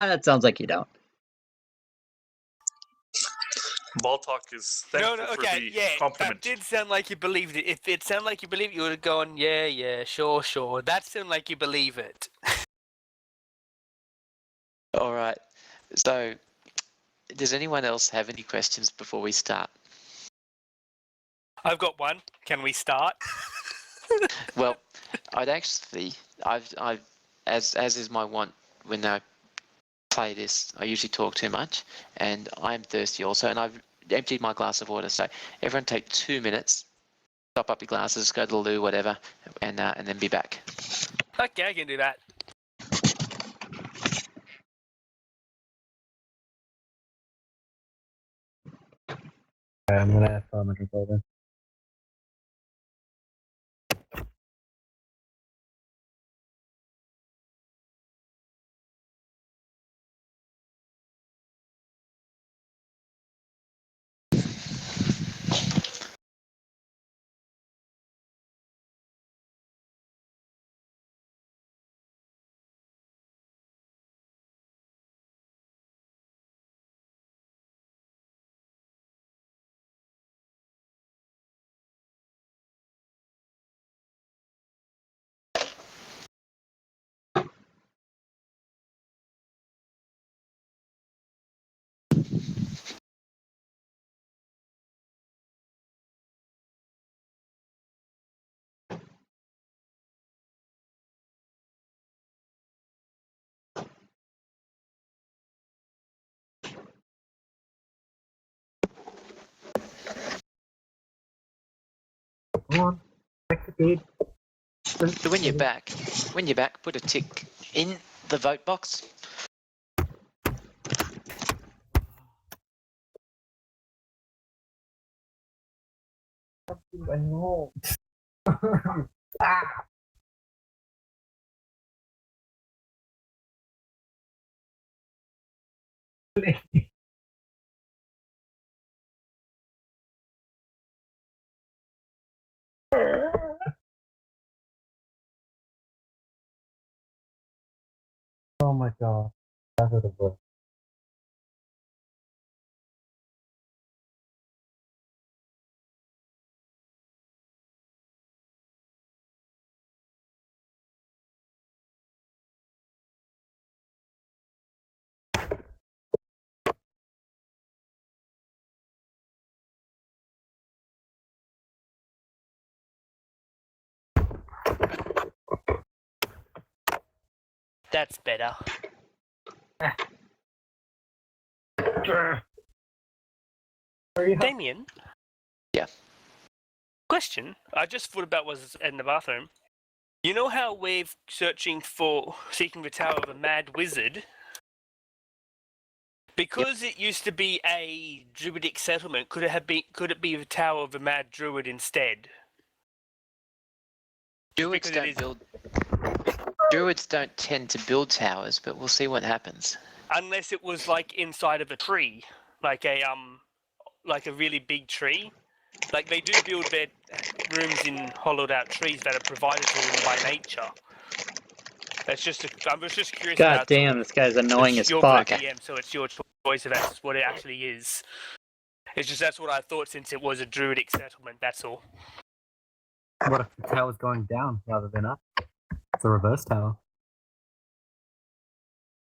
That sounds like you don't. Ball talk is thankful for the compliment. That did sound like you believed it. If it sounded like you believed it, you would have gone, yeah, sure. That sounded like you believe it. All right. So, does anyone else have any questions before we start? I've got one. Can we start? Well, I've as is my want when I play this, I usually talk too much, and I'm thirsty also, and I've emptied my glass of water. So everyone take 2 minutes, top up your glasses, go to the loo, whatever, and then be back. Okay, I can do that. I'm gonna have fun with it. Come on, back to bed. So when you're back, put a tick in the vote box. I know. Ah. Oh my god. That's what it was. That's better. Damien? Yeah. Question. I just thought about was in the bathroom. You know how we're seeking the Tower of a Mad Wizard? Because it used to be a druidic settlement, could it be the Tower of a Mad Druid instead? Druids don't tend to build towers, but we'll see what happens. Unless it was like inside of a tree, like a really big tree. Like they do build their rooms in hollowed out trees that are provided to them by nature. I was just curious God about. damn, this guy's annoying as You're fuck. the DM, so it's your choice if that's what it actually is. It's just that's what I thought since it was a druidic settlement. That's all. What if the tower's going down rather than up? It's a reverse tower.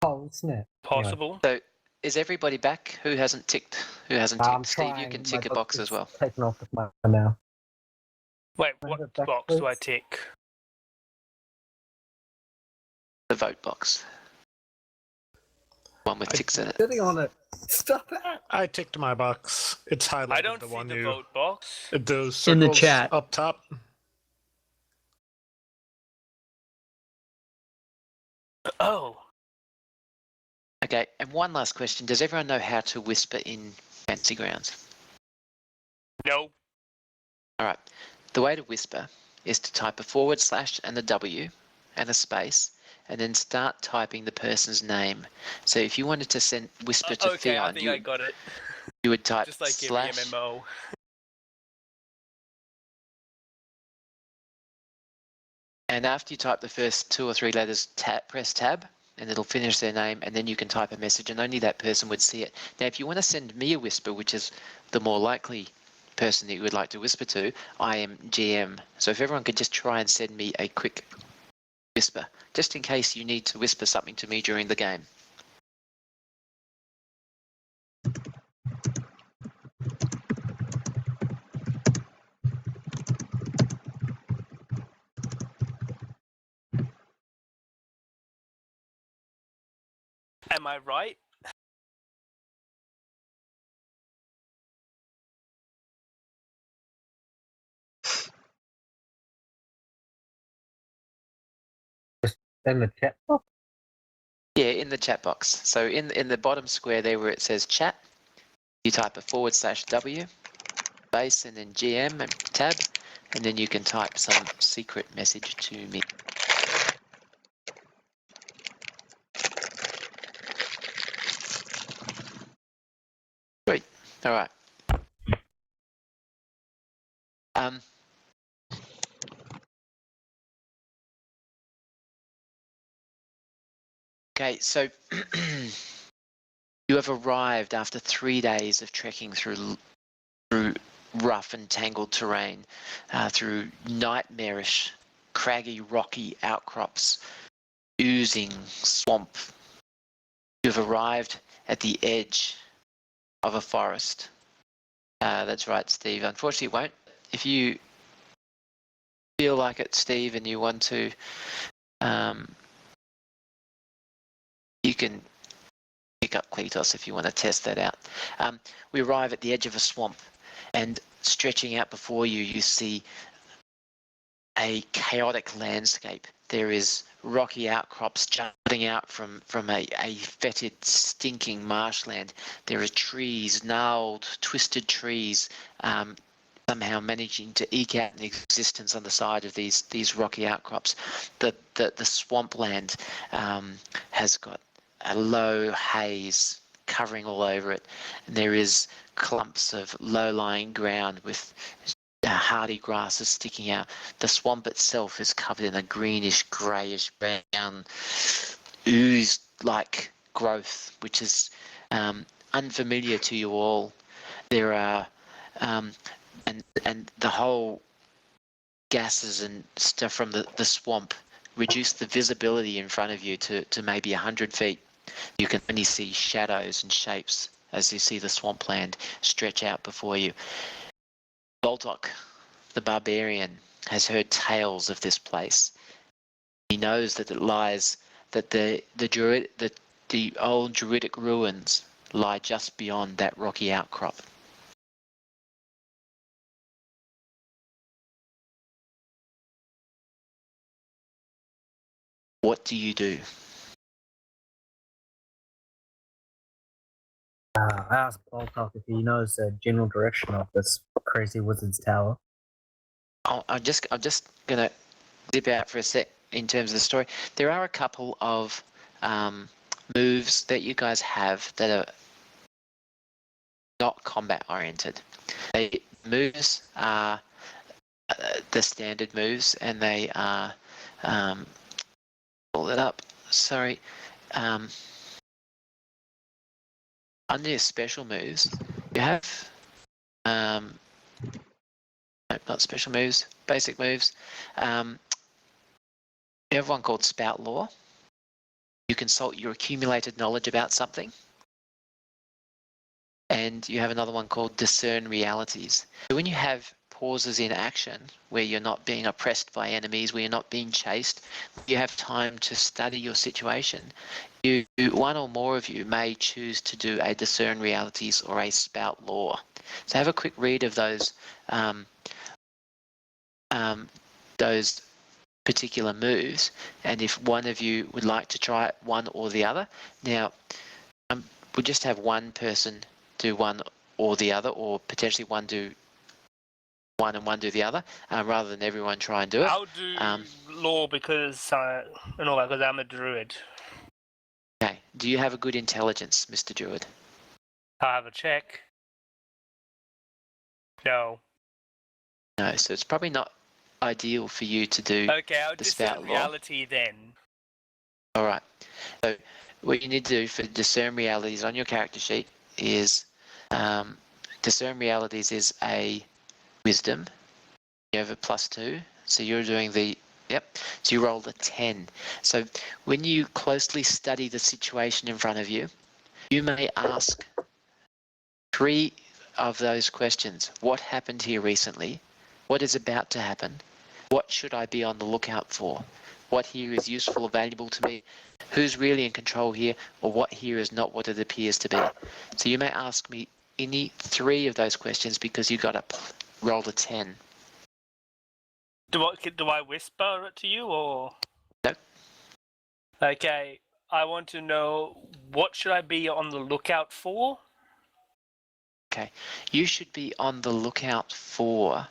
Oh snap! Possible. So, is everybody back? Who hasn't ticked? Steve, you can tick a box as well. Taken off with my now. Wait, what box do I tick? The vote box. One with ticks in it. Sitting on it. Stop it! I ticked my box. It's highlighted. I don't the see one the vote box. Those circles In the chat. up top. Oh. Okay, and one last question. Does everyone know how to whisper in Fancy Grounds? No. All right. The way to whisper is to type a / and a W and a space, and then start typing the person's name. So if you wanted to whisper to okay, Theon, I think I got it. You would type just like / every MMO. And after you type the first 2 or 3 letters, press tab, and it'll finish their name, and then you can type a message, and only that person would see it. Now, if you want to send me a whisper, which is the more likely person that you would like to whisper to, I am GM. So if everyone could just try and send me a quick whisper, just in case you need to whisper something to me during the game. Am I right? In the chat box? Yeah, in the chat box. So in the bottom square there where it says chat, you type a /W, space, and then GM and tab, and then you can type some secret message to me. Great. All right. Okay, so you have arrived after 3 days of trekking through rough and tangled terrain, through nightmarish, craggy, rocky outcrops, oozing swamp. You've arrived at the edge of a forest. That's right, Steve. Unfortunately, it won't. If you feel like it, Steve, and you want to, you can pick up Kletos if you want to test that out. We arrive at the edge of a swamp, and stretching out before you, you see a chaotic landscape. There is rocky outcrops jutting out from a fetid, stinking marshland. There are trees, gnarled, twisted trees, somehow managing to eke out an existence on the side of these rocky outcrops. The swampland has got a low haze covering all over it, and there is clumps of low-lying ground with hardy grasses sticking out. The swamp itself is covered in a greenish, greyish, brown, ooze-like growth, which is unfamiliar to you all. There are, and the whole gases and stuff from the swamp reduce the visibility in front of you to maybe 100 feet. You can only see shadows and shapes as you see the swampland stretch out before you. Boltok, the barbarian, has heard tales of this place. He knows that it lies, that the old druidic ruins lie just beyond that rocky outcrop. What do you do? I asked Poltok if he knows the general direction of this crazy wizard's tower. I'm just gonna zip out for a sec in terms of the story. There are a couple of moves that you guys have that are not combat oriented. Moves are the standard moves, and they are pull it up. Sorry. Under your special moves, you have no, not special moves, basic moves. You have one called Spout Lore. You consult your accumulated knowledge about something. And you have another one called Discern Realities. So when you have pauses in action where you're not being oppressed by enemies, where you're not being chased, you have time to study your situation. One or more of you may choose to do a Discern Realities or a Spout Lore. So have a quick read of those particular moves, and if one of you would like to try one or the other. Now, we'll just have one person do one or the other, or potentially one do one and one do the other, rather than everyone try and do it. I'll do law because and all that because I'm a druid. Okay. Do you have a good intelligence, Mr. Druid? I have a check. No. No, so it's probably not ideal for you to do. Okay, I'll the discern Spout Lore. reality then. All right. So what you need to do for discern realities on your character sheet is discern realities is a wisdom. You have a +2, so you're doing the so you rolled a 10. So when you closely study the situation in front of you, you may ask 3 of those questions. What happened here recently? What is about to happen? What should I be on the lookout for? What here is useful or valuable to me? Who's really in control here? Or what here is not what it appears to be? So you may ask me any 3 of those questions because you rolled a 10. Do I whisper it to you, or? No. Okay, I want to know, what should I be on the lookout for? Okay, you should be on the lookout for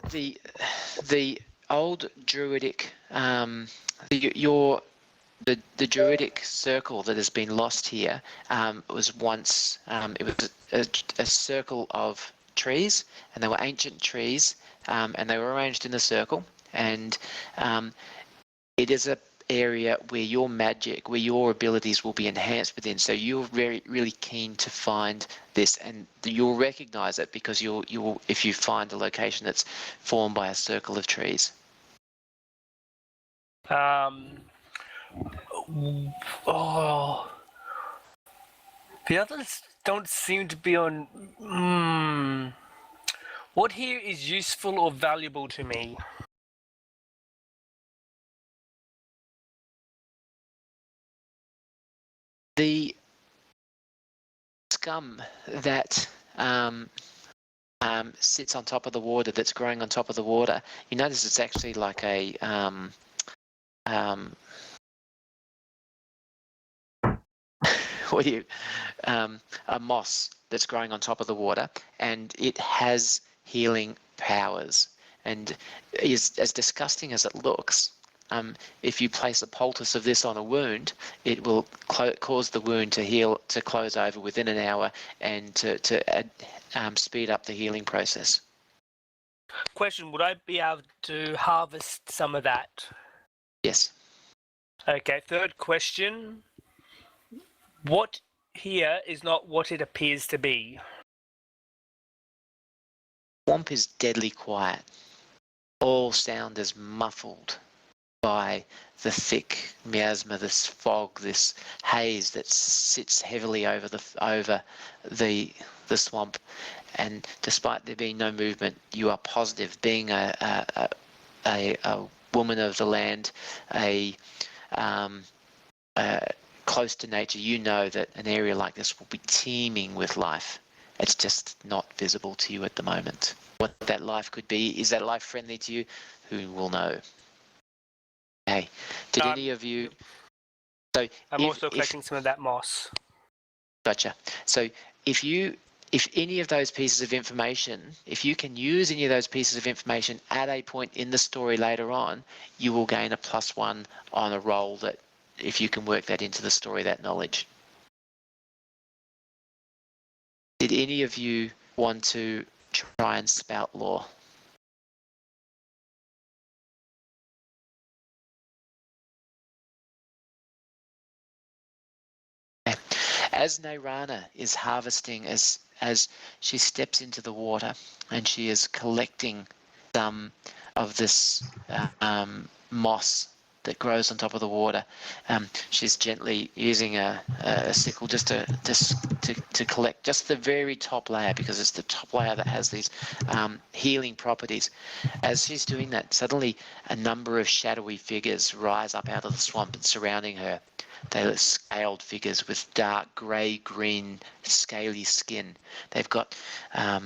the old druidic the druidic circle that has been lost here was once it was a circle of trees, and they were ancient trees, and they were arranged in a circle, and it is a area where your magic, where your abilities will be enhanced within. So you're really keen to find this, and you'll recognize it because you'll if you find a location that's formed by a circle of trees. Oh, the others don't seem to be on. What here is useful or valuable to me? The scum that sits on top of the water, that's growing on top of the water, you notice it's actually like a a moss that's growing on top of the water, and it has healing powers, and is as disgusting as it looks. If you place a poultice of this on a wound, it will cause the wound to heal, to close over within an hour, and to speed up the healing process. Question, would I be able to harvest some of that? Yes. Okay, third question. What here is not what it appears to be? Swamp is deadly quiet. All sound is muffled by the thick miasma, this fog, this haze that sits heavily over the swamp. And despite there being no movement, you are positive, being a woman of the land, close to nature, you know that an area like this will be teeming with life. It's just not visible to you at the moment. What that life could be, is that life friendly to you? Who will know? Hey, did any of you? So I'm also collecting some of that moss. Gotcha. So if any of those pieces of information, if you can use any of those pieces of information at a point in the story later on, you will gain a +1 on a roll that, if you can work that into the story, that knowledge. Did any of you want to try and spout lore? As Nairana is harvesting, as she steps into the water and she is collecting some of this moss that grows on top of the water, she's gently using a sickle just to collect just the very top layer, because it's the top layer that has these healing properties. As she's doing that, suddenly a number of shadowy figures rise up out of the swamp and surrounding her. They look scaled figures with dark grey-green scaly skin. They've got a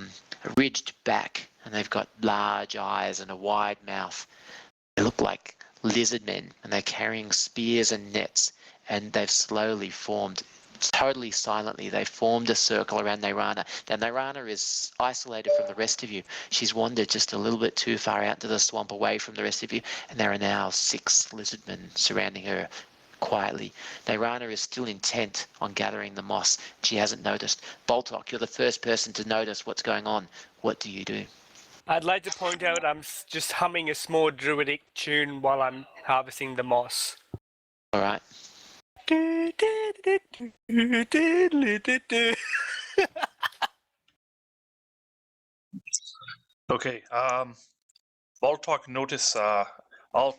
ridged back, and they've got large eyes and a wide mouth. They look like lizardmen, and they're carrying spears and nets, and they've slowly formed, totally silently, they formed a circle around Nairana. Now, Nairana is isolated from the rest of you. She's wandered just a little bit too far out into the swamp, away from the rest of you, and there are now 6 lizardmen surrounding her quietly. Nairana is still intent on gathering the moss. She hasn't noticed. Boltok, you're the first person to notice what's going on. What do you do? I'd like to point out I'm just humming a small druidic tune while I'm harvesting the moss. All right. Okay. Baltok, notice. I'll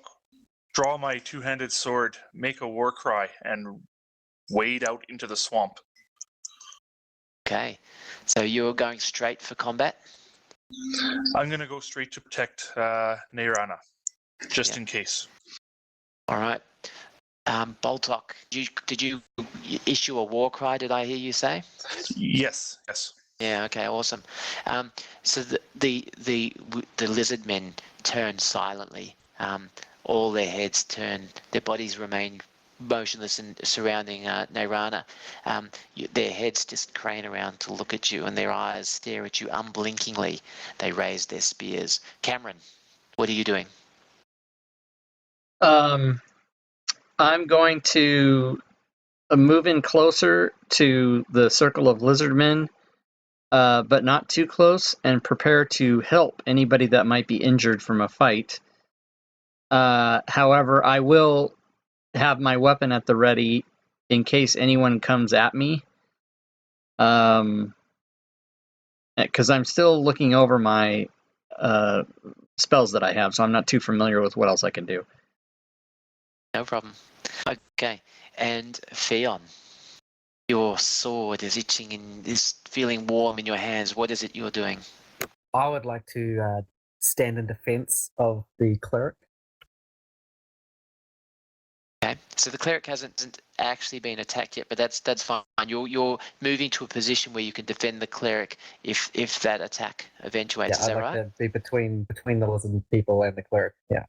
draw my two-handed sword, make a war cry, and wade out into the swamp. Okay. So you're going straight for combat? I'm gonna go straight to protect Neyrana, just in case. All right. Baltok, did you issue a war cry? Did I hear you say? Yes. Yeah. Okay. Awesome. So the Lizardmen turn silently. All their heads turn. Their bodies remain motionless and surrounding Neyrana. Their heads just crane around to look at you, and their eyes stare at you unblinkingly. They raise their spears. Cameron, what are you doing? I'm going to move in closer to the circle of lizardmen, but not too close, and prepare to help anybody that might be injured from a fight. However, I will have my weapon at the ready in case anyone comes at me. Because I'm still looking over my spells that I have, so I'm not too familiar with what else I can do. No problem. Okay, and Fion, your sword is itching and is feeling warm in your hands. What is it you're doing? I would like to stand in defense of the cleric. Okay, so the cleric hasn't actually been attacked yet, but that's fine. You're moving to a position where you can defend the cleric if that attack eventuates. Yeah, Is I'd that like right? to be between the lizard people and the cleric. Yeah.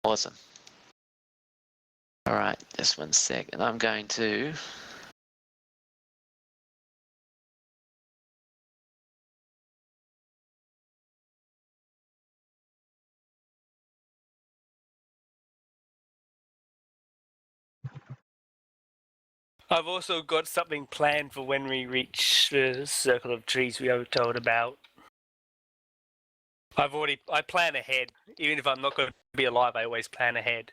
Awesome. All right, just 1 second. I'm going to. I've also got something planned for when we reach the circle of trees we were told about. I plan ahead. Even if I'm not going to be alive, I always plan ahead.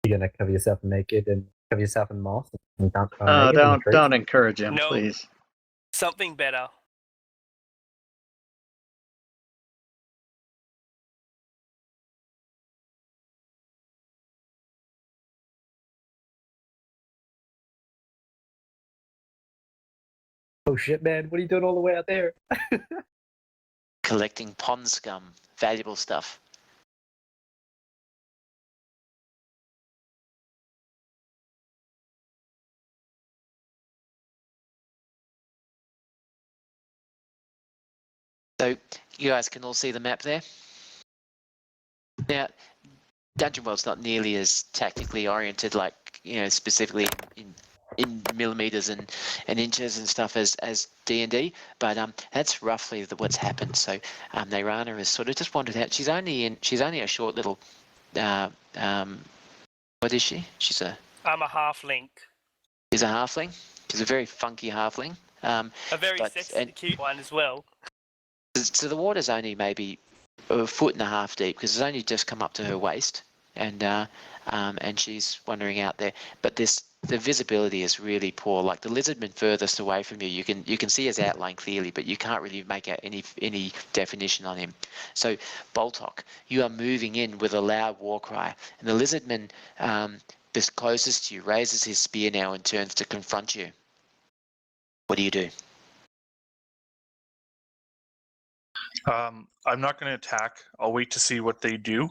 You're gonna cover yourself naked and cover yourself in moss and dance around naked in the trees? Don't encourage him, No. please. Something better. Oh shit, man! What are you doing all the way out there? Collecting pond scum, valuable stuff. So you guys can all see the map there. Now, Dungeon World's not nearly as tactically oriented, like specifically in millimeters and inches and stuff as D&D, but that's roughly what's happened. So Neyrana has sort of just wandered out. She's only a short little. What is she? I'm a halfling. She's a halfling. She's a very funky halfling. A very sexy, cute one as well. So the water's only maybe a foot and a half deep because it's only just come up to her waist, and she's wandering out there. But the visibility is really poor. Like the lizardman furthest away from you, you can see his outline clearly, but you can't really make out any definition on him. So Baltok, you are moving in with a loud war cry, and the lizardman that's closest to you raises his spear now and turns to confront you. What do you do? I'm not going to attack. I'll wait to see what they do.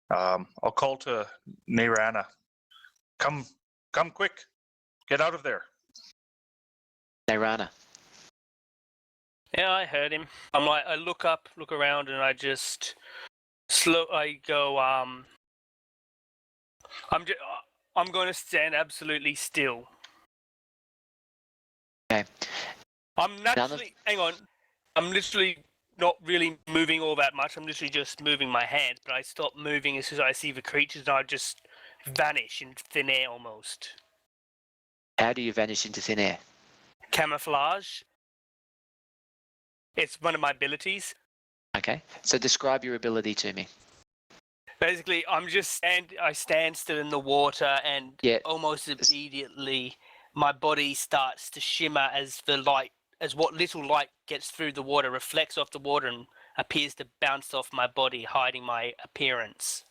I'll call to Neyrana. Come quick. Get out of there. Neyrana. Yeah, I heard him. I look up, look around, and I just I go, I'm going to stand absolutely still. Okay. Hang on. I'm literally not really moving all that much. I'm literally just moving my hands, but I stop moving as soon as I see the creatures, and I just vanish in thin air almost. How do you vanish into thin air? camouflage. It's one of my abilities. Okay, so describe your ability to me. Basically, I stand still in the water, and Yeah. almost immediately my body starts to shimmer as what little light gets through the water reflects off the water and appears to bounce off my body, hiding my appearance.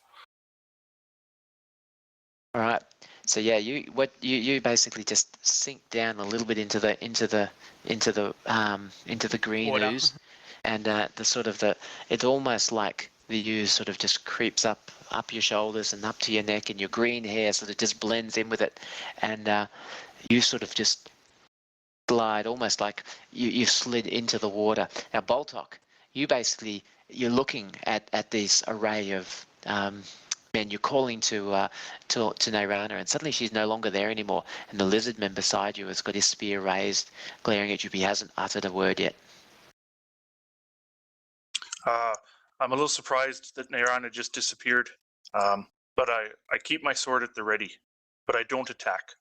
All right. So yeah, you basically just sink down a little bit into the green Water. ooze, and it's almost like the ooze sort of just creeps up your shoulders and up to your neck, and your green hair sort of just blends in with it, and you sort of just glide almost like you've slid into the water. Now, Boltok, you're looking at this array of men. You're calling to Nairana, and suddenly she's no longer there anymore, and the Lizardman beside you has got his spear raised, glaring at you, but he hasn't uttered a word yet. I'm a little surprised that Nairana just disappeared, but I keep my sword at the ready, but I don't attack.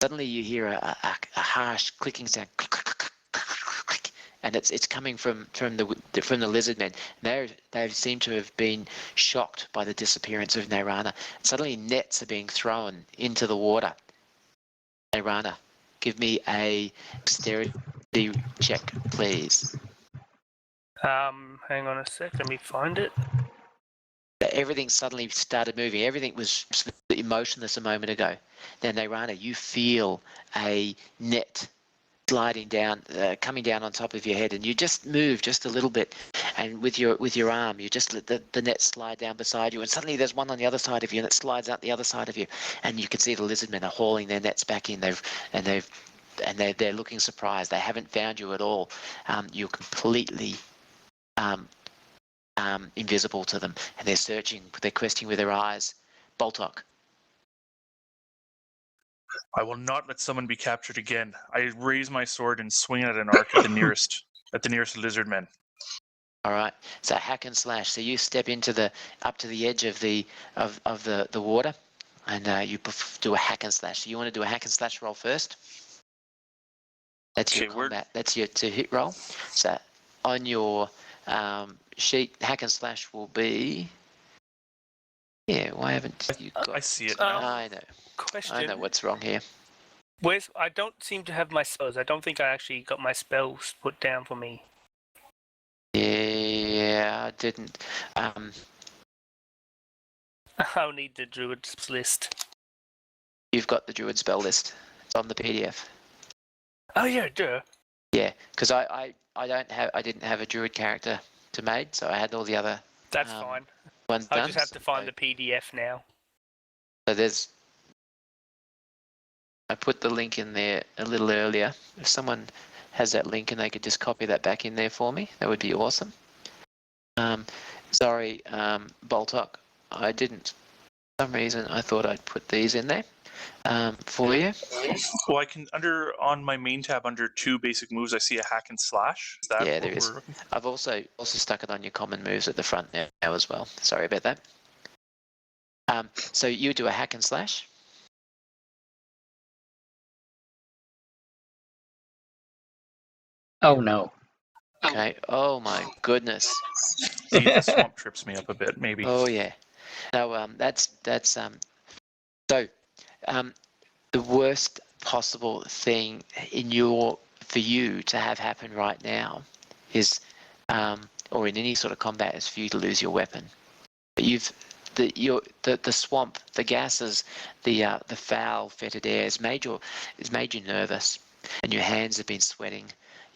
Suddenly you hear a harsh clicking sound, click, click, click, click, click, click, and it's coming from the Lizardmen. They seem to have been shocked by the disappearance of Nairana. Suddenly nets are being thrown into the water. Nairana, give me a dexterity check, please. Hang on a sec, let me find it. Everything suddenly started moving. Everything was emotionless a moment ago. Then Nairana, you feel a net sliding down, coming down on top of your head, and you just move just a little bit, and with your arm, you just let the net slide down beside you, and suddenly there's one on the other side of you, and it slides out the other side of you, and you can see the Lizardmen are hauling their nets back in. They're looking surprised. They haven't found you at all. You're completely invisible to them, and they're searching, they're questing with their eyes. Boltok. I will not let someone be captured again. I raise my sword and swing at an arc at the nearest Lizardmen. All right. So hack and slash. So you step up to the edge of the water, and you do a hack and slash. So you want to do a hack and slash roll first. That's your combat. That's your to hit roll. So on your sheet, hack and slash will be. Yeah. Why haven't you got? I see it now. I know. Question. I know what's wrong here. I don't seem to have my spells. I don't think I actually got my spells put down for me. Yeah, I didn't. I'll need the druid's list. You've got the druid spell list. It's on the PDF. Oh yeah, duh. Yeah, because I didn't have a druid character to made, so I had all the other. That's fine. Ones I done. just have to find the PDF now. So I put the link in there a little earlier. If someone has that link and they could just copy that back in there for me, that would be awesome. Sorry, Boltok, I didn't. For some reason, I thought I'd put these in there for you. Well, I can on my main tab under 2 basic moves, I see a hack and slash. Is that Yeah, there is. I've also stuck it on your common moves at the front now as well. Sorry about that. So you do a hack and slash. Oh no. Okay. Oh my goodness. See, the swamp trips me up a bit, maybe. Oh yeah. No, that's so the worst possible thing for you to have happen right now is or in any sort of combat is for you to lose your weapon. The swamp, the gases, the foul fetid air has made you nervous, and your hands have been sweating.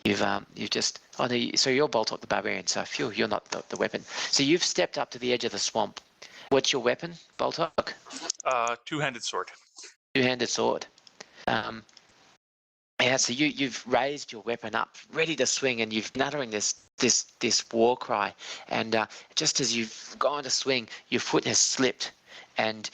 You've just so you're Boltok the Barbarian, so phew, you're not the weapon. So you've stepped up to the edge of the swamp. What's your weapon, Boltok? Two-handed sword. Two-handed sword. Yeah, so you've raised your weapon up, ready to swing, and you've uttering this war cry. And just as you've gone to swing, your foot has slipped, and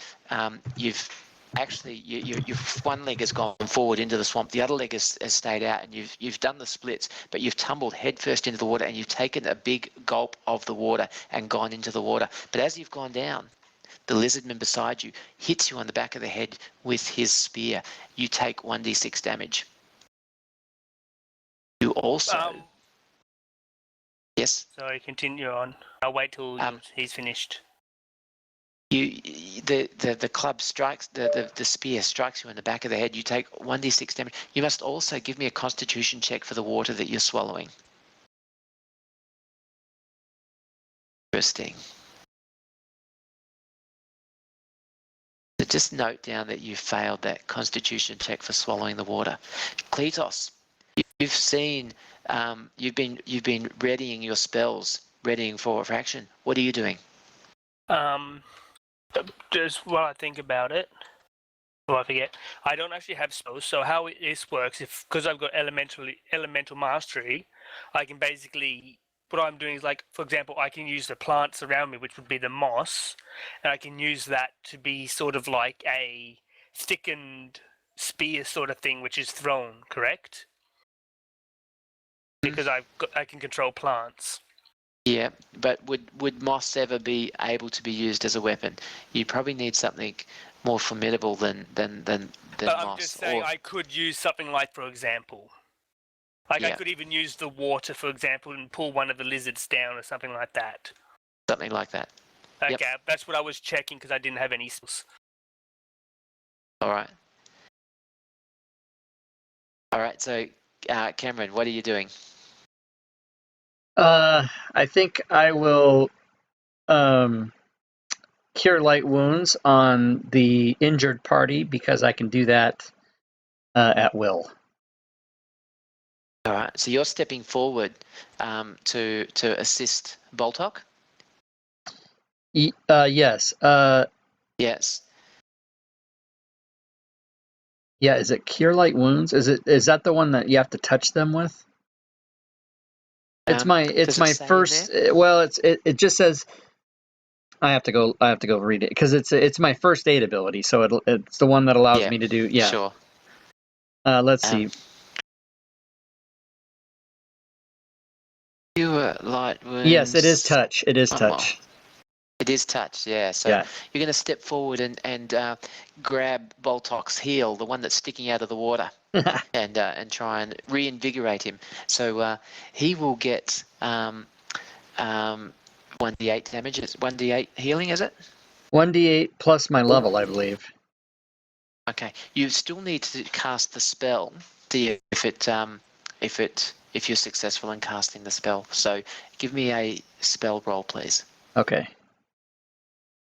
you've actually your one leg has gone forward into the swamp, the other leg has stayed out, and you've done the splits, but you've tumbled headfirst into the water, and you've taken a big gulp of the water and gone into the water. But as you've gone down, the lizardman beside you hits you on the back of the head with his spear, you take 1d6 damage. You also... Yes? Sorry, continue on. I'll wait till Um, he's finished. The club strikes, the spear strikes you in the back of the head. You take 1d6 damage. You must also give me a constitution check for the water that you're swallowing. Interesting. So just note down that you failed that constitution check for swallowing the water. Kletos, you've seen, you've been readying your spells, readying for action. What are you doing? Just while I think about it, I forget. I don't actually have spells, so how this works, because I've got elemental mastery, I can basically, what I'm doing is, like, for example, I can use the plants around me, which would be the moss, and I can use that to be sort of like a thickened spear sort of thing, which is thrown, correct? Because I can control plants. Yeah, but would moss ever be able to be used as a weapon? You probably need something more formidable than But moss. I'm just saying, I could use something like, for example, I could even use the water, for example, and pull one of the lizards down or something like that. Something like that. Okay, Yep. that's what I was checking because I didn't have any spells. All right. All right. So, Cameron, what are you doing? I think I will cure light wounds on the injured party because I can do that at will. All right. So you're stepping forward to assist Boltok? Yes. Yes. Yeah. Is it cure light wounds? Is that the one that you have to touch them with? It's my first. Well, it just says. I have to go read it because it's my first aid ability, so it's the one that allows me to do. Yeah. Sure. Let's see. Cure light wounds. Yes, it is touch. It is touch. It is touch, yeah. So yeah. You're going to step forward and grab Boltok's heel, the one that's sticking out of the water, and try and reinvigorate him. So he will get 1d8 damage. It's 1d8 healing, is it? 1d8 plus my level, I believe. Okay. You still need to cast the spell. See if you're successful in casting the spell. So give me a spell roll, please. Okay.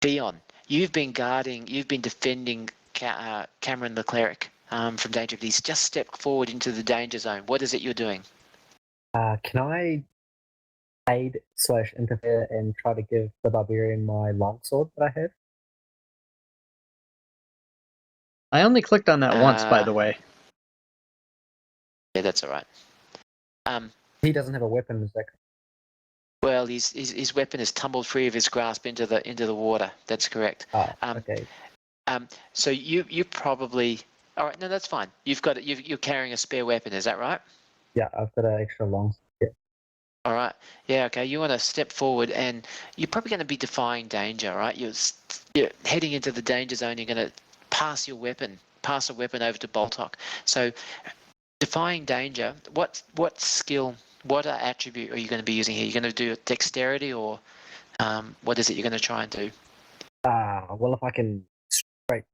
Theon, you've been defending Cameron the cleric from danger. He's just stepped forward into the danger zone. What is it you're doing? Can I aid/interfere and try to give the barbarian my longsword that I have? I only clicked on that once, by the way. Yeah, that's all right. He doesn't have a weapon, is that? Well, his weapon is tumbled free of his grasp into the water. That's correct. Oh, okay. So you probably... All right, no, that's fine. You're carrying a spare weapon, is that right? Yeah, I've got an extra longsword. Yeah. All right. Yeah, okay. You want to step forward, and you're probably going to be defying danger, right? You're heading into the danger zone. You're going to pass a weapon over to Boltok. So defying danger, what skill, what attribute are you going to be using here? You're going to do dexterity, or what is it you're going to try and do? Well, if I can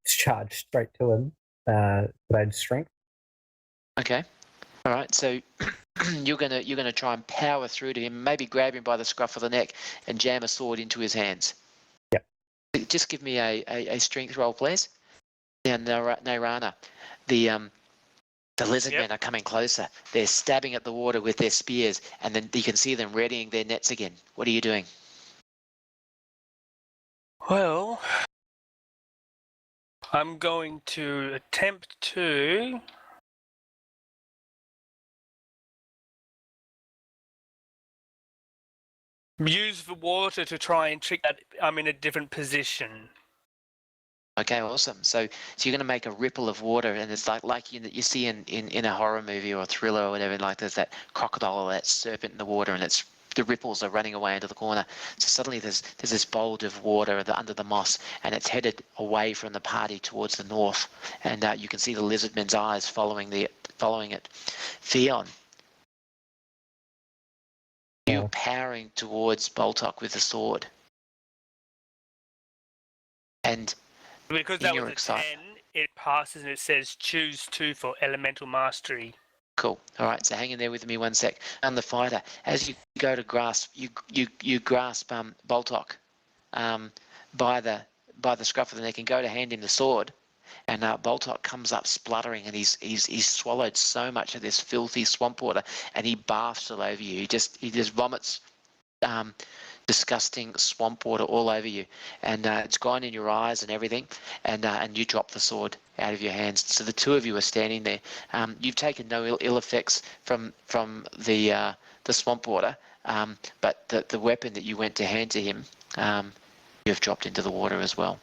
charge straight to him, but I'd strength. Okay. All right. So you're gonna try and power through to him, maybe grab him by the scruff of the neck and jam a sword into his hands. Yep. Just give me a strength roll, please. Now, Nairana, the lizardmen are coming closer. They're stabbing at the water with their spears, and then you can see them readying their nets again. What are you doing? Well, I'm going to attempt to... use the water to try and trick that I'm in a different position. Okay, awesome. So you're going to make a ripple of water, and it's like you see in a horror movie or a thriller or whatever, like there's that crocodile or that serpent in the water, and it's the ripples are running away into the corner. So suddenly there's this bulge of water under the moss, and it's headed away from the party towards the north. And you can see the Lizardmen's eyes following it. Theon, you're powering towards Boltok with the sword. And because that was a 10, it passes and it says choose 2 for elemental mastery. Cool. All right. So hang in there with me 1 sec. I'm the fighter. As you go to grasp, you grasp Boltok by the scruff of the neck and go to hand him the sword. And Boltok comes up spluttering, and he's swallowed so much of this filthy swamp water, and he barfs all over you. He just vomits disgusting swamp water all over you, and it's gone in your eyes and everything, and you drop the sword out of your hands. So the two of you are standing there. You've taken no ill effects from the swamp water, but the weapon that you went to hand to him, you've dropped into the water as well.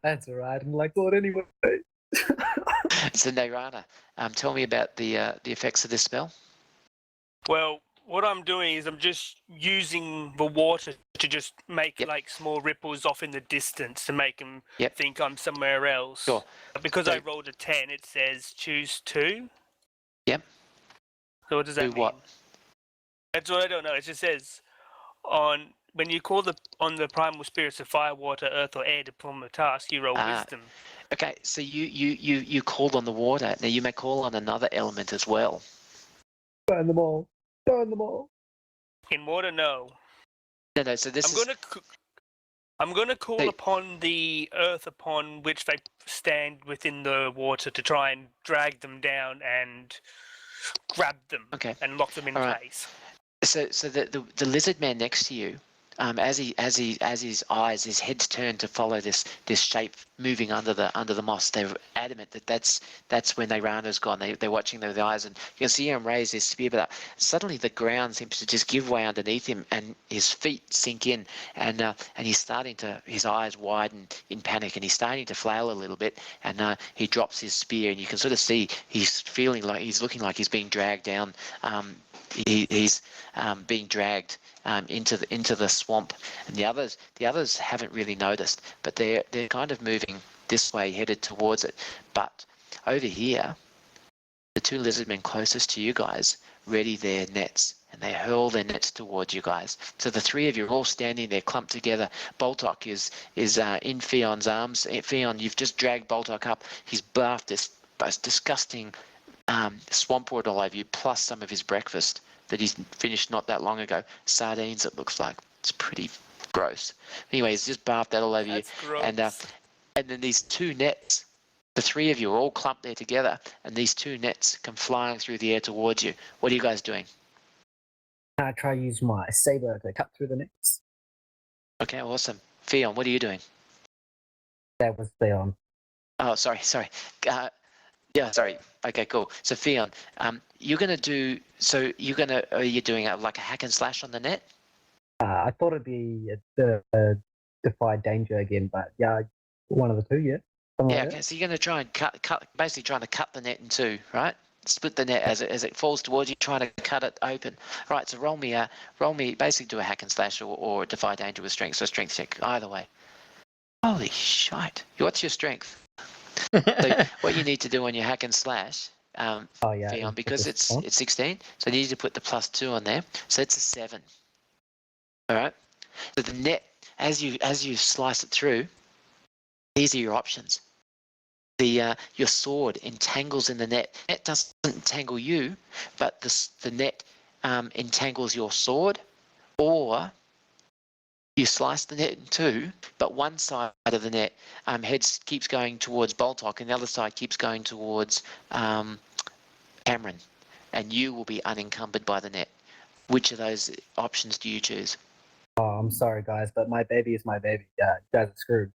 That's alright. I'm like, Lord, anyway. So Nayrana, tell me about the effects of this spell. Well, what I'm doing is I'm just using the water to just make like small ripples off in the distance to make them think I'm somewhere else. Sure. Because I rolled a 10, it says choose 2. Yep. So what does that mean? What? That's what I don't know. It just says when you call on the primal spirits of fire, water, earth, or air to perform the task, you roll wisdom. Okay, so you called on the water. Now you may call on another element as well. Burn them all. Burn them all. In water, no. No. So I'm gonna call upon the earth upon which they stand within the water to try and drag them down and grab them and lock them in place. So the lizard man next to you, as his head's turned to follow this shape moving under the moss, they're adamant that's when Nayrana's gone. They're watching with their eyes, and you can see him raise his spear, but suddenly the ground seems to just give way underneath him, and his feet sink in, and he's starting to, his eyes widen in panic, and he's starting to flail a little bit, and he drops his spear, and you can sort of see he's looking like he's being dragged down. He's being dragged into the swamp, and the others haven't really noticed, but they're kind of moving this way, headed towards it. But over here, the two lizardmen closest to you guys ready their nets, and they hurl their nets towards you guys. So the three of you are all standing there clumped together. Boltok is in Fion's arms. Fion, you've just dragged Boltok up. He's barfed this disgusting swamp water all over you, plus some of his breakfast that he's finished not that long ago. Sardines, it looks like. It's pretty gross. Anyway, he's just barfed that all over you. Gross. And then these two nets, the three of you are all clumped there together, and these two nets come flying through the air towards you. What are you guys doing? I try to use my saber to cut through the nets. Okay, awesome. Fion, what are you doing? That was Theon. Oh, sorry. Yeah, sorry. Okay, cool. So Fion, are you doing like a hack and slash on the net? I thought it'd be a defy danger again, but yeah, one of the two, yeah. Yeah, okay. So you're going to try and basically trying to cut the net in two, right? Split the net as it falls towards you, trying to cut it open. Right. So roll me. Basically do a hack and slash or defy danger with strength. So strength check either way. Holy shite! What's your strength? So what you need to do on your hack and slash, Fion, because it's 16, so you need to put the +2 on there. So it's a 7. All right. So the net, as you slice it through, these are your options. Your sword entangles in the net. Net doesn't entangle you, but the net entangles your sword, or you slice the net in two, but one side of the net keeps going towards Boltok, and the other side keeps going towards Cameron, and you will be unencumbered by the net. Which of those options do you choose? Oh, I'm sorry, guys, but my baby is my baby. Yeah, you guys are screwed.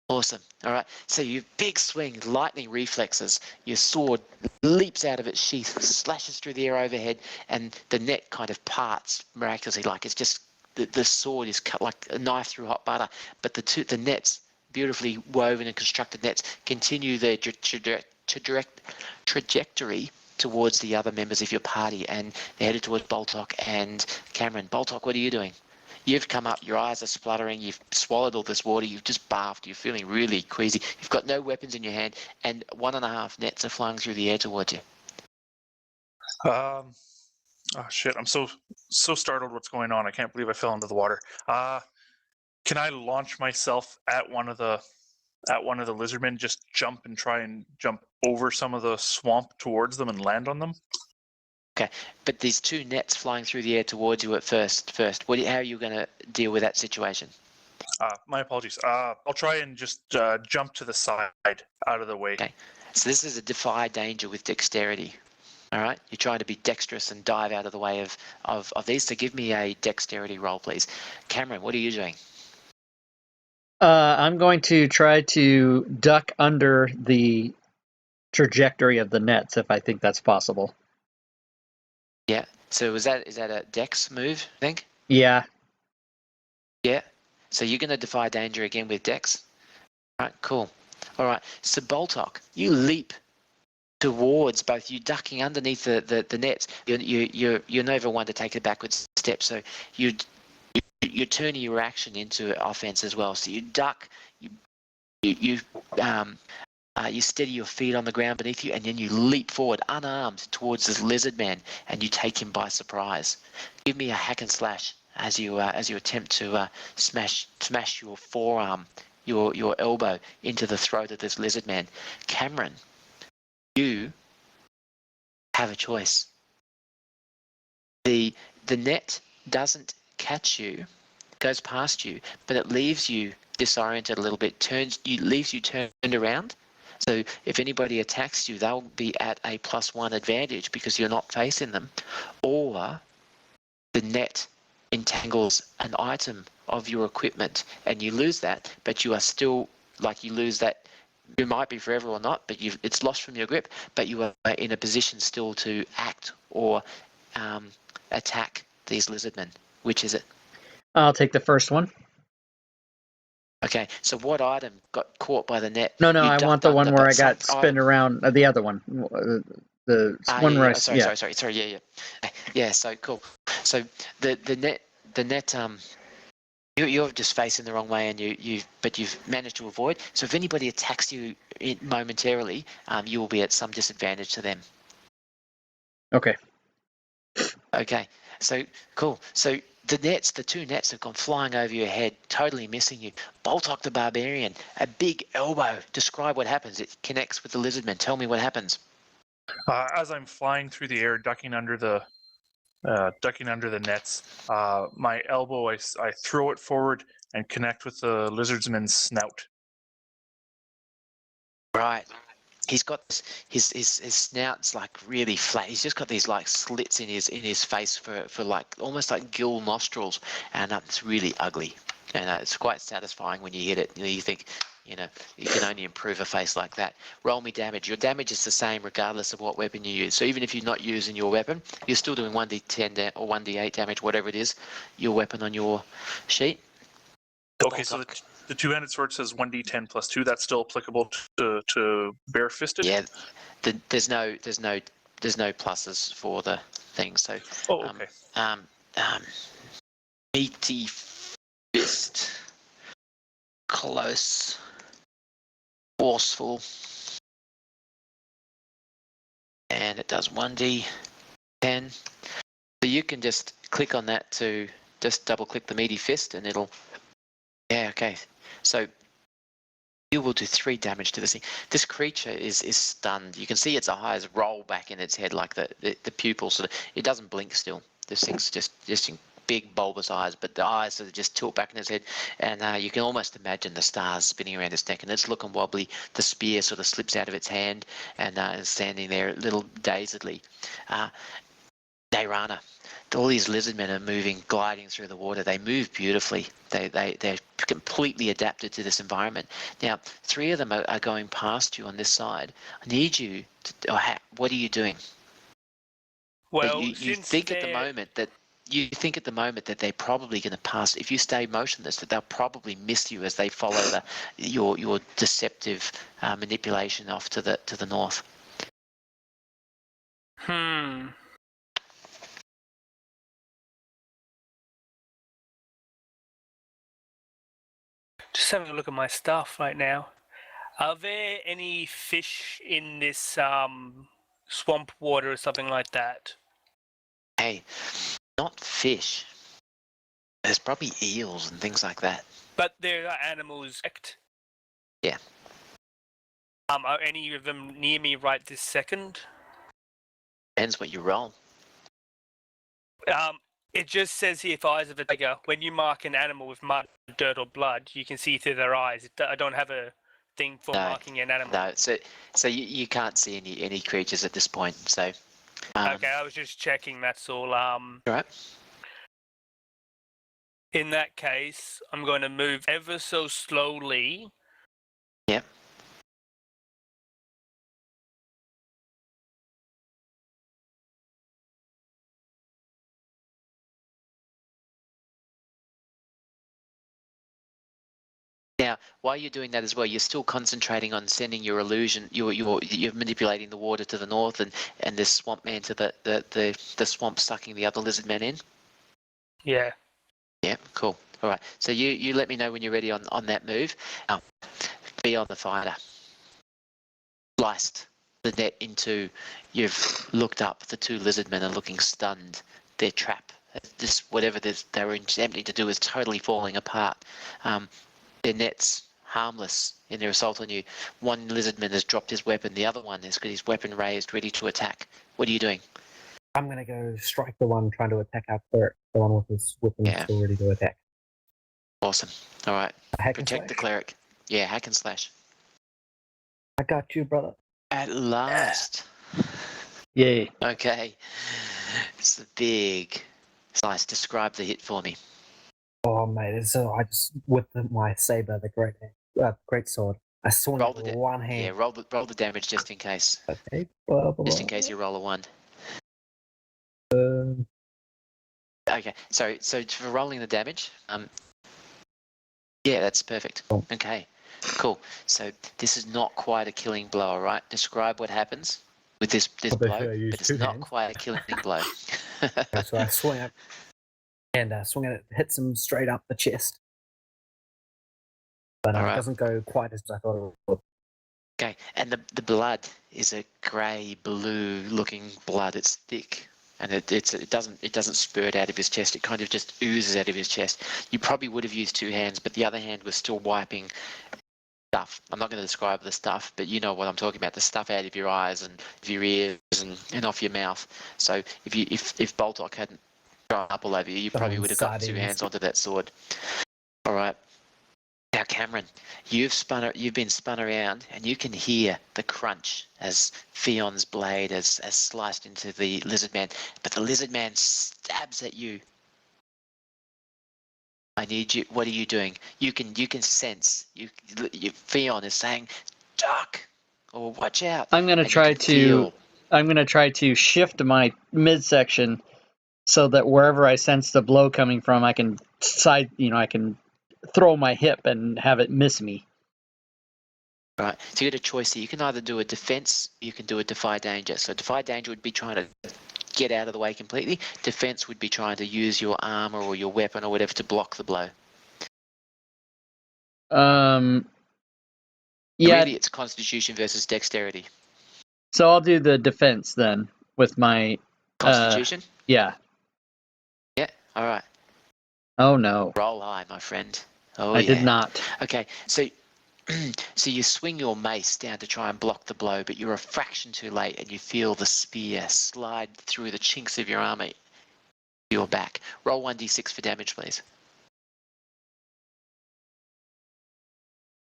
Awesome. All right. So you big swing, lightning reflexes. Your sword leaps out of its sheath, slashes through the air overhead, and the net kind of parts miraculously. Like it's just the sword is cut like a knife through hot butter. But the nets, beautifully woven and constructed nets, continue their trajectory towards the other members of your party, and they're headed towards Boltok and Cameron. Boltok, what are you doing? You've come up, your eyes are spluttering, you've swallowed all this water, you've just bathed, you're feeling really queasy, you've got no weapons in your hand, and 1.5 nets are flying through the air towards you. Oh shit! I'm so startled. What's going on? I can't believe I fell into the water. Can I launch myself at one of the lizardmen? Just jump and try and jump over some of the swamp towards them and land on them. Okay, but there's 2 nets flying through the air towards you at first. How are you going to deal with that situation? My apologies. I'll try and just jump to the side, out of the way. Okay, so this is a defy danger with dexterity. All right, you're trying to be dexterous and dive out of the way of these. So give me a dexterity roll, please. Cameron, what are you doing? I'm going to try to duck under the trajectory of the nets if I think that's possible. Yeah. So is that a dex move, I think? Yeah. Yeah. So you're going to defy danger again with dex. All right. Cool. All right. So Boltok, you leap towards both you ducking underneath the nets. You're never one to take a backwards step. So you're turning your action into offense as well. So you duck. You steady your feet on the ground beneath you, and then you leap forward unarmed towards this lizard man, and you take him by surprise. Give me a hack and slash as you attempt to smash your forearm, your elbow into the throat of this lizard man. Cameron, you have a choice. The net doesn't catch you, goes past you, but it leaves you disoriented a little bit, leaves you turned around. So if anybody attacks you, they'll be at a +1 advantage because you're not facing them. Or the net entangles an item of your equipment and you lose that, but you are still, you lose that, you might be forever or not, but it's lost from your grip, but you are in a position still to act or attack these lizardmen. Which is it? I'll take the first one. Okay, so what item got caught by the net? No, I want the one where I got spun around. The other one, the one where Sorry. Yeah. So cool. So the net. You're just facing the wrong way, and but you've managed to avoid. So if anybody attacks you momentarily, you will be at some disadvantage to them. Okay. Okay. So cool. So the 2 nets have gone flying over your head, totally missing you. Boltok the Barbarian, a big elbow. Describe what happens. It connects with the lizardmen. Tell me what happens. As I'm flying through the air, ducking under the nets, my elbow, I throw it forward and connect with the lizardman's snout. Right. He's got his snout's really flat. He's just got these slits in his face for almost like gill nostrils, and it's really ugly. And it's quite satisfying when you hit it. You think, you can only improve a face like that. Roll me damage. Your damage is the same regardless of what weapon you use. So even if you're not using your weapon, you're still doing 1d10 or 1d8 damage, whatever it is, your weapon on your sheet. Okay, so the two-handed sword says 1d10 plus 2. That's still applicable to bare-fisted? Yeah, there's no pluses for the thing. So okay. Meaty fist, close, forceful, and it does 1d10. So you can just click on that to just double click the meaty fist, and it'll. Yeah, okay. So you will do 3 damage to this thing. This creature is stunned. You can see its eyes roll back in its head, like the pupils. So it doesn't blink still. This thing's just in big bulbous eyes, but the eyes sort of just tilt back in its head, and you can almost imagine the stars spinning around its neck, and it's looking wobbly. The spear sort of slips out of its hand, and is standing there a little dazedly. Dayrana. All these lizardmen are moving, gliding through the water. They move beautifully. They're completely adapted to this environment. Now, 3 of them are going past you on this side. I need you to. What are you doing? Well, you think at the moment that they're probably going to pass. If you stay motionless, that they'll probably miss you as they follow your deceptive manipulation off to the north. Just having a look at my stuff right now. Are there any fish in this swamp water or something like that? Hey, not fish. There's probably eels and things like that. But there are animals, correct? Yeah. Are any of them near me right this second? Depends what you roll. It just says here for eyes of a tiger, when you mark an animal with mud, dirt, or blood, you can see through their eyes. I don't have a thing for marking an animal. No, so you can't see any creatures at this point. So. Okay, I was just checking. That's all. Right. In that case, I'm going to move ever so slowly. Yep. Now, while you're doing that as well, you're still concentrating on sending your illusion. You're manipulating the water to the north, and this swamp man to the swamp sucking the other lizard men in. Yeah. Yeah, cool. All right. So you let me know when you're ready on that move. Be on the fighter. Sliced the net into. You've looked up. The two lizard men are looking stunned. Their trap. Whatever they were attempting to do is totally falling apart. Their net's harmless in their assault on you. One lizardman has dropped his weapon. The other one has got his weapon raised, ready to attack. What are you doing? I'm going to go strike the one trying to attack our cleric, the one with his weapon still ready to attack. Awesome. All right. Hack and Protect the slash. cleric. Yeah, hack and slash. I got you, brother. At last. Yay. Okay. It's a big slice. Describe the hit for me. Oh, mate. So I just, with my saber, the great sword, I swung it with one hand. Yeah, roll the damage just in case. Okay. Just in case you roll a 1. Okay, so for rolling the damage, yeah, that's perfect. Okay, cool. So this is not quite a killing blow, all right? Describe what happens with this blow, but it's not quite a killing blow. So I swing it, and it hits him straight up the chest. But it doesn't go quite as I thought it would. Okay, and the blood is a grey blue looking blood. It's thick. And it doesn't spurt out of his chest. It kind of just oozes out of his chest. You probably would have used 2 hands, but the other hand was still wiping stuff. I'm not going to describe the stuff, but you know what I'm talking about. The stuff out of your eyes and your ears and off your mouth. So if Boltok hadn't thrown up all over you, you probably would have gotten 2 hands onto that sword. All right. Now, Cameron, you've been spun around, and you can hear the crunch as Fion's blade has sliced into the lizard man. But the lizard man stabs at you. I need you. What are you doing? You can sense. Fion is saying, "Duck," or "Watch out." I'm gonna try to shift my midsection so that wherever I sense the blow coming from, I can I can throw my hip and have it miss me. Right. So you get a choice here. You can either do a defense, you can do a defy danger. So defy danger would be trying to get out of the way completely. Defense would be trying to use your armor or your weapon or whatever to block the blow. Yeah. Really, it's Constitution versus Dexterity. So I'll do the defense then with my Constitution. Yeah. Yeah. All right. Oh no. Roll high, my friend. Oh, I yeah. did not. Okay. So you swing your mace down to try and block the blow, but you're a fraction too late, and you feel the spear slide through the chinks of your armor. Your back. Roll 1d6 for damage, please.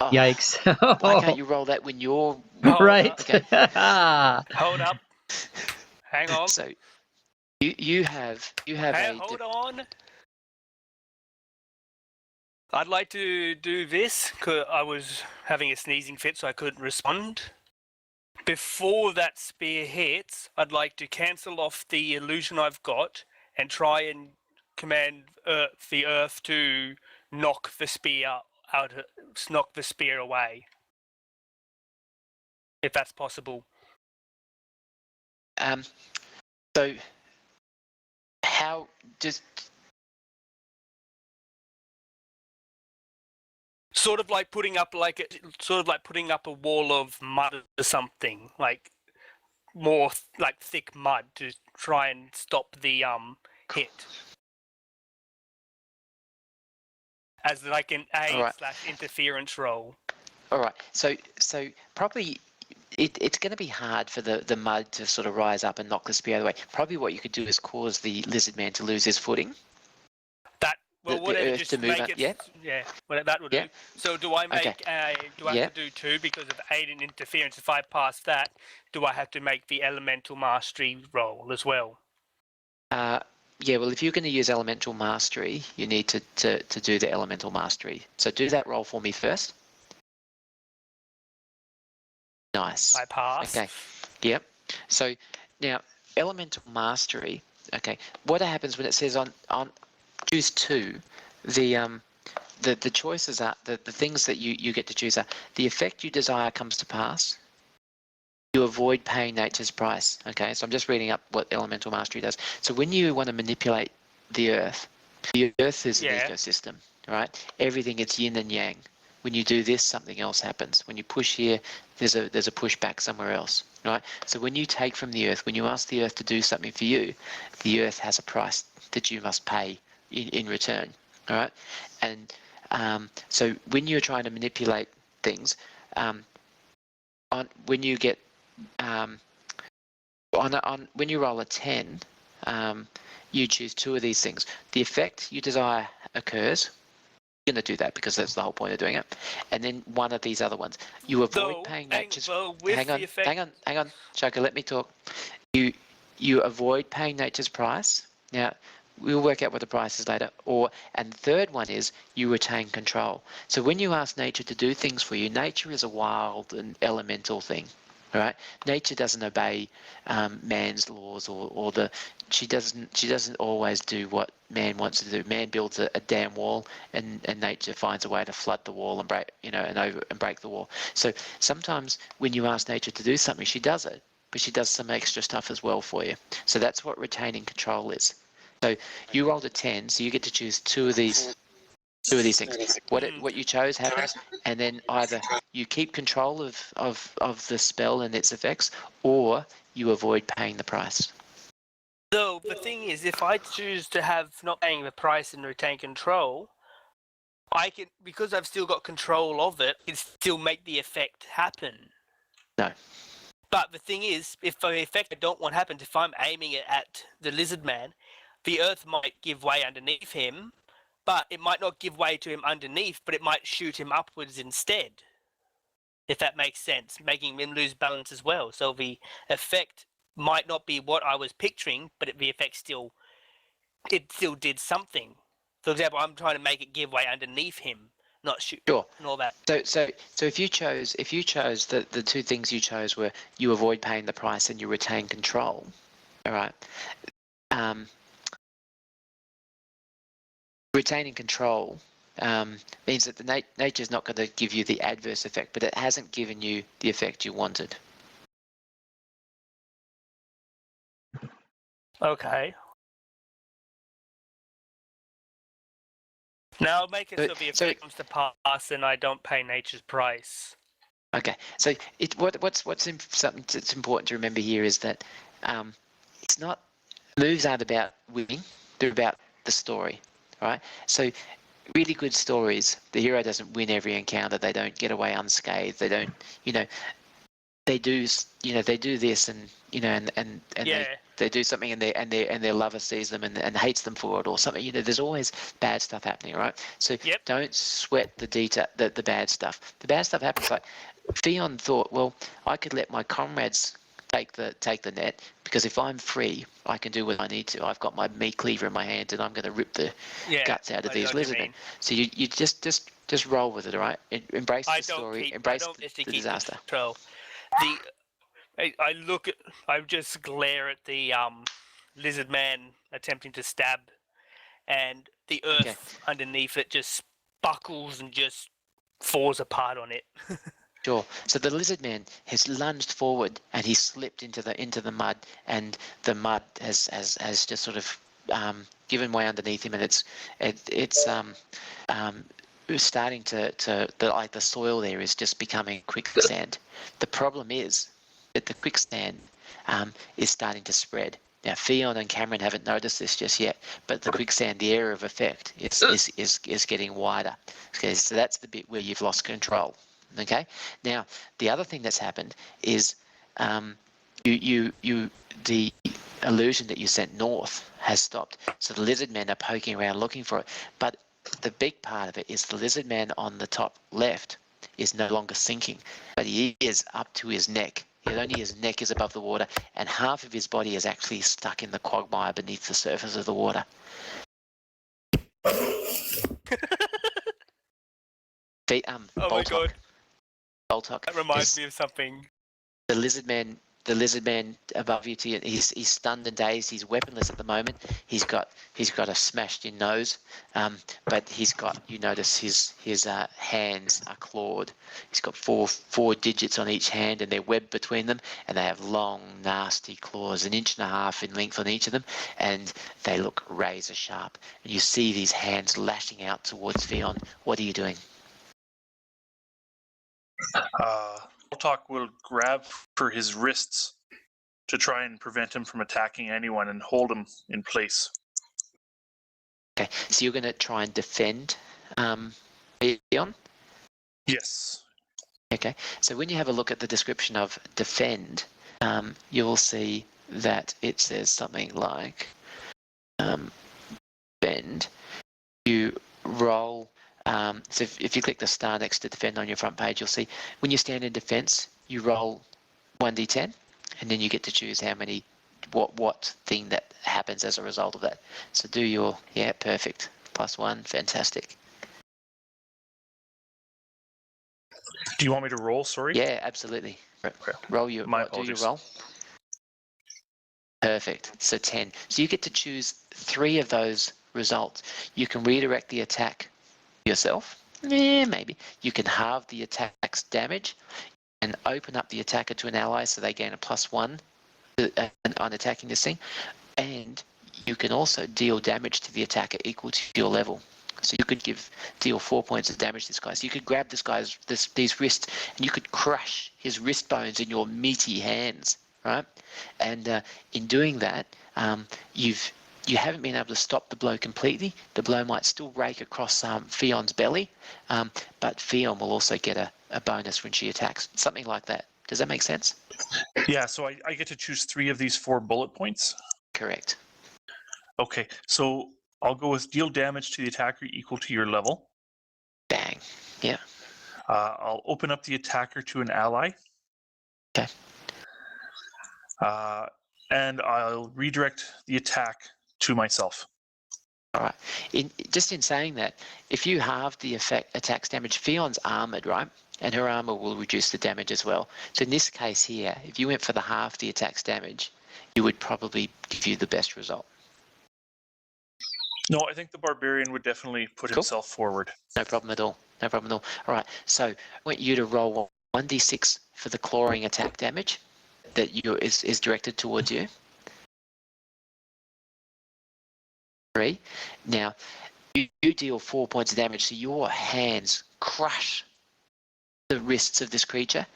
Oh, Yikes. Why can't you roll that when you're... Right. Okay. Hold up. Hang on. So you have hold on. I'd like to do this because I was having a sneezing fit, so I couldn't respond. Before that spear hits, I'd like to cancel off the illusion I've got and try and command the earth to knock the spear away, if that's possible. So how just Sort of like putting up a wall of mud or something, like more like thick mud to try and stop the hit. As like an Alright. aid/interference roll. all right? So probably it's going to be hard for the mud to sort of rise up and knock the spear out of the way. Probably what you could do is cause the lizard man to lose his footing. The Whatever, earth just to move make up, it. yeah? Yeah, well, that would Yeah. do. So do I make Okay. do I have to do 2 because of aid and interference? If I pass that, do I have to make the elemental mastery roll as well? Yeah, well, if you're going to use elemental mastery, you need to do the elemental mastery. So do that roll for me first. Nice. I pass. Okay. Yep. So now elemental mastery. Okay. What happens when it says on choose 2? The choices are the things that you get to choose are the effect you desire comes to pass. You avoid paying nature's price. Okay, so I'm just reading up what elemental mastery does. So when you want to manipulate the earth is an ecosystem, right? Everything, it's yin and yang. When you do this, something else happens. When you push here, there's a pushback somewhere else, right? So when you take from the earth, when you ask the earth to do something for you, the earth has a price that you must pay in return, all right? And so when you're trying to manipulate things, when you get when you roll a 10, you choose 2 of these things. The effect you desire occurs. You're going to do that because that's the whole point of doing it. And then one of these other ones. You avoid paying nature's... Hang on, Shaka, let me talk. You avoid paying nature's price. Now, we'll work out what the price is later. And the third one is you retain control. So when you ask nature to do things for you, nature is a wild and elemental thing. All right, nature doesn't obey man's laws, or she doesn't always do what man wants to do. Man builds a dam wall, and nature finds a way to flood the wall and break the wall. So sometimes when you ask nature to do something, she does it, but she does some extra stuff as well for you. So that's what retaining control is. So you rolled a 10, so you get to choose 2 of these things. What you chose happens, and then either you keep control of the spell and its effects, or you avoid paying the price. So the thing is, if I choose to have not paying the price and retain control, I can, because I've still got control of it, can still make the effect happen. No. But the thing is, if the effect I don't want happens, if I'm aiming it at the lizard man, the earth might give way underneath him, but it might not give way to him underneath, but it might shoot him upwards instead. If that makes sense, making him lose balance as well. So the effect might not be what I was picturing, but the effect still did something. For example, I'm trying to make it give way underneath him, not shoot. Sure. And all that. So if you chose the 2 things you chose were you avoid paying the price and you retain control, all right. Retaining control means that the nature is not going to give you the adverse effect, but it hasn't given you the effect you wanted. Okay. Now make it so the effect comes to pass and I don't pay nature's price. Okay, so something that's important to remember here is that it's not, moves aren't about winning, they're about the story, right? So really good stories, the hero doesn't win every encounter, they don't get away unscathed, they don't, they do this and they do something and their lover sees them and hates them for it or something. There's always bad stuff happening, right? So don't sweat the bad stuff. The bad stuff happens. Like Theon thought, well, I could let my comrades take the net, because if I'm free, I can do what I need to. I've got my meat cleaver in my hand and I'm going to rip the guts out of these lizardmen. So you just roll with it, all right? Embrace the story, embrace the disaster. Control. I just glare at the lizard man attempting to stab, and the earth underneath it just buckles and just falls apart on it. Sure. So the Lizardman has lunged forward and he slipped into the mud, and the mud has just sort of given way underneath him, and it's starting to the soil there is just becoming quicksand. The problem is that the quicksand is starting to spread. Now, Fion and Cameron haven't noticed this just yet, but the quicksand, the area of effect, is getting wider. Okay, so that's the bit where you've lost control. Okay. Now, the other thing that's happened is the illusion that you sent north has stopped. So the Lizardmen are poking around looking for it, but the big part of it is the Lizardman on the top left is no longer sinking, but he is up to his neck. Only his neck is above the water, and half of his body is actually stuck in the quagmire beneath the surface of the water. Oh my god, Boltok. that reminds me of something. The Lizardman above you, he's stunned and dazed. He's weaponless at the moment. He's got a smashed-in nose, but he's got, you notice his hands are clawed. He's got four digits on each hand, and they're webbed between them, and they have long, nasty claws, 1.5 inches in length on each of them, and they look razor sharp. And you see these hands lashing out towards Fion. What are you doing? Boltok will grab for his wrists to try and prevent him from attacking anyone and hold him in place. Okay, so you're going to try and defend Fion? Yes. Okay, so when you have a look at the description of defend, you'll see that it says something like defend. You roll. So if you click the star next to defend on your front page, you'll see when you stand in defense, you roll 1d10, and then you get to choose how many, what thing that happens as a result of that. So do your, perfect, +1, fantastic. Do you want me to roll? Sorry. Yeah, absolutely. Okay. Roll your, My do your apologies. roll. Perfect. So 10. So you get to choose 3 of those results. You can redirect the attack yourself. Maybe. You can halve the attack's damage and open up the attacker to an ally so they gain a +1 on attacking this thing. And you can also deal damage to the attacker equal to your level. So you could deal 4 points of damage to this guy. So you could grab these wrists, and you could crush his wrist bones in your meaty hands, right? And in doing that, you haven't been able to stop the blow completely. The blow might still rake across Fion's belly, but Fion will also get a bonus when she attacks. Something like that. Does that make sense? Yeah, so I get to choose 3 of these 4 bullet points? Correct. Okay, so I'll go with deal damage to the attacker equal to your level. Bang. Yeah. I'll open up the attacker to an ally. Okay. And I'll redirect the attack to myself. All right. In saying that, if you halve the attack's damage, Fion's armored, right? And her armor will reduce the damage as well. So in this case here, if you went for the half the attack's damage, you would probably give you the best result. No, I think the barbarian would definitely put himself forward. No problem at all. No problem at all. All right. So I want you to roll 1d6 for the clawing attack damage that is directed towards you. 3. Now, you deal 4 points of damage, so your hands crush the wrists of this creature.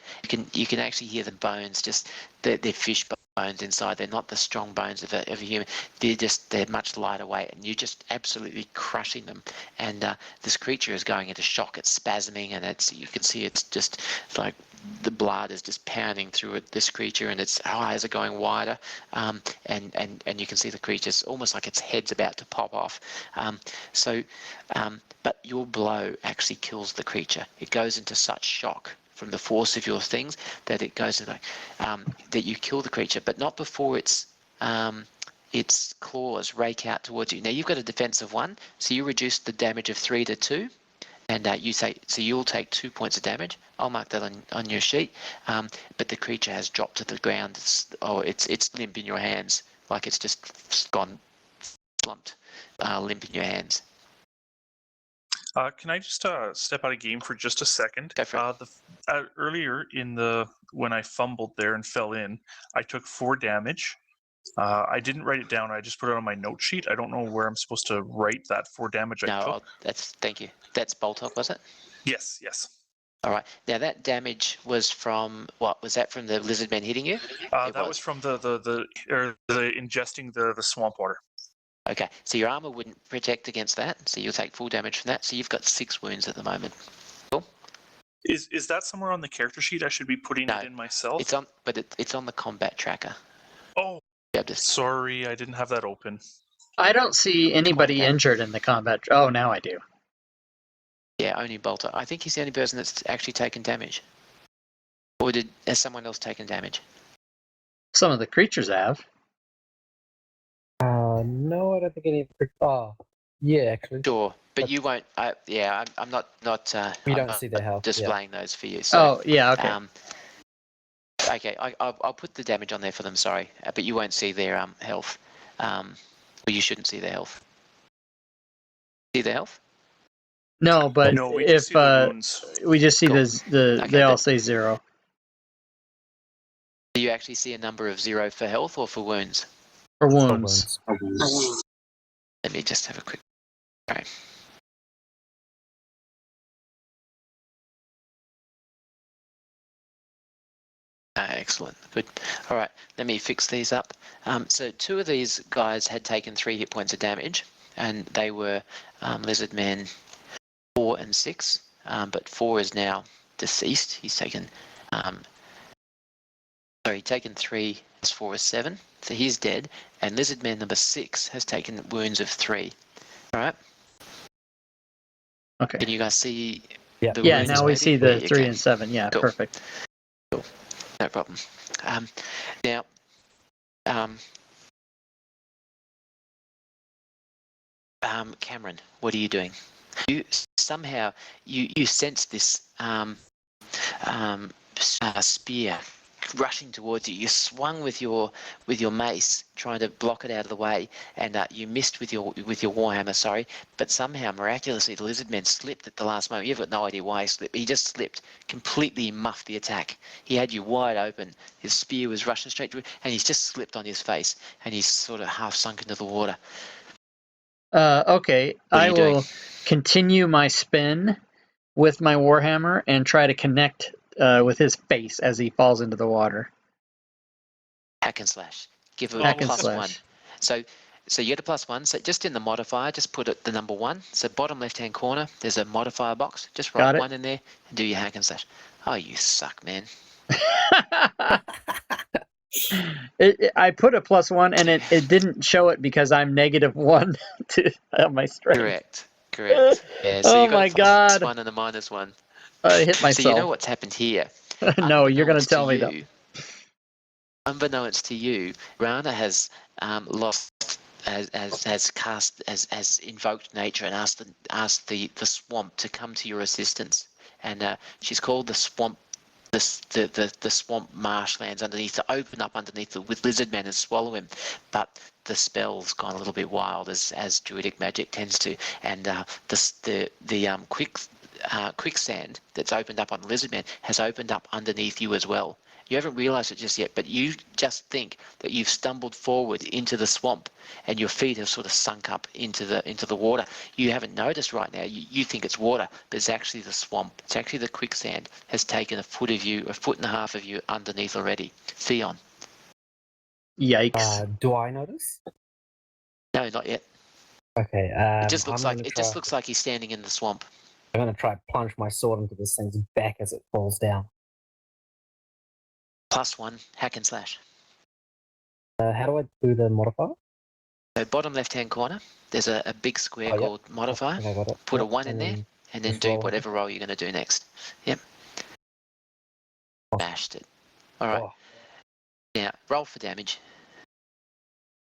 You can actually hear the bones, just they're fish bones inside. They're not the strong bones of a human. They're much lighter weight, and you're just absolutely crushing them. And this creature is going into shock. It's spasming, and you can see it's just like the blood is just pounding through this creature, and its eyes are going wider. And you can see the creature's almost like its head's about to pop off. But your blow actually kills the creature. It goes into such shock from the force of your things that it goes into that you kill the creature, but not before its claws rake out towards you. Now you've got a defense of 1, so you reduce the damage of 3 to 2, and you'll take 2 points of damage. I'll mark that on your sheet. But the creature has dropped to the ground. It's limp in your hands, like it's just gone slumped, limp in your hands. Can I just step out of game for just a second? Go for it. Earlier when I fumbled there and fell in, I took 4 damage. I didn't write it down. I just put it on my note sheet. I don't know where I'm supposed to write that 4 damage I took. Thank you. That's Boltok, was it? Yes. All right. Now that damage was from what? Was that from the Lizardmen hitting you? That was from the ingesting the swamp water. Okay. So your armor wouldn't protect against that. So you'll take full damage from that. So you've got 6 wounds at the moment. Cool. Is that somewhere on the character sheet? I should be putting No, it in myself. It's on the combat tracker. Oh, sorry, I didn't have that open. I don't see anybody Ken. injured in the combat. Oh, now I do. Yeah, only Bolter. I think he's the only person that's actually taken damage. Or has someone else taken damage? Some of the creatures have. No, I don't think any. Oh, yeah, actually. Sure, but you won't. I'm not. We I'm don't not see their health. displaying those for you. So, Oh, yeah, okay. Okay, I'll put the damage on there for them. Sorry, but you won't see their health. Or you shouldn't see their health. See their health? No, but No, we if just see the wounds. we just see Cool. the Okay, they all but- say 0. Do you actually see a number of 0 for health or for wounds? For Oh, wounds. Let me just have a quick. Sorry. Excellent. Good. All right. Let me fix these up. So 2 of these guys had taken 3 hit points of damage, and they were Lizardmen 4 and 6. But 4 is now deceased. He's taken. Taken 3. 4 is 7. So he's dead. And Lizardman number 6 has taken wounds of 3. All right. Okay. Can you guys see? Yeah. The Yeah, wounds now we maybe? see the Yeah, 3 okay. and 7. Yeah, Cool. perfect. No problem. Now, Cameron, what are you doing? You somehow you sense this spear rushing towards you. You swung with your mace, trying to block it out of the way, and you missed with your warhammer. Sorry, but somehow miraculously the Lizardman slipped at the last moment. You've got no idea why he slipped. He just slipped, completely muffed the attack. He had you wide open. His spear was rushing straight through, and he's just slipped on his face, and he's sort of half sunk into the water. Okay, What are I you will doing? continue my spin with my warhammer and try to connect with his face as he falls into the water. Hack and slash. Give it Hack a and +1. slash. So you get a +1. So just in the modifier, just put it the number 1. So bottom left-hand corner, there's a modifier box. Just Got write it. 1 in there and do your hack and slash. Oh, you suck, man. I put a +1 and it didn't show it because I'm -1 to my strength. Correct. Yeah. So Oh you got my a God. +1 and a -1. I hit myself. So you know what's happened here. No, you're gonna Unbeknownst tell me you, though. Unbeknownst to you, Rana has lost, has cast, has invoked nature and asked the swamp to come to your assistance, and she's called the swamp. The swamp marshlands underneath to open up underneath it with Lizardmen and swallow him, but the spell's gone a little bit wild as druidic magic tends to, and the quicksand that's opened up on Lizardman has opened up underneath you as well. You haven't realised it just yet, but you just think that you've stumbled forward into the swamp and your feet have sort of sunk up into the water. You haven't noticed right now. You think it's water, but it's actually the swamp. It's actually the quicksand has taken a foot and a half of you underneath already. Theon. Yikes. Do I notice? No, not yet. Okay. It just looks I'm like gonna try, looks like he's standing in the swamp. I'm gonna try plunge my sword into this thing's back as it falls down. +1 hack and slash. How do I do the modifier? So bottom left-hand corner, there's a big square Oh, yep. called modifier. I think I got it. Put a Yep, 1 in there, and then just do roll. whatever roll you're going to do next. Yep. Oh. Smashed it. All right. Oh, Now, roll for damage.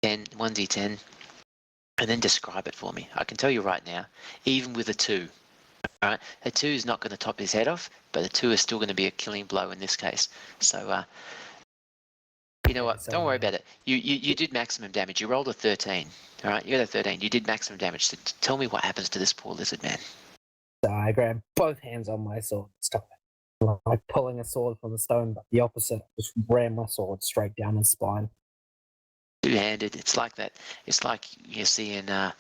1d10, and then describe it for me. I can tell you right now, even with a 2, all right, a 2 is not going to top his head off, but a 2 is still going to be a killing blow in this case. So, you know what? so, Don't worry about it. You did maximum damage. You rolled a 13. All right, you got a 13. You did maximum damage. So tell me what happens to this poor lizard man. So I grab both hands on my sword, stop it. Like pulling a sword from the stone, but the opposite. I just ram my sword straight down his spine. Two-handed. It's like that. It's like you see in well,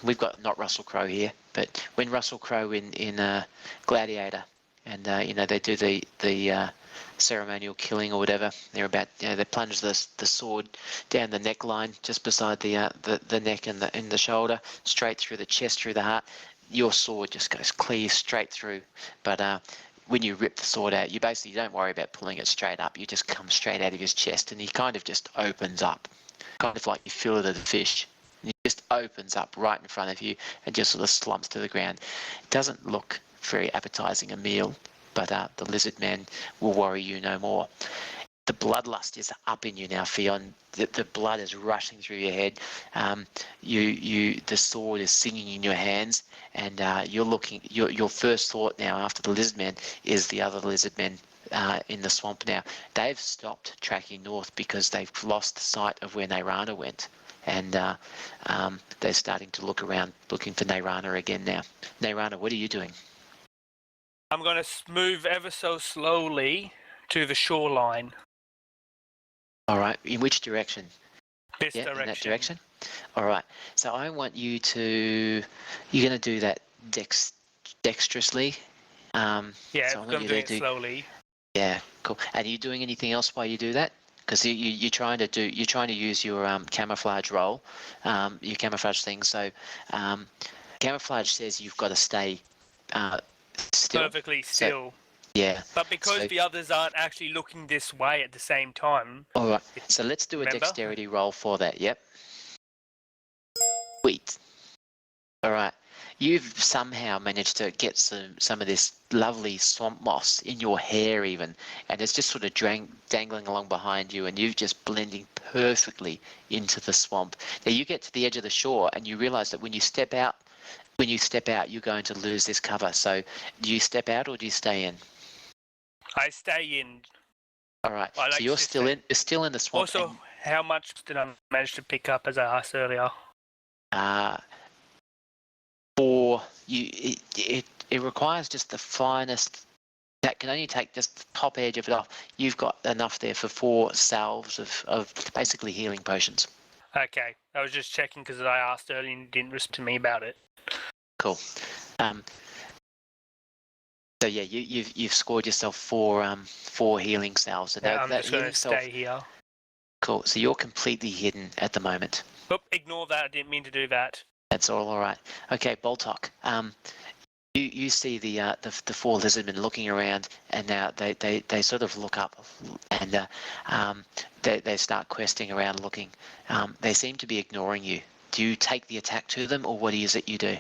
we've got not Russell Crowe here, but when Russell Crowe in Gladiator, and they do the ceremonial killing or whatever. They're about they plunge the sword down the neckline, just beside the neck and the shoulder, straight through the chest, through the heart. Your sword just goes clear straight through. But when you rip the sword out, you basically don't worry about pulling it straight up. You just come straight out of his chest, and he kind of just opens up, kind of like you filleted the fish. He just opens up right in front of you and just sort of slumps to the ground. It doesn't look very appetizing a meal, but the Lizardmen will worry you no more. The bloodlust is up in you now, Fionn. The blood is rushing through your head. The sword is singing in your hands, and you're looking. Your first thought now, after the Lizardmen, is the other Lizardmen in the swamp. Now they've stopped tracking north because they've lost sight of where Nayrana went, and they're starting to look around, looking for Nayrana again now. Nayrana, what are you doing? I'm going to move ever so slowly to the shoreline. All right. In which direction? This Yeah, direction. in that direction. All right. So I want you to. You're going to do that dexterously. Yeah, so I'm doing it slowly. Yeah, cool. And are you doing anything else while you do that? Because you're trying to use your camouflage roll, your camouflage thing. So camouflage says you've got to stay still. Perfectly still. So, yeah. But because So, the others aren't actually looking this way at the same time. all right. So let's do a dexterity roll for that. Yep. Sweet. All right. You've somehow managed to get some of this lovely swamp moss in your hair even, and it's just sort of dangling along behind you, and you're just blending perfectly into the swamp. Now you get to the edge of the shore, and you realise that when you step out, you're going to lose this cover. So do you step out or do you stay in? I stay in. All right. So you're still in the swamp. Also, how much did I manage to pick up, as I asked earlier? For you, it requires just the finest. That can only take just the top edge of it off. You've got enough there for 4 salves of basically healing potions. Okay, I was just checking because I asked earlier and didn't respond to me about it. Cool. So yeah, you've scored yourself 4 healing salves. So I'm just going to stay here. Cool. So you're completely hidden at the moment. Oop, ignore that. I didn't mean to do that. That's all right. Okay, Boltok. You see the 4 Lizardmen looking around, and now they sort of look up, and they start questing around, looking. They seem to be ignoring you. Do you take the attack to them, or what is it you do?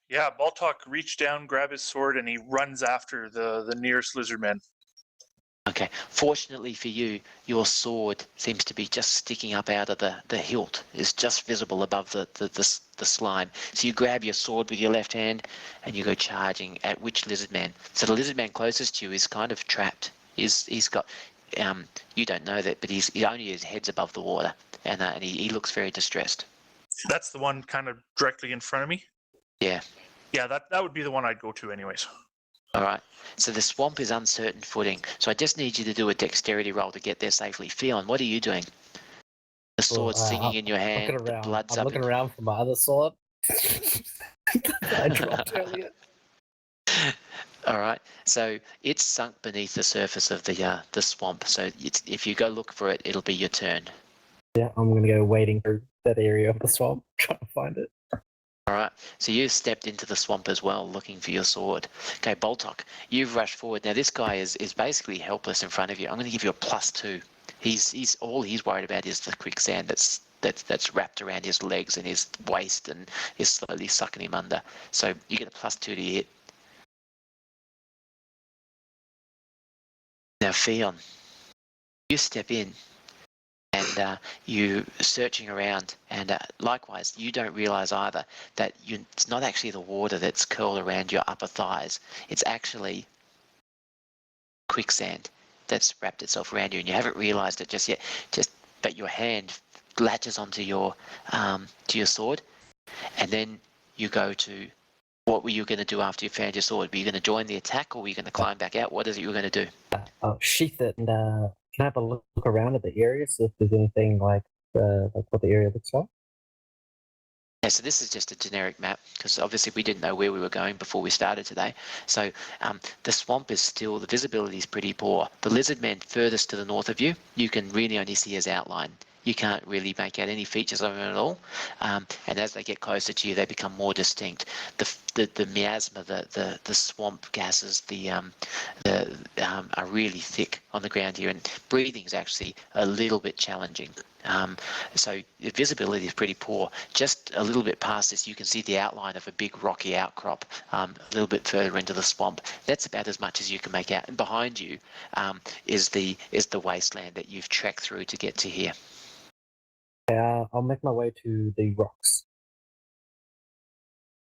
Yeah, Baltok reached down, grab his sword, and he runs after the nearest Lizardmen. Okay. Fortunately for you, your sword seems to be just sticking up out of the hilt. It's just visible above the slime. So you grab your sword with your left hand, and you go charging at which Lizardman? So the Lizardman closest to you is kind of trapped. He's got you don't know that, but he only his head's above the water, and he looks very distressed. That's the one kind of directly in front of me? Yeah. Yeah, that would be the one I'd go to anyways. All right. So the swamp is uncertain footing. So I just need you to do a dexterity roll to get there safely. Fionn, what are you doing? The sword singing in your hand. The blood's I'm looking around for my other sword. I dropped earlier. All right. So it's sunk beneath the surface of the swamp. So if you go look for it, it'll be your turn. Yeah, I'm gonna go wading through that area of the swamp, trying to find it. All right, so you've stepped into the swamp as well, looking for your sword. Okay, Boltok, you've rushed forward. Now this guy is basically helpless in front of you. I'm going to give you a +2. He's all he's worried about is the quicksand that's wrapped around his legs and his waist and is slowly sucking him under. So you get a +2 to hit. Now Fionn, you step in. And you searching around, and likewise, you don't realise either that it's not actually the water that's curled around your upper thighs. It's actually quicksand that's wrapped itself around you, and you haven't realised it just yet. But your hand latches onto your sword, and and then you go to what were you going to do after you found your sword? Were you going to join the attack, or were you going to climb back out? What is it you were going to do? I'll sheath it and can I have a look around at the area, so if there's anything like what the area looks like? Yeah, so this is just a generic map because obviously we didn't know where we were going before we started today. So the swamp is still, the visibility is pretty poor. The Lizardmen furthest to the north of you, you can really only see his outline. You can't really make out any features of him at all. And as they get closer to you, they become more distinct. The miasma, the swamp gases, are really thick on the ground here, and breathing is actually a little bit challenging. So the visibility is pretty poor. Just a little bit past this, you can see the outline of a big rocky outcrop a little bit further into the swamp. That's about as much as you can make out. And behind you is the wasteland that you've trekked through to get to here. I'll make my way to the rocks.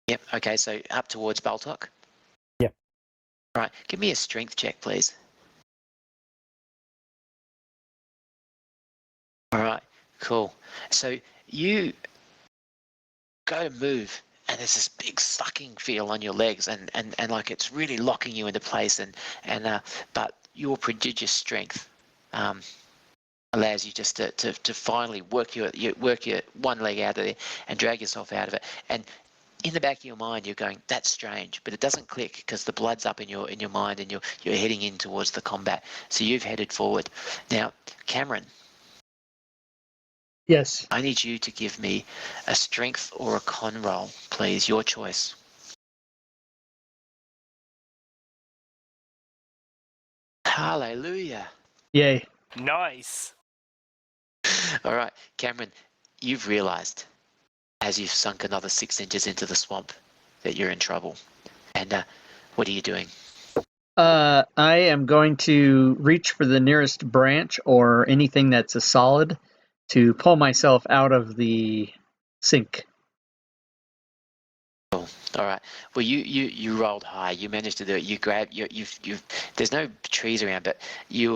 Yep. Okay. So up towards Baltok. Yep. All right. Give me a strength check, please. All right. Cool. So you go to move, and there's this big sucking feel on your legs, and like it's really locking you into place, but your prodigious strength allows you just to finally work your one leg out of there and drag yourself out of it. And in the back of your mind, you're going, that's strange, but it doesn't click because the blood's up in your mind, and you're heading in towards the combat. So you've headed forward. Now, Cameron. Yes. I need you to give me a strength or a con roll, please. Your choice. Hallelujah. Yay. Nice. All right, Cameron, you've realized as you've sunk another 6 inches into the swamp that you're in trouble. And what are you doing? I am going to reach for the nearest branch or anything that's a solid to pull myself out of the sink. All right. Well, you rolled high. You managed to do it. You grab you've. There's no trees around, but you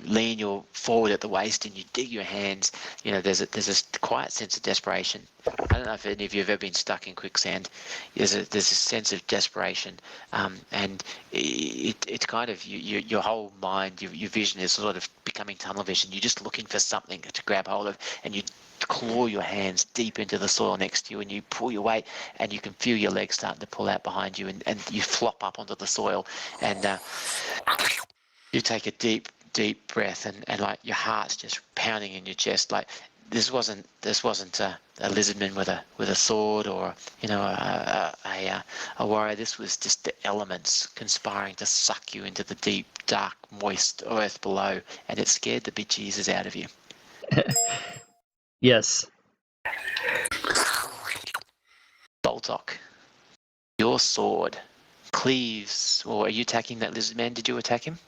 lean forward at the waist and you dig your hands. You know, there's a quiet sense of desperation. I don't know if any of you have ever been stuck in quicksand. There's a sense of desperation, and it's kind of your whole mind, your vision is sort of becoming tunnel vision. You're just looking for something to grab hold of, and you claw your hands deep into the soil next to you, and you pull your weight, and you can feel your legs starting to pull out behind you, and you flop up onto the soil, and you take a deep breath, and like your heart's just pounding in your chest. Like this wasn't a lizardman with a sword, or a warrior. This was just the elements conspiring to suck you into the deep, dark, moist earth below, and it scared the bejesus out of you. Yes. Baltok, your sword cleaves, or are you attacking that lizard man? Did you attack him?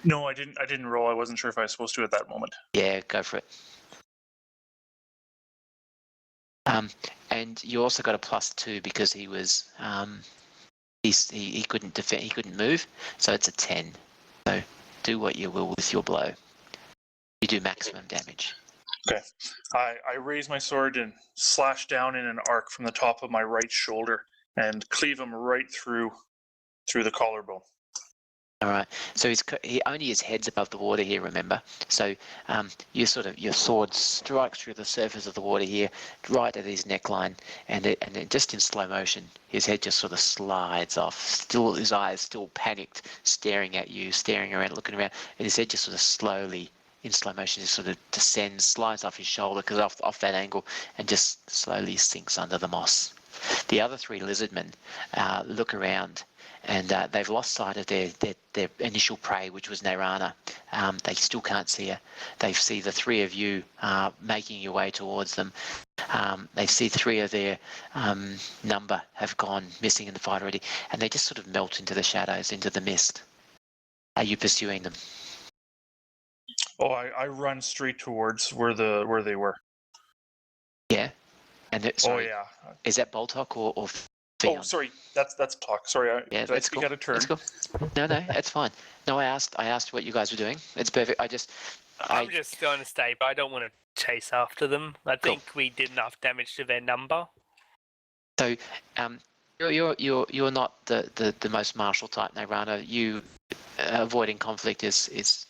No, I didn't roll. I wasn't sure if I was supposed to at that moment. Yeah, go for it. And you also got a +2 because he was he couldn't defend, he couldn't move, so it's a 10. So do what you will with your blow. You do maximum damage. Okay. I raise my sword and slash down in an arc from the top of my right shoulder and cleave him right through the collarbone. All right. So he only his head's above the water here. Remember. So your sword strikes through the surface of the water here, right at his neckline, and it just in slow motion, his head just sort of slides off. Still, his eyes still panicked, staring at you, staring around, looking around, and his head just sort of slowly, in slow motion, just sort of descends, slides off his shoulder because off that angle, and just slowly sinks under the moss. The other 3 lizardmen look around, and they've lost sight of their initial prey, which was Nairana. They still can't see her. They see the 3 of you making your way towards them. They see 3 of their number have gone missing in the fight already, and they just sort of melt into the shadows, into the mist. Are you pursuing them? Oh, I run straight towards where they were. Yeah. And sorry, Oh yeah. is that Baltok or Oh, sorry. That's talk. Sorry. Yeah, did I that's speak cool. out of turn? That's cool. No, it's fine. No, I asked what you guys were doing. It's perfect. I'm just going to stay, but I don't want to chase after them. I think we did enough damage to their number. So, you're not the most martial type, Nairana. You avoiding conflict is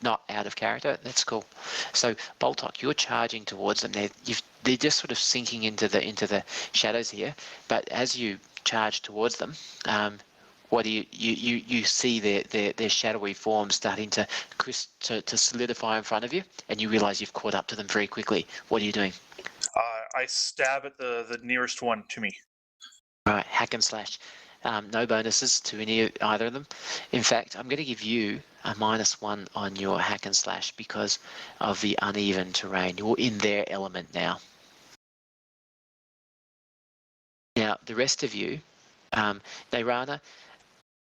not out of character. That's cool. So, Boltok, you're charging towards them. They're just sort of sinking into the shadows here. But as you charge towards them, what do you see their shadowy forms starting to solidify in front of you, and you realise you've caught up to them very quickly. What are you doing? I stab at the nearest one to me. All right, hack and slash. No bonuses to either of them. In fact, I'm going to give you a -1 on your hack and slash because of the uneven terrain. You're in their element now. Now, the rest of you, Nairana,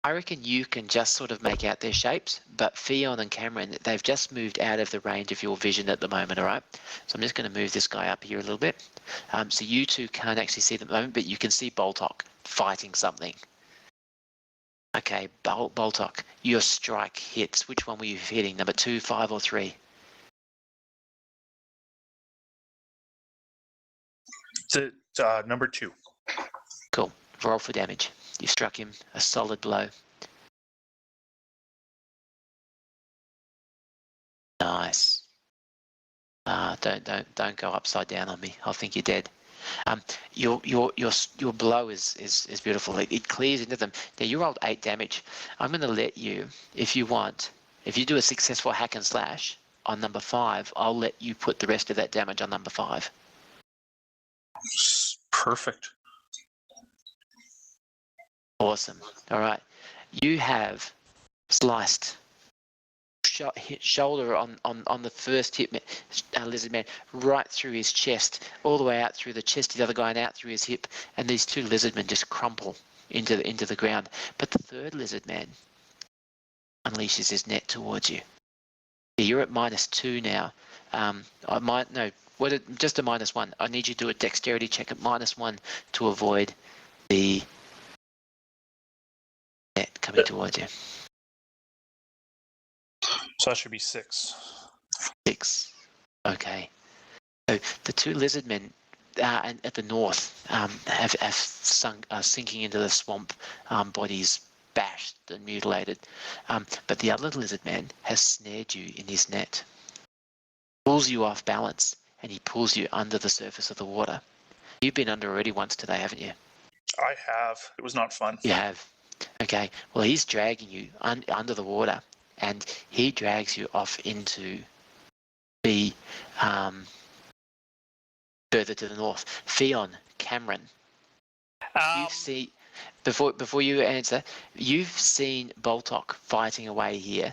I reckon you can just sort of make out their shapes, but Fion and Cameron, they've just moved out of the range of your vision at the moment, all right? So I'm just going to move this guy up here a little bit. So you two can't actually see them at the moment, but you can see Boltok fighting something. Okay, Boltok, your strike hits. Which one were you hitting? Number 2, 5, or 3? Number 2. Cool. Roll for damage. You struck him a solid blow. Nice. Don't go upside down on me. I think you're dead. Your blow is beautiful. It clears into them. Now you rolled 8 damage. I'm going to let you, if you want, if you do a successful hack and slash on number 5, I'll let you put the rest of that damage on number 5. Perfect. Awesome. All right. You have sliced shoulder on the first hit, Lizardman, right through his chest, all the way out through the chest of the other guy and out through his hip, and these 2 Lizardmen just crumple into the ground. But the third Lizardman unleashes his net towards you. You're at -2 now. Just a -1. I need you to do a dexterity check at -1 to avoid the net coming towards you. So that should be 6. 6. Okay. So the 2 Lizardmen at the north have sunk, sinking into the swamp, bodies bashed and mutilated. But the other Lizardman has snared you in his net, pulls you off balance, and he pulls you under the surface of the water. You've been under already once today, haven't you? I have. It was not fun. You have. Okay. Well, he's dragging you under the water, and he drags you off into the further to the north. Fion, Cameron, you see, before you answer, you've seen Boltok fighting away here.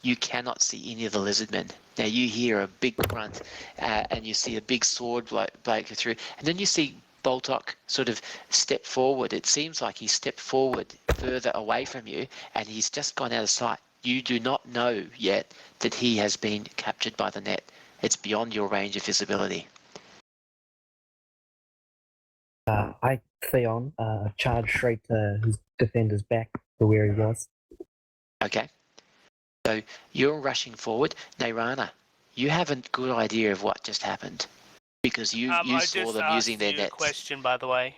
You cannot see any of the Lizardmen. Now you hear a big grunt, and you see a big sword break through, and then you see Boltok sort of step forward. It seems like he stepped forward further away from you, and he's just gone out of sight. You do not know yet that he has been captured by the net. It's beyond your range of visibility. I, Theon, charge straight to his defender's back to where he was. Okay. So you're rushing forward. Nairana, you have a good idea of what just happened because you saw them using their nets. Question, by the way.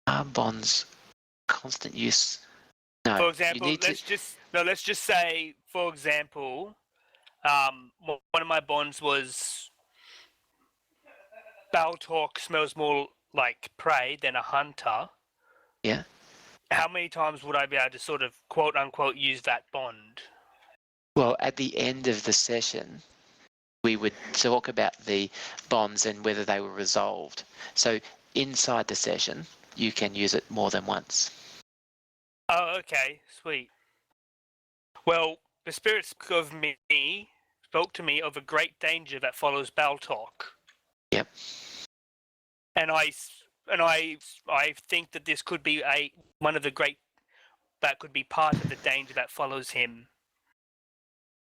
Bonds, constant use. No. For example, let's just say, for example, one of my bonds was Baltalk smells more like prey than a hunter. Yeah. How many times would I be able to sort of quote unquote use that bond? Well, at the end of the session, we would talk about the bonds and whether they were resolved. So inside the session, you can use it more than once. Oh, okay, sweet. Well, the spirit spoke to me of a great danger that follows Baltalk. Yep. And I think that this could be that could be part of the danger that follows him.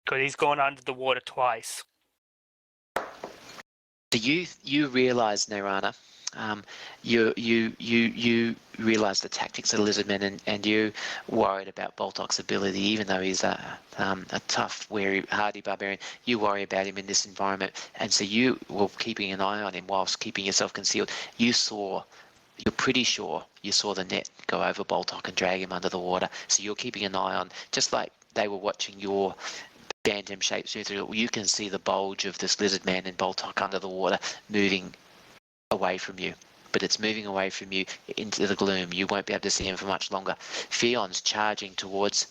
Because he's gone under the water twice. So you realise, Nairana, you realise the tactics of the Lizardmen, and you worried about Boltok's ability, even though he's a tough, wary, hardy barbarian. You worry about him in this environment, and so you were keeping an eye on him whilst keeping yourself concealed. You're pretty sure you saw the net go over Boltok and drag him under the water. So you're keeping an eye on, just like they were watching your Bantam shapes move through. You can see the bulge of this Lizardman and Boltok under the water moving away from you. But it's moving away from you into the gloom. You won't be able to see him for much longer. Fion's charging towards,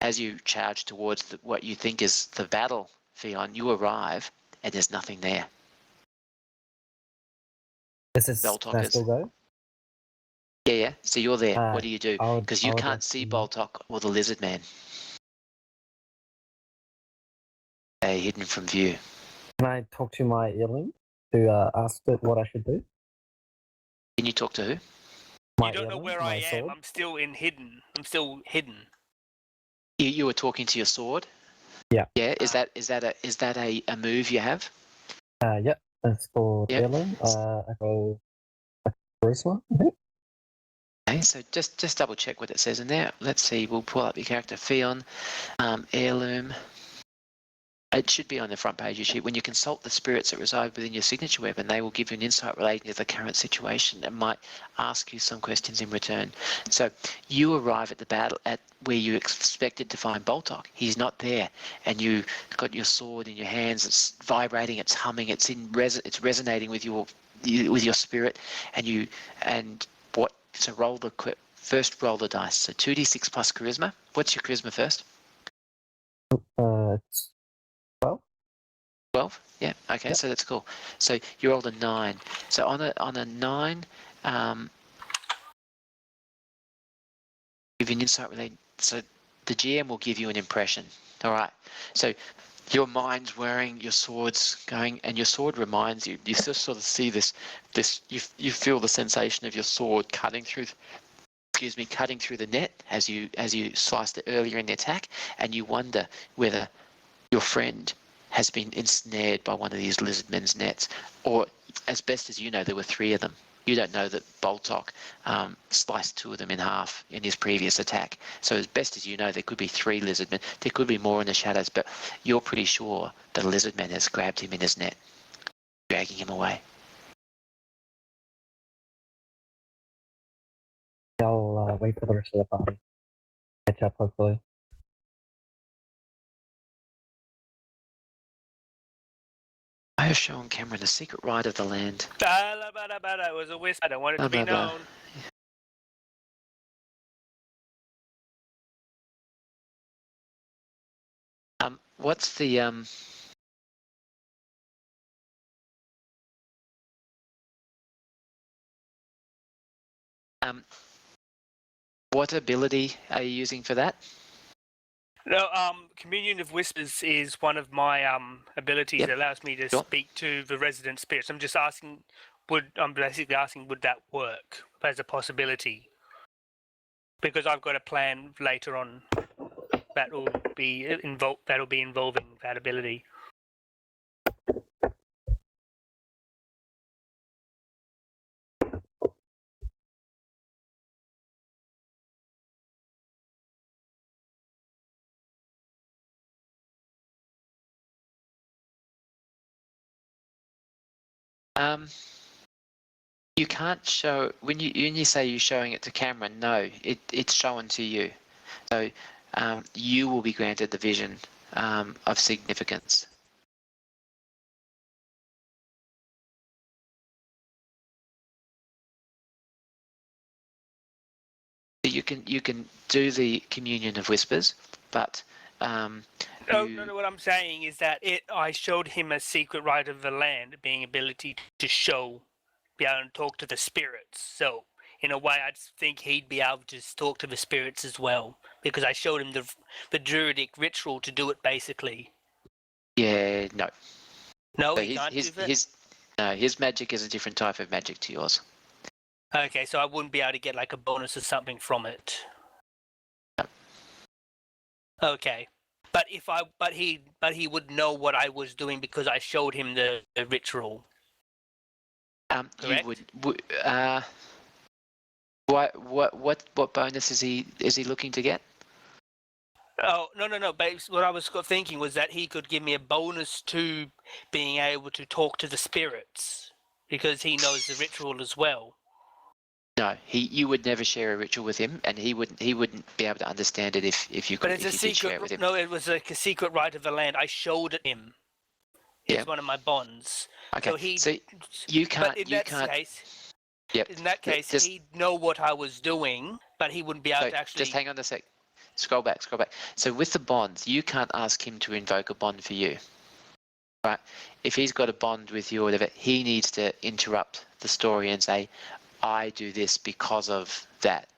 as you charge towards what you think is the battle, Fion, you arrive and there's nothing there. Can I still go? Yeah. So you're there. What do you do? I would- Because I you would can't like see to- Boltok or the Lizardman. They're hidden from view. Can I talk to my earling to ask it what I should do? Can you talk to who? My You don't know earling, where my I am. sword? I'm still hidden. You were talking to your sword? Yeah. Yeah. Is that a move you have? Yep. That's called Yep. earling. I go charisma, I think. Okay, so just double check what it says in there. Let's see, we'll pull up your character, Fion, heirloom. It should be on the front page of your sheet. When you consult the spirits that reside within your signature weapon, they will give you an insight relating to the current situation and might ask you some questions in return. So you arrive at the battle at where you expected to find Boltok. He's not there, and you got your sword in your hands. It's vibrating, it's humming, it's it's resonating with your spirit, So first roll the dice. So 2d6 plus charisma. What's your charisma first? It's 12. 12? Yeah, okay, Yep. so that's cool. So you rolled a 9. So on a 9, give you an insight related. So the GM will give you an impression. All right. So your mind's whirring, your sword's going, and your sword reminds you. You just sort of see this. You feel the sensation of your sword cutting through the net as you sliced it earlier in the attack, and you wonder whether your friend has been ensnared by one of these Lizardmen's nets, or as best as you know, there were 3 of them. You don't know that Boltok sliced 2 of them in half in his previous attack. So as best as you know, there could be 3 Lizardmen. There could be more in the shadows, but you're pretty sure that a Lizardman has grabbed him in his net, dragging him away. I'll wait for the rest of the party. Catch up, hopefully. I have shown Cameron the secret ride of the land. It was a whisper. I don't want it to be Blah, blah, known. What's the what ability are you using for that? No, Communion of Whispers is one of my abilities Yep. that allows me to Sure. speak to the resident spirits. I'm basically asking, would that work as a possibility? Because I've got a plan later on that will be involving that ability. You can't show when you say you're showing it to Cameron. No, it's shown to you. So you will be granted the vision of significance. You can do the Communion of Whispers, but No, what I'm saying is that I showed him a secret right of the land, being ability to be able to talk to the spirits. So in a way, I think he'd be able to talk to the spirits as well, because I showed him the druidic ritual to do it, basically. Yeah, no. No, So he can't do that? his magic is a different type of magic to yours. Okay, so I wouldn't be able to get like a bonus or something from it. No. Okay. But he would know what I was doing because I showed him the ritual. You Correct? would. What bonus is he looking to get? Oh, no. But what I was thinking was that he could give me a bonus to being able to talk to the spirits because he knows the ritual as well. No, you would never share a ritual with him, and he wouldn't be able to understand it if you But could it's a if you did share it secret. with him. No, it was like a secret right of the land. I showed it him. It's Yeah. one of my bonds. Okay. So you can't. But in you that can't. case, Yep. in that case, Just, he'd know what I was doing, but he wouldn't be able so to actually. just hang on a sec. Scroll back. So with the bonds, you can't ask him to invoke a bond for you. Right? If he's got a bond with you or whatever, he needs to interrupt the story and say, "I do this because of that."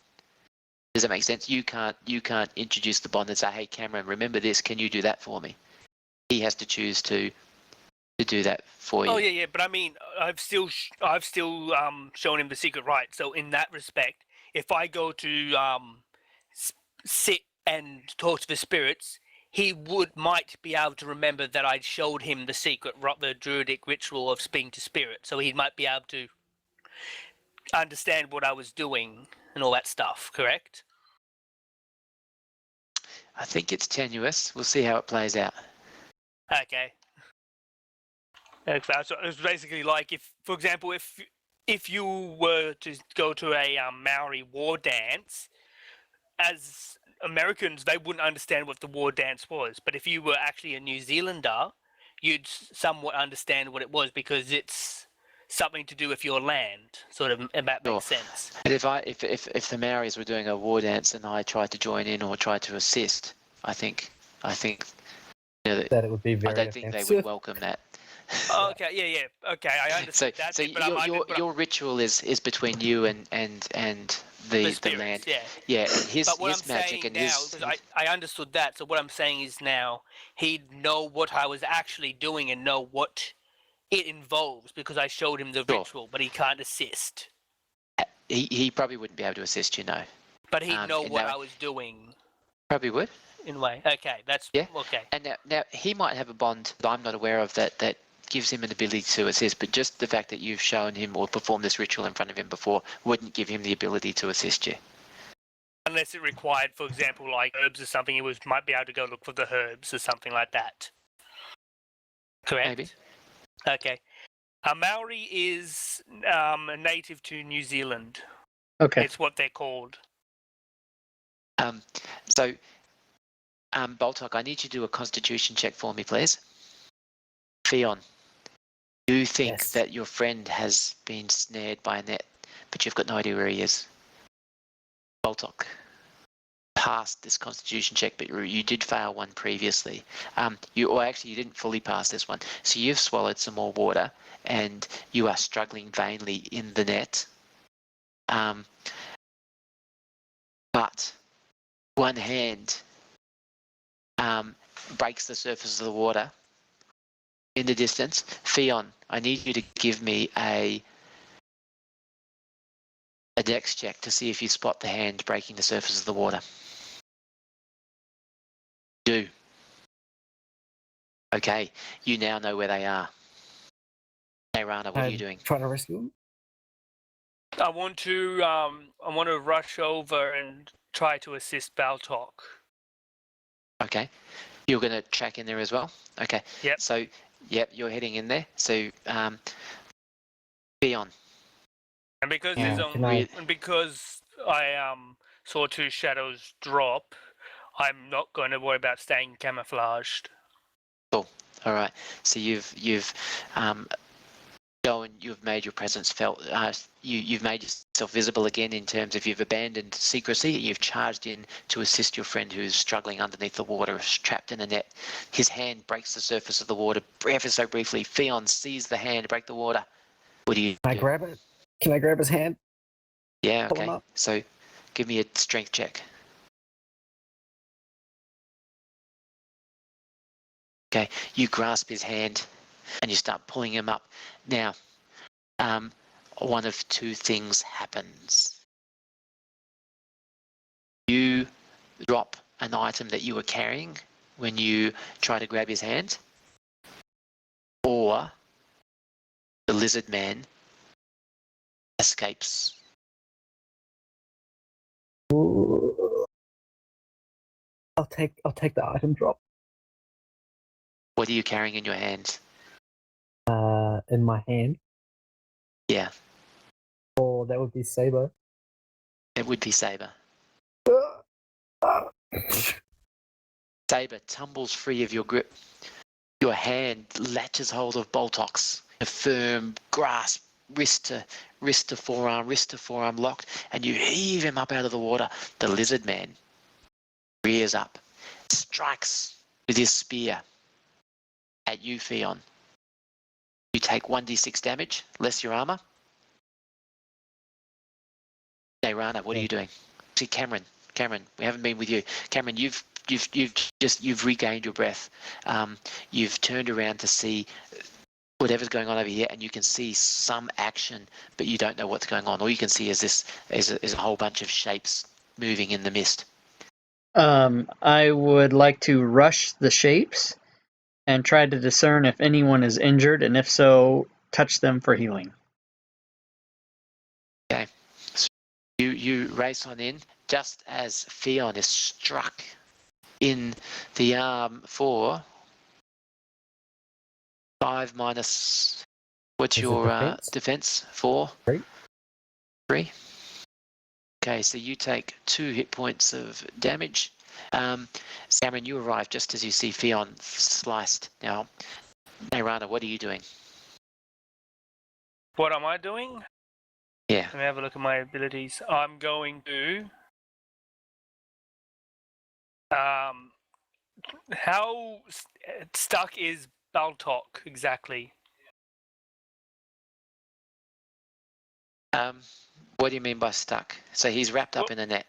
Does that make sense? You can't introduce the bond and say, "Hey, Cameron, remember this? Can you do that for me?" He has to choose to do that for you. Oh yeah. But I mean, I've still shown him the secret right. So in that respect, if I go to sit and talk to the spirits, he might be able to remember that I showed him the secret, the druidic ritual of speaking to spirits. So he might be able to understand what I was doing and all that stuff. Correct? I think it's tenuous. We'll see how it plays out. Okay. So it's basically like if, for example, if you were to go to a Maori war dance, as Americans, they wouldn't understand what the war dance was. But if you were actually a New Zealander, you'd somewhat understand what it was because it's something to do with your land. Sort of, and that makes sense. And if the Maoris were doing a war dance and I tried to join in or tried to assist, I think That it would be very I don't think they would welcome that. Oh, okay, yeah. Okay, I understand that. So but your ritual is between you and the spirits, land. yeah. Yeah, his But what his I'm magic saying and now, his. because I understood that, so what I'm saying is now he'd know what I was actually doing and know what it involves because I showed him the Sure. ritual, but he can't assist. He probably wouldn't be able to assist you, no. But he'd know and what now- I was doing Probably would. in a way. Okay, that's Yeah. okay. And now he might have a bond that I'm not aware of that gives him an ability to assist, but just the fact that you've shown him or performed this ritual in front of him before wouldn't give him the ability to assist you. Unless it required, for example, like herbs or something, he might be able to go look for the herbs or something like that. Correct? Maybe. Okay. Maori is a native to New Zealand. Okay. It's what they're called. So, Boltok, I need you to do a constitution check for me, please. Fion, you think Yes. that your friend has been snared by a net, but you've got no idea where he is. Boltok passed this constitution check, but you did fail one previously. You didn't fully pass this one. So you've swallowed some more water, and you are struggling vainly in the net. But one hand breaks the surface of the water in the distance. Fion, I need you to give me a dex check to see if you spot the hand breaking the surface of the water. Do. Okay, you now know where they are. Hey Rana, what are you doing? Trying to rescue him? I want to rush over and try to assist Baltok. Okay, you're going to track in there as well? Okay. Yep. So, yep, you're heading in there. So, Fion. And because Yeah, because I saw two shadows drop, I'm not going to worry about staying camouflaged. Cool. All right. So you've you've made your presence felt. You've made yourself visible again in terms of you've abandoned secrecy. You've charged in to assist your friend who's struggling underneath the water, trapped in a net. His hand breaks the surface of the water ever so briefly. Fion sees the hand break the water. What do you do? Can I grab it? Can I grab his hand? Yeah. Pull him Okay. up? So give me a strength check. Okay. You grasp his hand and you start pulling him up. Now, one of two things happens. You drop an item that you were carrying when you try to grab his hand, or the Lizardmen escapes. Ooh. I'll take the item drop. What are you carrying in your hands? In my hand. Yeah, Or that would be Saber. it would be Saber. Saber tumbles free of your grip. Your hand latches hold of Boltox, a firm grasp, wrist to forearm locked, and you heave him up out of the water. The Lizardman rears up, strikes with his spear at you, Fion. You take 1d6 damage, less your armor. Hey, Rana, what are you doing? See, Cameron, we haven't been with you. Cameron, you've regained your breath. You've turned around to see whatever's going on over here, and you can see some action, but you don't know what's going on. All you can see is a whole bunch of shapes moving in the mist. I would like to rush the shapes and try to discern if anyone is injured, and if so, touch them for healing. Okay. So you race on in just as Fion is struck in the arm for 5 minus. What's Is it your defense? defense? 4? 3. 3. Okay, so you take 2 hit points of damage. Cameron, you arrive just as you see Fion sliced. Now, Nairana, what are you doing? What am I doing? Yeah. Let me have a look at my abilities. I'm going to. How stuck is Baltok exactly? What do you mean by stuck? So he's wrapped up in a net.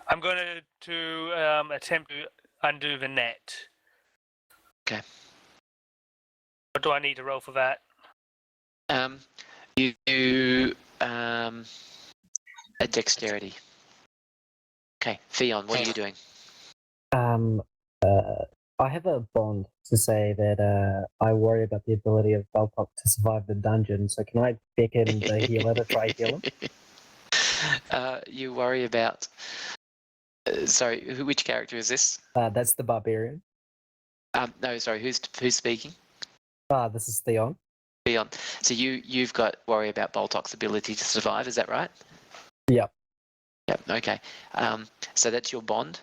I'm going to attempt to undo the net. Okay. What do I need to roll for that? You a dexterity. Okay, Fion, what are you doing? I have a bond to say that I worry about the ability of Belpop to survive the dungeon. So can I beckon the healer to try heal him? You worry about. Sorry, which character is this? That's the barbarian. No, sorry, who's speaking? This is Theon. Fion. So you've got worry about Boltok's ability to survive. Is that right? Yep. Yep. Okay. So that's your bond.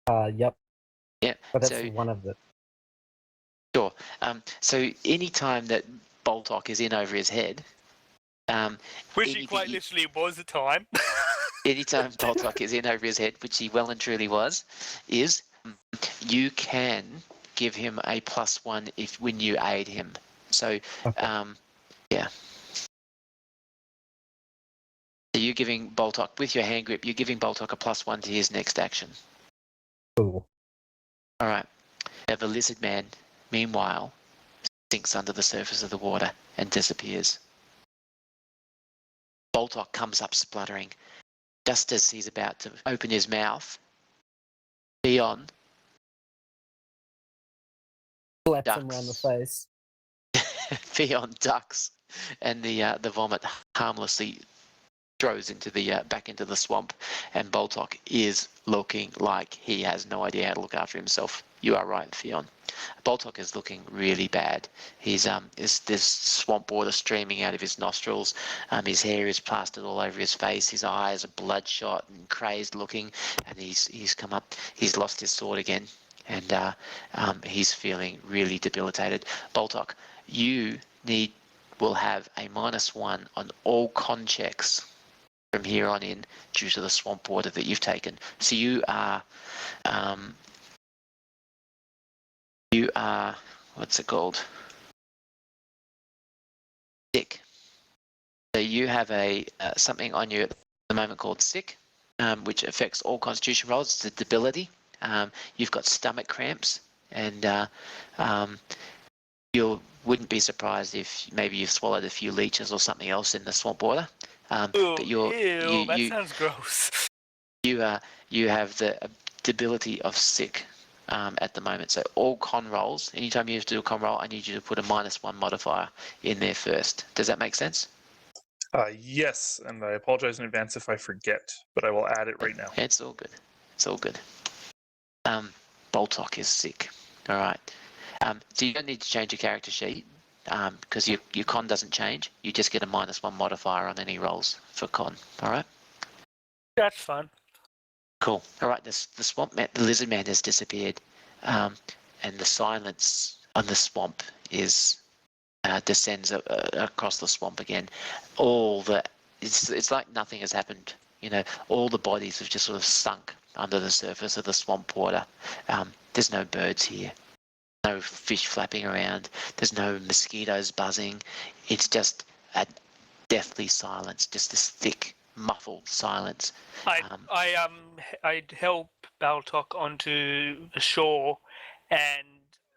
Yep. Yeah. But that's So one of it. sure. So any time that Boltok is in over his head, Which he quite literally was the time. anytime Boltok is in over his head, which he well and truly was, is you can give him a +1 when you aid him. So, Okay. yeah. So you're giving Boltok, with your hand grip, you're giving Boltok a +1 to his next action. Cool. All right. Now the Lizardman, meanwhile, sinks under the surface of the water and disappears. Boltok comes up spluttering. Just as he's about to open his mouth, Fion Slaps ducks. him around the face. Fion ducks, and the vomit harmlessly throws into the back into the swamp, and Boltok is looking like he has no idea how to look after himself. You are right, Fion. Boltok is looking really bad. He's there's swamp water streaming out of his nostrils. His hair is plastered all over his face. His eyes are bloodshot and crazed looking, and he's come up. He's lost his sword again, and he's feeling really debilitated. Boltok, you will have a -1 on all con checks from here on in due to the swamp water that you've taken. So you are what's it called? Sick. So you have a something on you at the moment called sick, which affects all constitution rolls. It's a debility. You've got stomach cramps, and you wouldn't be surprised if maybe you've swallowed a few leeches or something else in the swamp water. But That sounds gross. You have the debility of sick at the moment. So all con rolls, anytime you have to do a con roll, I need you to put a -1 modifier in there first. Does that make sense? Yes, and I apologize in advance if I forget, but I will add it right now. It's all good. It's all good. Boltok is sick. All right. So you don't need to change your character sheet because your con doesn't change. You just get a -1 modifier on any rolls for con. All right. That's fun. Cool. All right. The swamp man, the lizard man has disappeared, and the silence on the swamp is descends across the swamp again. It's like nothing has happened. You know, all the bodies have just sort of sunk under the surface of the swamp water. There's no birds here, no fish flapping around. There's no mosquitoes buzzing. It's just a deathly silence, just this thick, muffled silence. I'd help Baltok onto the shore and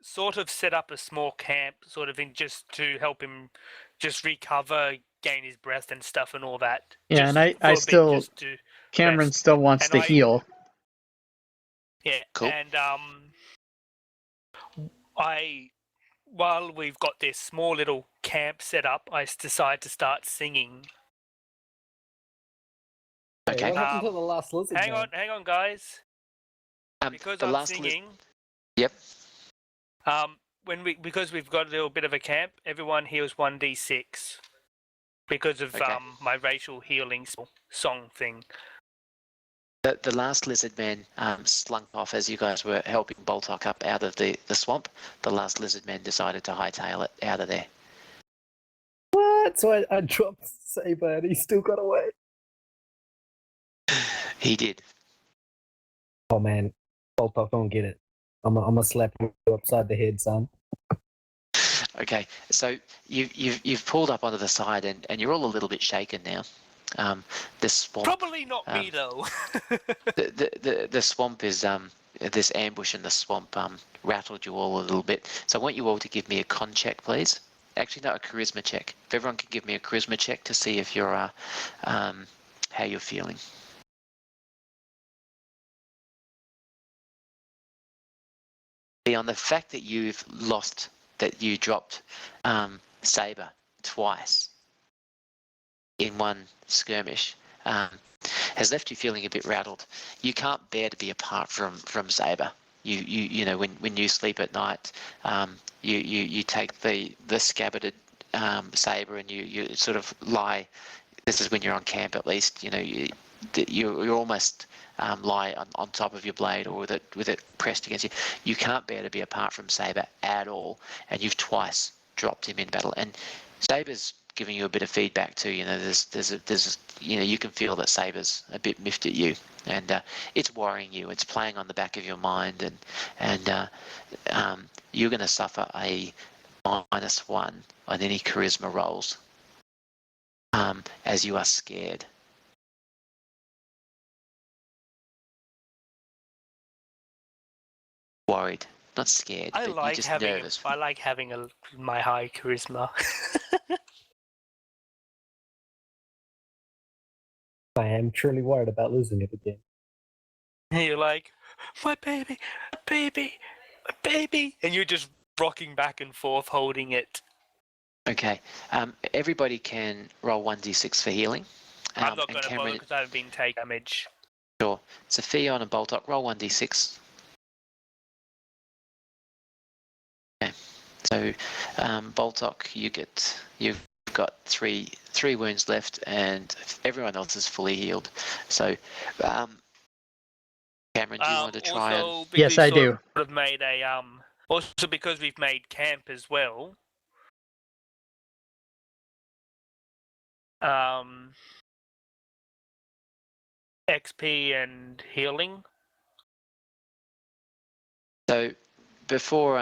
sort of set up a small camp, sort of just to help him just recover, gain his breath and stuff and all that. Yeah, just and for a bit, just to Cameron rest. still wants And to heal. Yeah, Cool. and while we've got this small little camp set up, I decide to start singing. Okay. What happened to the last lizard? Hang on, guys. Because the I'm last singing. Yep. Because we've got a little bit of a camp, everyone heals 1d6 because of Okay. my racial healing song thing. The last lizard man slunk off as you guys were helping Boltok up out of the swamp. The last lizard man decided to hightail it out of there. What? So I dropped Saber and he still got away. He did. Oh man, Boltok, don't get it. I'm gonna slap you upside the head, son. Okay, so you've pulled up onto the side and you're all a little bit shaken now. The swamp. Probably not me though. The swamp is this ambush in the swamp rattled you all a little bit. So I want you all to give me a con check, please. Actually, no, a charisma check. If everyone can give me a charisma check to see if you're how you're feeling. On the fact that you've lost, that you dropped Saber twice in one skirmish, has left you feeling a bit rattled. You can't bear to be apart from Saber. You know when you sleep at night, you take the scabbarded saber and you sort of lie. This is when you're on camp, at least. You know you almost lie on top of your blade or with it pressed against you. You can't bear to be apart from Saber at all, and you've twice dropped him in battle. And Saber's giving you a bit of feedback too. You know, there's you know, you can feel that Saber's a bit miffed at you, and it's worrying you. It's playing on the back of your mind, and you're going to suffer a -1 on any charisma rolls as you are scared. Worried, not scared, I but like you're just having nervous. I like having my high charisma. I am truly worried about losing it again. You're like, my baby, baby, baby, and you're just rocking back and forth holding it. Okay, everybody can roll 1d6 for healing. I'm not and going to bother because I haven't been taking damage. Sure. So Theon and Boltok, roll 1d6. Okay. So Boltok, you've got three wounds left, and everyone else is fully healed. So Cameron, do you want to try and? Yes, I do. Have made a also because we've made camp as well. XP and healing. So before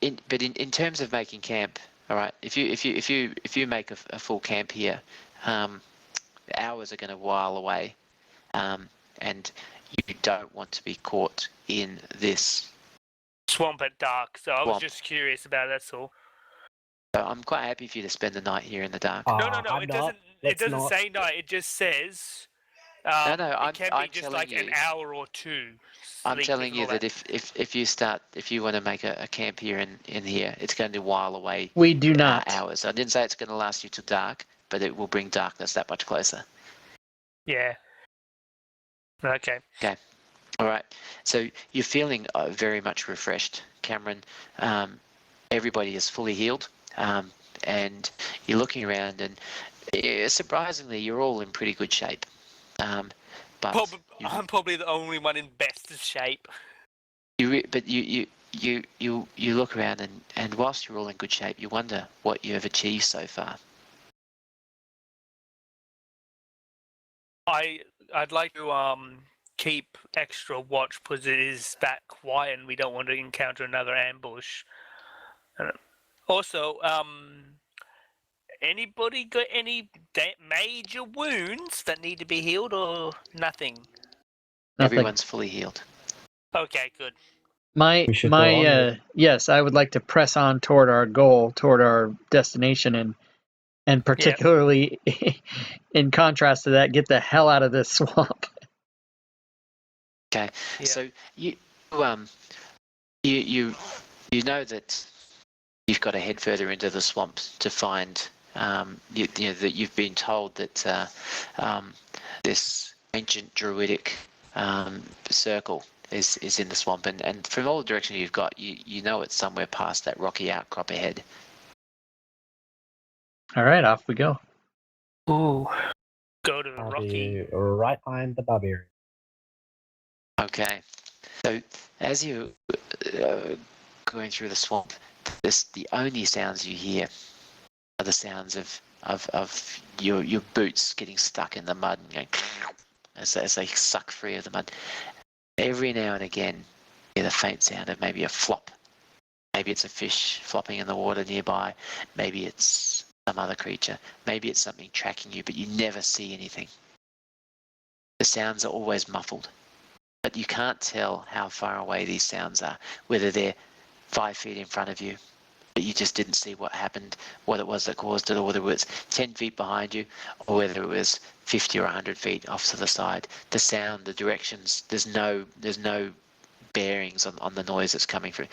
in terms of making camp, all right. If you make a full camp here, hours are going to while away, and you don't want to be caught in this Swamp at dark. So I was swamp. just curious about that. That's all. So I'm quite happy for you to spend the night here in the dark. No. I'm It not. doesn't. It Let's doesn't not. say night. It just says No, it can be just like an hour or two. I'm sleep telling you and all that if you want to make a camp here in here, it's going to while away We do not. hours. I didn't say it's going to last you till dark, but it will bring darkness that much closer. Yeah. Okay. All right. So you're feeling very much refreshed, Cameron. Everybody is fully healed, and you're looking around, and surprisingly, you're all in pretty good shape. But I'm probably the only one in best of shape. you look around, and whilst you're all in good shape, you wonder what you have achieved so far. I'd like to keep extra watch because it is that quiet and we don't want to encounter another ambush. Also, anybody got any major wounds that need to be healed or nothing? Nothing. Everyone's fully healed. Okay, good. We should go onward. Yes, I would like to press on toward our goal, toward our destination, and particularly in contrast to that, get the hell out of this swamp. Okay, Yeah. so you know that you've got to head further into the swamp to find that you've been told that this ancient druidic circle is in the swamp, and from all the direction you've got, you know it's somewhere past that rocky outcrop ahead. All right, off we go. Ooh. Go to the I'll rocky. be right behind the barbarian. Okay, so as you going through the swamp, the only sounds you hear are the sounds of your boots getting stuck in the mud and going as they suck free of the mud. Every now and again, you hear the faint sound of maybe a flop. Maybe it's a fish flopping in the water nearby. Maybe it's some other creature. Maybe it's something tracking you, but you never see anything. The sounds are always muffled, but you can't tell how far away these sounds are, whether they're 5 feet in front of you, but you just didn't see what happened, what it was that caused it, or whether it was 10 feet behind you, or whether it was 50 or 100 feet off to the side. The sound, the directions, there's no bearings on the noise that's coming through.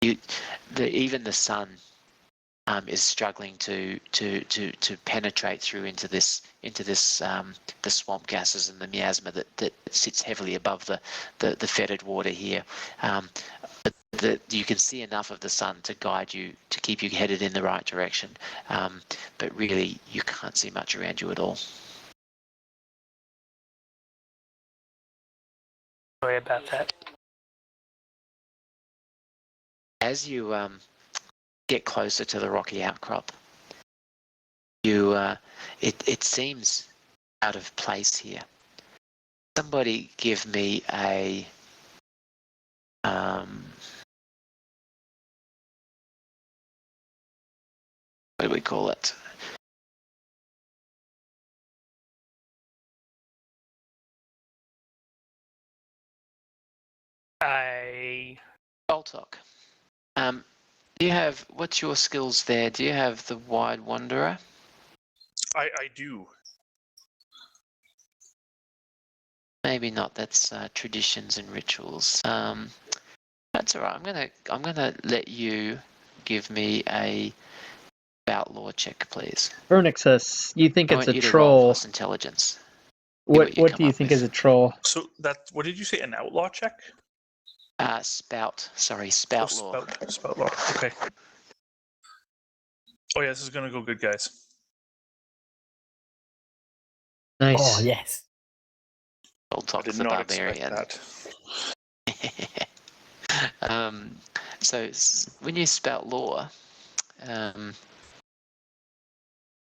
Even the sun is struggling to penetrate through into this the swamp gases and the miasma that sits heavily above the fetid water here. You can see enough of the sun to guide you, to keep you headed in the right direction, but really you can't see much around you at all. Sorry about that. As you get closer to the rocky outcrop, it seems out of place here. Somebody give me a what do we call it? Boltok. Do you have, what's your skills there? Do you have the Wide Wanderer? I do. Maybe not. That's traditions and rituals. That's all right. I'm gonna let you give me a outlaw check, please. Vernixus, you think I it's want a you to roll troll. plus intelligence. What you do come you up think with. is a troll? So what did you say? An outlaw check? Spout Oh, law. spout law. Okay. Oh yeah, this is gonna go good, guys. Nice. Oh, yes. I did the not barbarian. expect that. So when you spout law,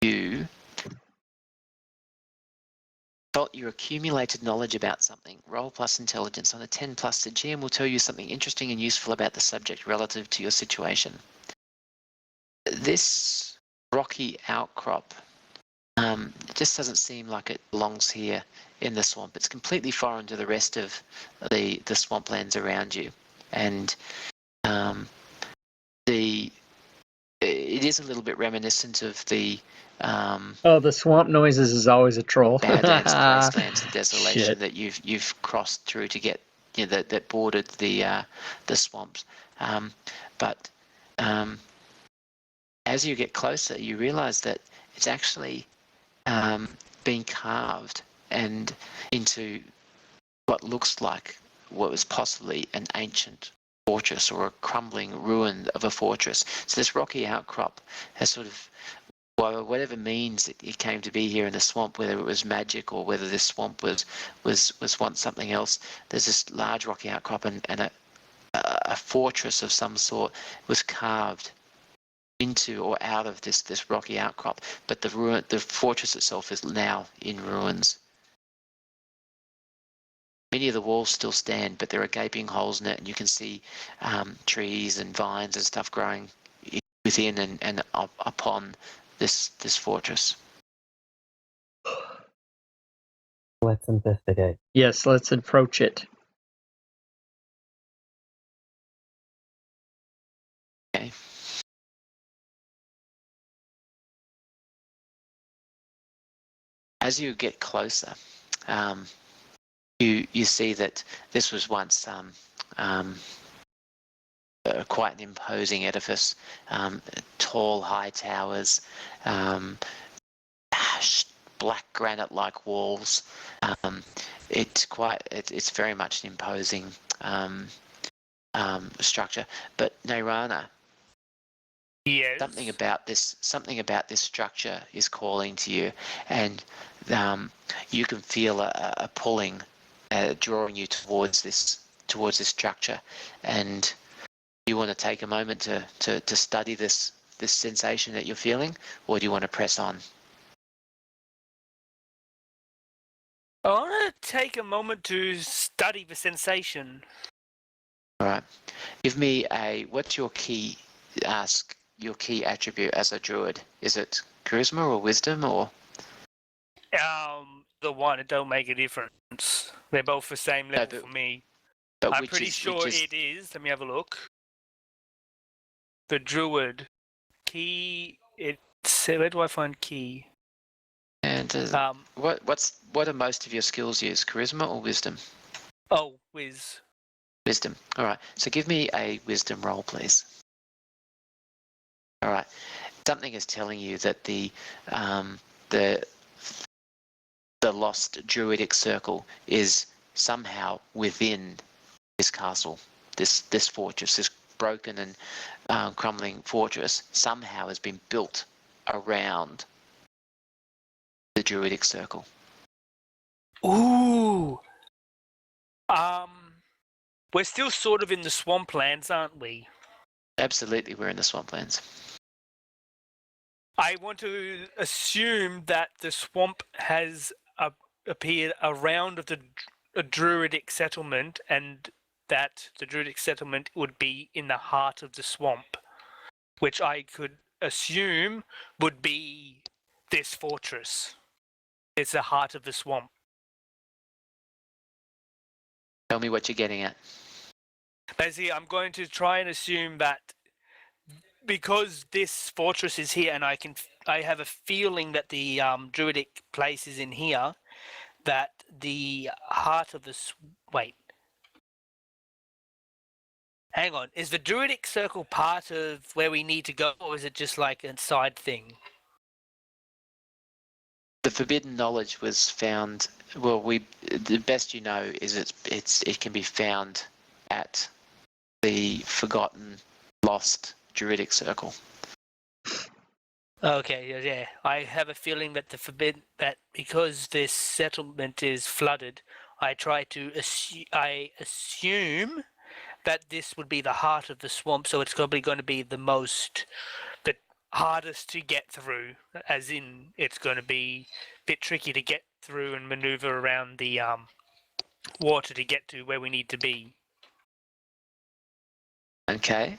you felt your accumulated knowledge about something. Roll plus intelligence. On a 10 plus, the GM will tell you something interesting and useful about the subject relative to your situation. This rocky outcrop it just doesn't seem like it belongs here in the swamp. It's completely foreign to the rest of the swamplands around you, and it is a little bit reminiscent of the Oh, the swamp noises is always a troll. Badlands, the Wastelands, the Desolation Shit. that you've crossed through to get, you know, that bordered the swamps. But as you get closer, you realise that it's actually been carved and into what looks like what was possibly an ancient fortress or a crumbling ruin of a fortress. So this rocky outcrop has sort of, well, whatever means it came to be here in the swamp, whether it was magic or whether this swamp was once something else, there's this large rocky outcrop and a fortress of some sort was carved into or out of this rocky outcrop, but the fortress itself is now in ruins. Many of the walls still stand, but there are gaping holes in it, and you can see trees and vines and stuff growing within and upon this fortress. Let's investigate. Yes, let's approach it. Okay. As you get closer, you see that this was once quite an imposing edifice, tall, high towers, black granite-like walls. It's very much an imposing structure. But Nairana, Yes. something about this structure is calling to you, and you can feel a pulling, drawing you towards this structure, and you want to take a moment to study this sensation that you're feeling, or do you want to press on? I want to take a moment to study the sensation. All right. Give me what's your key attribute as a druid? Is it charisma or wisdom or? The one, it don't make a difference. They're both the same level for me. But I'm pretty sure it is. Let me have a look. The druid key. Where do I find key? And what are most of your skills used? Charisma or wisdom? Oh, whiz. Wisdom. All right. So give me a wisdom roll, please. All right. Something is telling you that the lost druidic circle is somehow within this castle, this fortress, this broken and crumbling fortress somehow has been built around the druidic circle. Ooh. We're still sort of in the swamplands, aren't we? Absolutely, we're in the swamplands. I want to assume that the swamp has appeared around a druidic settlement, and that the druidic settlement would be in the heart of the swamp, which I could assume would be this fortress. It's the heart of the swamp. Tell me what you're getting at. Basically, I'm going to try and assume that because this fortress is here, and I have a feeling that the druidic place is in here, that the heart of the wait. Hang on, is the druidic circle part of where we need to go, or is it just like a side thing? The forbidden knowledge was found. Well, the best you know is it can be found at the forgotten, lost druidic circle. Okay, yeah. I have a feeling that that because this settlement is flooded, I assume that this would be the heart of the swamp, so it's probably going to be the hardest to get through, as in it's going to be a bit tricky to get through and maneuver around the water to get to where we need to be. Okay.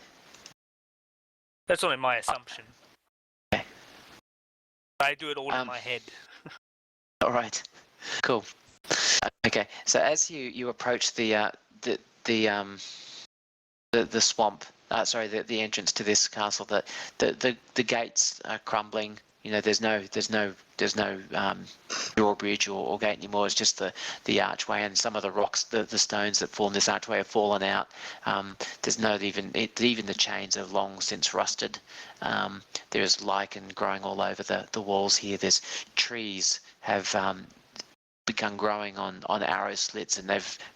That's only my assumption. Okay. I do it all in my head. All right. Cool. Okay. So as you approach the swamp, the entrance to this castle. The gates are crumbling. You know, there's no drawbridge or gate anymore. It's just the archway, and some of the rocks, the stones that form this archway have fallen out. There's not even the chains are long since rusted. There's lichen growing all over the walls here. There's trees have begun growing on arrow slits, and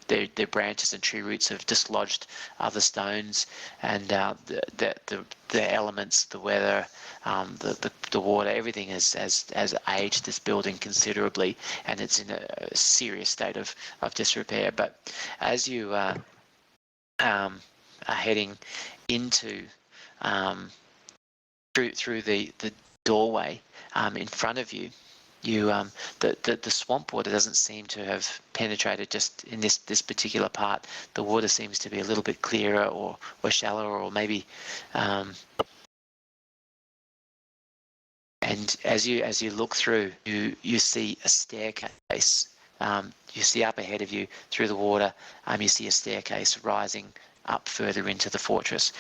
their branches and tree roots have dislodged other stones, and the elements, the weather, the water, everything has aged this building considerably, and it's in a serious state of disrepair. But as you are heading into through the doorway in front of you, the swamp water doesn't seem to have penetrated just in this particular part. The water seems to be a little bit clearer or shallower, or maybe and as you look through, you see a staircase. You see up ahead of you through the water. You see a staircase rising up further into the fortress.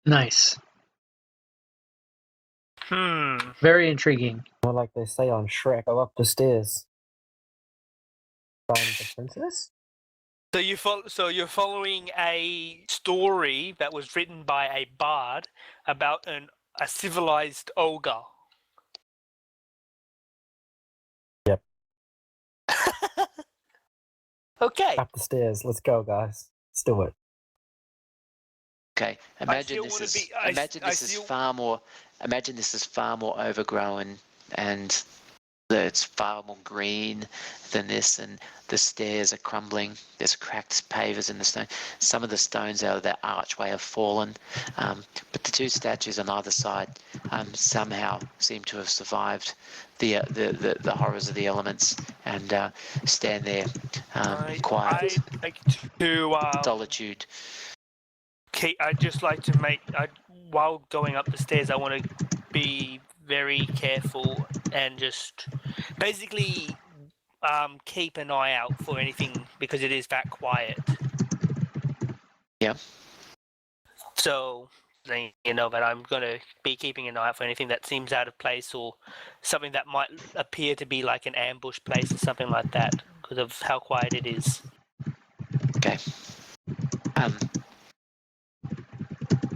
Nice. Hmm. Very intriguing. Or like they say on Shrek, go up the stairs. Find the princess? So you're following a story that was written by a bard about a civilized ogre. Yep. Okay. Up the stairs. Let's go, guys. Let's do it. Okay, imagine this is far more overgrown, and it's far more green than this, and the stairs are crumbling. There's cracked pavers in the stone. Some of the stones out of that archway have fallen, but the two statues on either side somehow seem to have survived the horrors of the elements, and stand there in quiet I'd like to solitude. I'd just like to while going up the stairs, I want to be very careful and just basically keep an eye out for anything, because it is that quiet. Yeah. So you know that I'm going to be keeping an eye out for anything that seems out of place, or something that might appear to be like an ambush place or something like that, because of how quiet it is. Okay.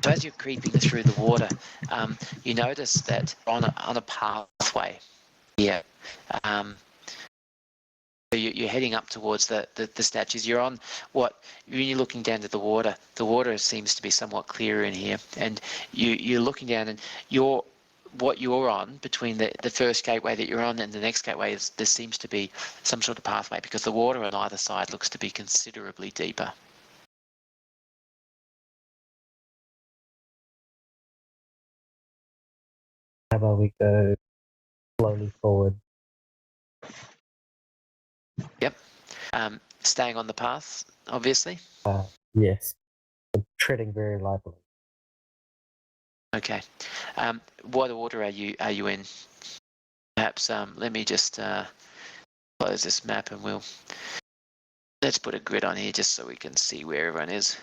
So as you're creeping through the water, you notice that on a pathway here, so you're heading up towards the statues. You're on when you're looking down to the water seems to be somewhat clearer in here, and you're looking down, and what you're on between the first gateway that you're on and the next gateway is there seems to be some sort of pathway, because the water on either side looks to be considerably deeper. How about we go slowly forward? Yep. Staying on the path, obviously. Yes. I'm treading very lightly. Okay. What order are you in? Perhaps let me just close this map, and let's put a grid on here just so we can see where everyone is.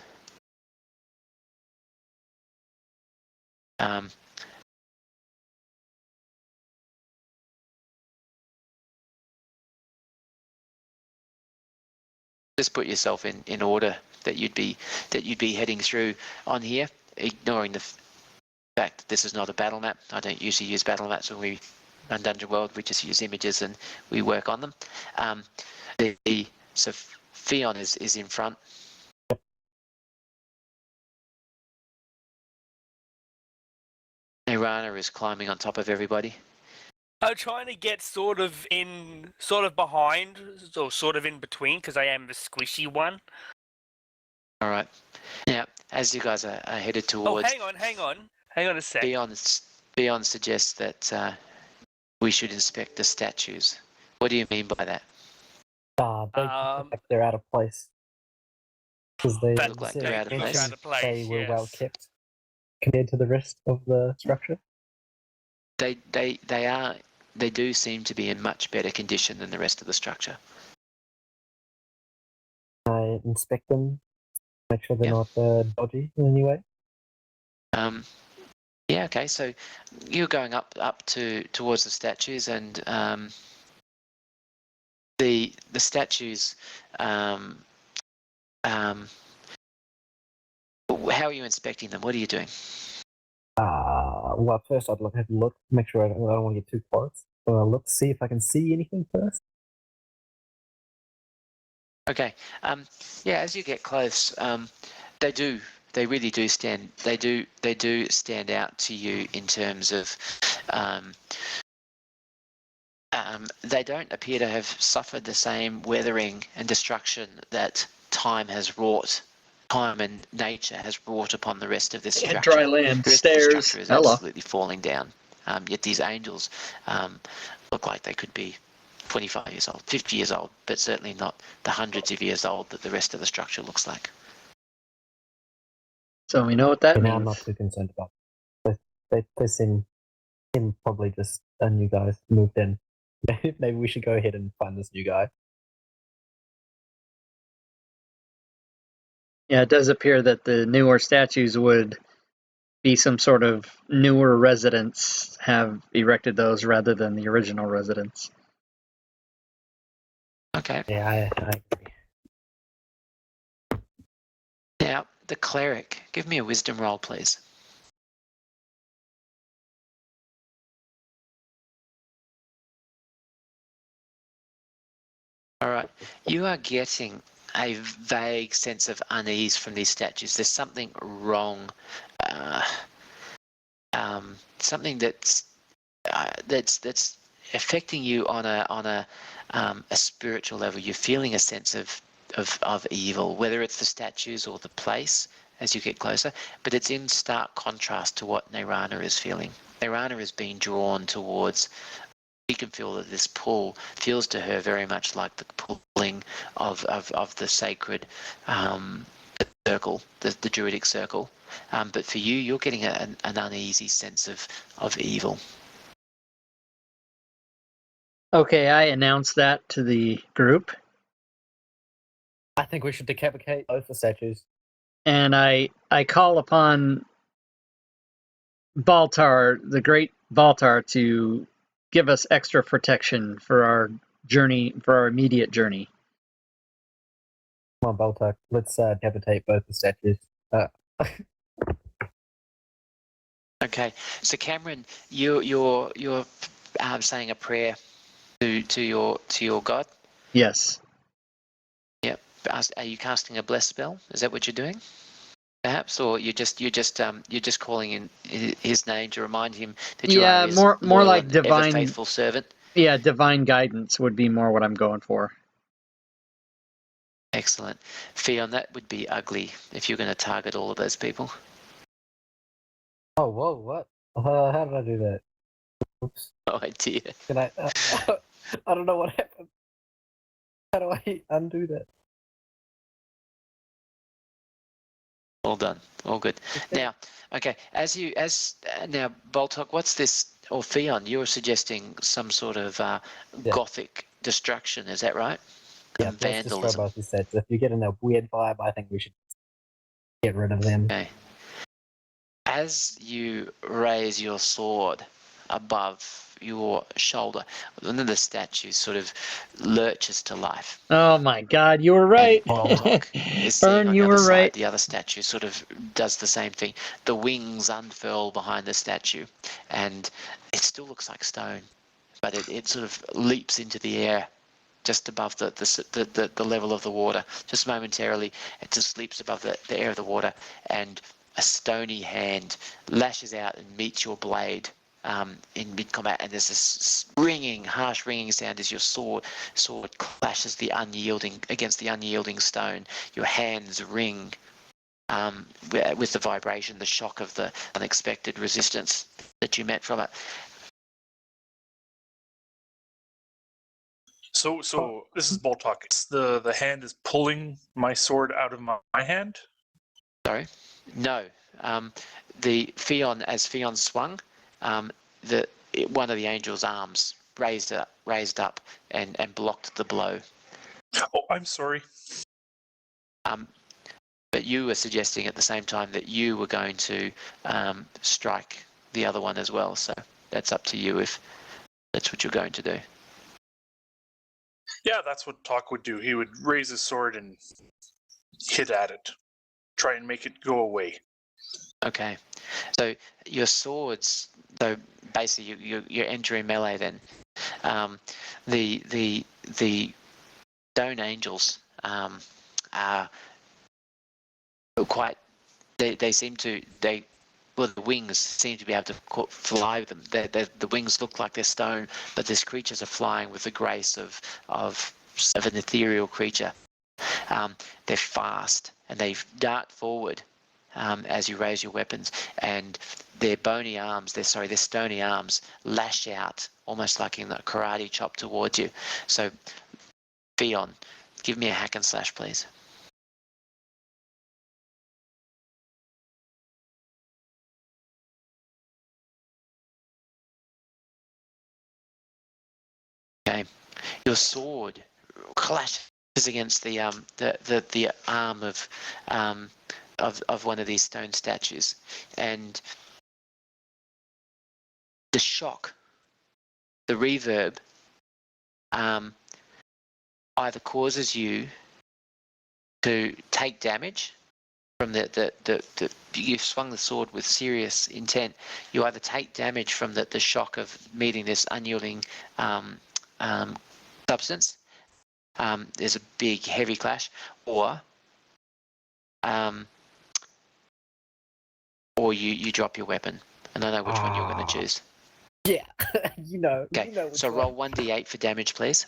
Just put yourself in order that you'd be heading through on here, ignoring the fact that this is not a battle map. I don't usually use battle maps when we run Dungeon World. We just use images and we work on them. So Fion is in front. Irana is climbing on top of everybody. I'm trying to get sort of behind, or sort of in between, because I am the squishy one. All right. Now, as you guys are headed towards... Oh, hang on a sec. Beyond suggests that we should inspect the statues. What do you mean by that? They're out of place. Because they look like they're out of place. They were well kept compared to the rest of the structure. They do seem to be in much better condition than the rest of the structure. I I inspect them, make sure they're Yeah. not dodgy in any way? Yeah. Okay. So you're going up towards the statues, and the statues. How are you inspecting them? What are you doing? Well, first I'd have a look, make sure I don't want to get too close. So I'll look, see if I can see anything first. Okay. Yeah. As you get close, they really do stand. They do stand out to you in terms of. They don't appear to have suffered the same weathering and destruction that time has wrought. Time and nature has wrought upon the rest of this Yeah, structure. dry land, The rest of the stairs. structure is Hello. absolutely falling down. Yet these angels look like they could be 25 years old, 50 years old, but certainly not the hundreds of years old that the rest of the structure looks like. So we know what that I'm means. not too concerned about it. They seem probably just a new guy moved in. Maybe we should go ahead and find this new guy. Yeah, it does appear that the newer statues would be some sort of newer residents have erected those rather than the original residents. Okay. Yeah, I agree. Now, the cleric. Give me a wisdom roll, please. All right. You are getting a vague sense of unease from these statues. There's something wrong. Something that's affecting you on a spiritual level. You're feeling a sense of evil, whether it's the statues or the place as you get closer, but it's in stark contrast to what Nairana is feeling. Nairana is being drawn towards. You can feel that this pull feels to her very much like the pulling of the sacred circle, the druidic circle. But for you, you're getting an uneasy sense of evil. Okay, I announced that to the group, I think we should decapitate both the statues. and I call upon Baltar, the great Baltar, to give us extra protection for our journey, for our immediate journey. Come on, Baltar, let's decapitate both the statues. Okay, so Cameron, you're saying a prayer to your god. Yes. Yep. Are you casting a bless spell? Is that what you're doing? Perhaps, or you're just calling in his name to remind him that you are his more loyal like and divine, ever faithful servant. Yeah, divine guidance would be more what I'm going for. Excellent. Fion, that would be ugly if you're going to target all of those people. Oh, whoa, what? How did I do that? Oops. No idea. Can I? I don't know what happened. How do I undo that? All done. All good. Now, okay. Now, Boltok, what's this? Or Fion, you're suggesting some sort of gothic destruction. Is that right? Yeah, let's destroy both these sets. If you're getting a weird vibe, I think we should get rid of them. Okay. As you raise your sword above your shoulder, one of the statues sort of lurches to life. Oh my God, you were right. And Boltok is seeing Burn, on you the other were side, right. the other statue sort of does the same thing. The wings unfurl behind the statue, and it still looks like stone, but it sort of leaps into the air just above the level of the water. Just momentarily, it just leaps above the air of the water, and a stony hand lashes out and meets your blade in mid-combat, and there's this harsh ringing sound as your sword clashes against the unyielding stone. Your hands ring with the vibration, the shock of the unexpected resistance that you met from it. So this is Boltok. It's the hand is pulling my sword out of my hand. Sorry, no. As Fion swung, one of the angel's arms raised up and blocked the blow. Oh, I'm sorry. But you were suggesting at the same time that you were going to strike the other one as well. So that's up to you if that's what you're going to do. Yeah, that's what Talk would do. He would raise his sword and hit at it. Try and make it go away. Okay. So your swords, so basically you're entering melee then. The stone angels are quite, they seem to, well, the wings seem to be able to fly with them. The wings look like they're stone, but these creatures are flying with the grace of an ethereal creature. They're fast and they dart forward as you raise your weapons, and their bony arms, their stony arms, lash out almost like in a karate chop towards you. So, Theon, give me a hack and slash, please. Okay, your sword clashes against the arm of one of these stone statues, and the shock, the reverb, either causes you to take damage from you've swung the sword with serious intent. You either take damage from the shock of meeting this unyielding substance. There's a big heavy clash, or you drop your weapon. And I know which one you're going to choose. Yeah, you know. Okay, You know which so one. roll 1d8 for damage, please.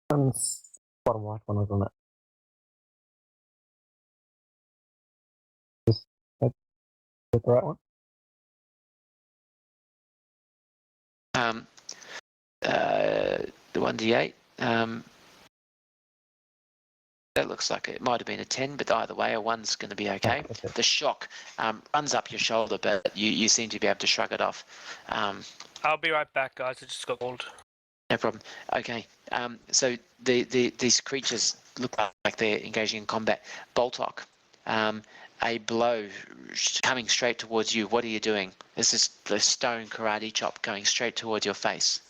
Bottom right one, wasn't it? Is that the right one? The 1d8. That looks like it might have been a 10, but either way, a 1's going to be okay. Okay. The shock runs up your shoulder, but you seem to be able to shrug it off. I'll be right back, guys. I just got called. No problem. Okay. So these creatures look like they're engaging in combat. Boltok, a blow coming straight towards you. What are you doing? There's the stone karate chop going straight towards your face.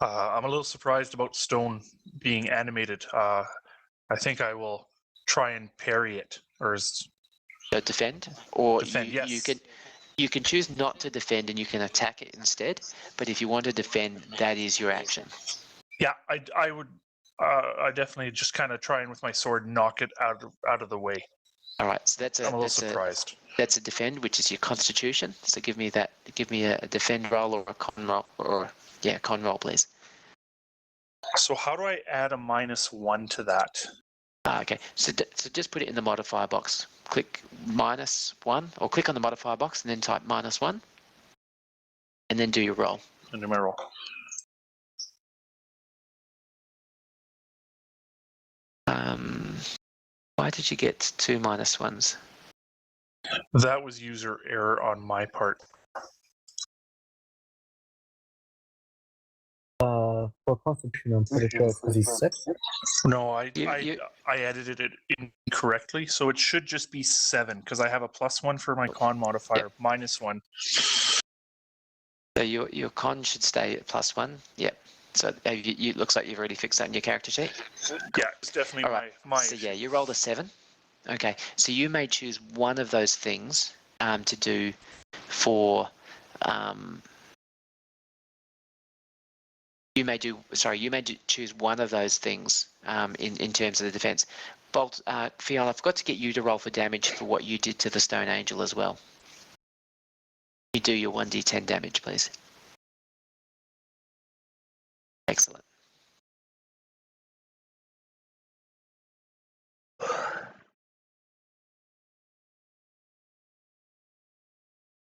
I'm a little surprised about stone being animated. I think I will try and parry it, or So defend, or defend. Yes. you can choose not to defend and you can attack it instead. But if you want to defend, that is your action. Yeah, I would. I definitely just kind of try and with my sword knock it out of the way. All right. So I'm a little surprised. That's a defend, which is your constitution. So give me that. Give me a defend roll or a con roll, con roll, please. So how do I add a -1 to that? Okay, so just put it in the modifier box. Click -1, or click on the modifier box and then type -1, and then do your roll. And do my roll. Why did you get 2 -1s? That was user error on my part. For Constitution, I'm pretty sure it's because he's sick. No, I You- edited it incorrectly, so it should just be 7 because I have a +1 for my con modifier, -1. So your con should stay at +1. Yep. So it looks like you've already fixed that in your character sheet. Yeah, it's definitely All right. my. So yeah, you rolled a 7. Okay. So you may choose one of those things to do for. You may choose one of those things in terms of the defense. Fiona, I forgot to get you to roll for damage for what you did to the Stone Angel as well. You do your 1d10 damage, please. Excellent.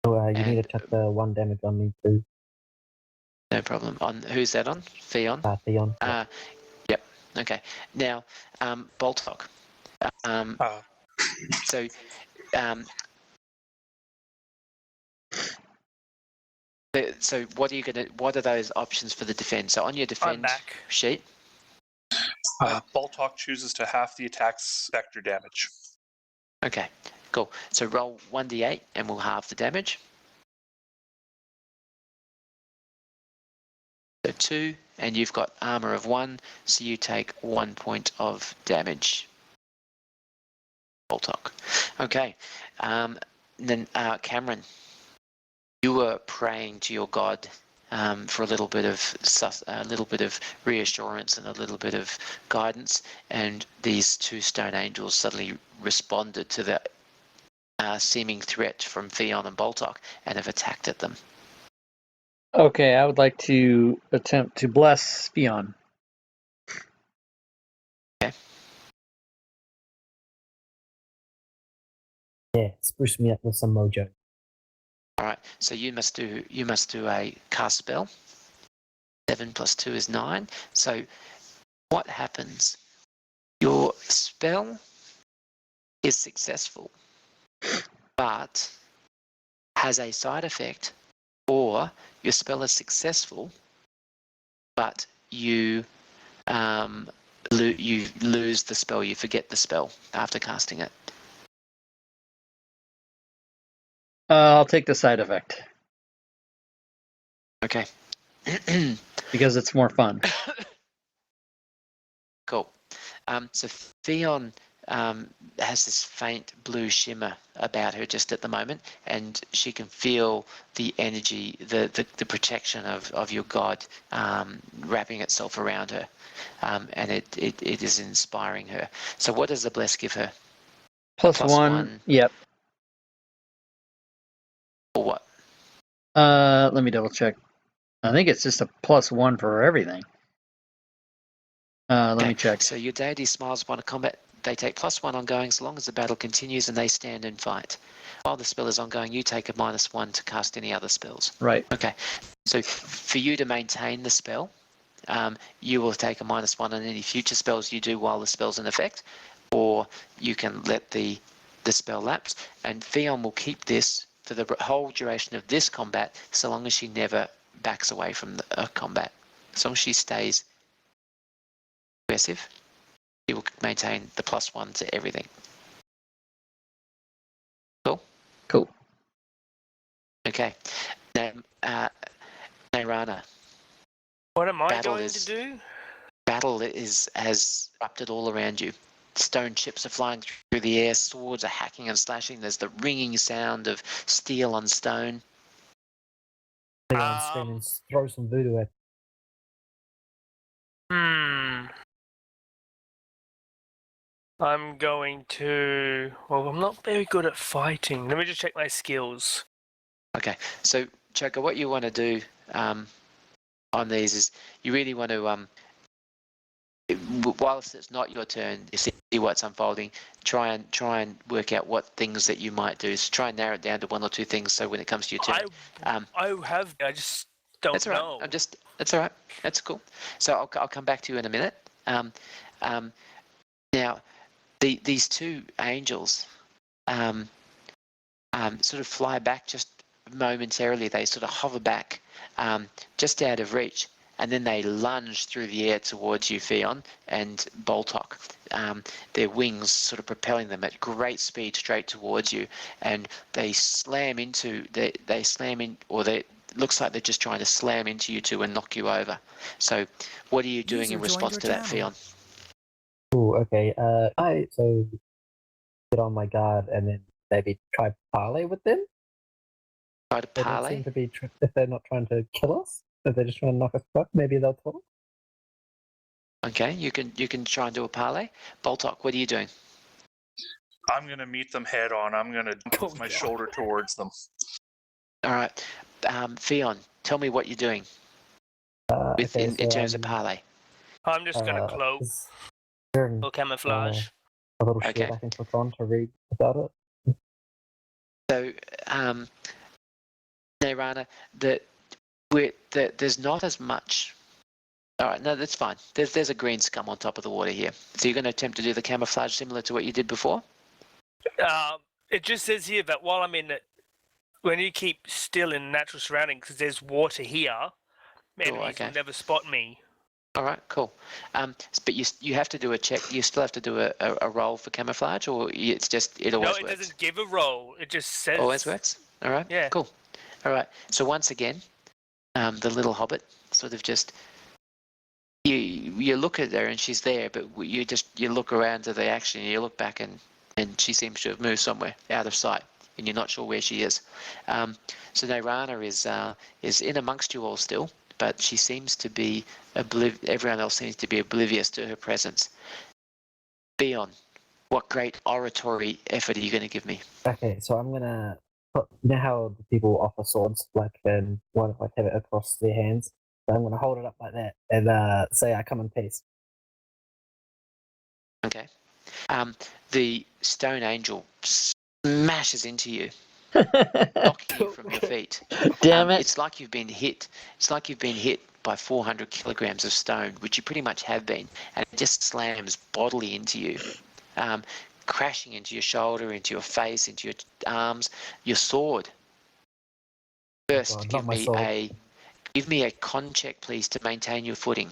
So you need to check the 1 damage on me too. No problem. On who's that on? Theon? Theon. Yep. Okay. Now, Boltok. So, what are those options for the defend? So on your defend sheet. Boltok chooses to half the attack's vector damage. Okay, cool. So roll 1d8 and we'll halve the damage. So 2, and you've got armor of 1, so you take 1 point of damage. Boltok. Okay, then Cameron, you were praying to your god for a little bit of reassurance and a little bit of guidance, and these 2 stone angels suddenly responded to the seeming threat from Theon and Boltok and have attacked at them. Okay, I would like to attempt to bless Fion. Okay. Yeah, spruce me up with some mojo. All right. So you must do a cast spell. 7 plus 2 is 9. So what happens? Your spell is successful, but has a side effect, or your spell is successful, but you lose the spell, you forget the spell after casting it. I'll take the side effect Okay. because it's more fun. Cool. So Theon has this faint blue shimmer about her just at the moment, and she can feel the energy, the protection of your god wrapping itself around her, and it is inspiring her. So what does the bless give her? Plus one. Yep. Or what? Let me double check. I think it's just a +1 for everything. Let me check. So your deity smiles upon a combat. They take +1 ongoing so long as the battle continues and they stand and fight. While the spell is ongoing, you take a -1 to cast any other spells. Right. Okay. So for you to maintain the spell, you will take a -1 on any future spells you do while the spell's in effect, or you can let the spell lapse. And Theon will keep this for the whole duration of this combat, so long as she never backs away from the combat. As long as she stays aggressive, he will maintain the +1 to everything. Cool? Cool. Okay. Nairana. What am I Battle going is- to do? Battle has erupted all around you. Stone chips are flying through the air, swords are hacking and slashing, there's the ringing sound of steel on stone. Leon screaming, throw some voodoo at I'm going to... Well, I'm not very good at fighting. Let me just check my skills. Okay, so Choker, what you want to do on these is you really want to, whilst it's not your turn, you see what's unfolding, try and work out what things that you might do. So try and narrow it down to 1 or 2 things so when it comes to your turn. I just don't That's all know. right. That's all right. That's cool. So I'll come back to you in a minute. Now, these 2 angels sort of fly back just momentarily. They sort of hover back just out of reach, and then they lunge through the air towards you, Theon and Boltok. Their wings sort of propelling them at great speed straight towards you, and they slam into. They slam in, or they. Looks like they're just trying to slam into you 2 and knock you over. So, what are you doing in response to that, Theon? Ooh, okay. I get on my guard and then maybe try parley with them. Try to They don't parley? seem to be if they're not trying to kill us, if they're just trying to knock us back, maybe they'll talk. Okay, you can try and do a parley. Boltok, what are you doing? I'm going to meet them head on. I'm going to move my shoulder towards them. All right. Theon, tell me what you're doing in terms of parley. I'm just going to cloak is there or camouflage. a little shield Okay. I can click on to read about it? So, Nairana, there's not as much. All right, no, that's fine. There's a green scum on top of the water here. So you're going to attempt to do the camouflage similar to what you did before? It just says here that while I'm in it, when you keep still in natural surroundings, because there's water here, enemies will never spot me. All right, cool. But you have to do a check. You still have to do a roll for camouflage, or it's just it always No, it works. doesn't give a roll. It just says. Always works. All right. Yeah. Cool. All right. So once again, the little hobbit sort of just you look at her and she's there, but you look around to the action. And you look back and she seems to have moved somewhere out of sight, and you're not sure where she is. So Nairana is in amongst you all still, but she seems to be everyone else seems to be oblivious to her presence. Beon, what great oratory effort are you going to give me? Okay, so I'm gonna put, you know how the people offer swords, like, and one like have it across their hands. So I'm gonna hold it up like that and say, "I come in peace." Okay. The stone angel smashes into you, knocking you from your feet. Damn it. It's like you've been hit. It's like you've been hit by 400 kilograms of stone, which you pretty much have been, and it just slams bodily into you, crashing into your shoulder, into your face, into your arms, your sword. First, God, not my sword. give me a con check, please, to maintain your footing.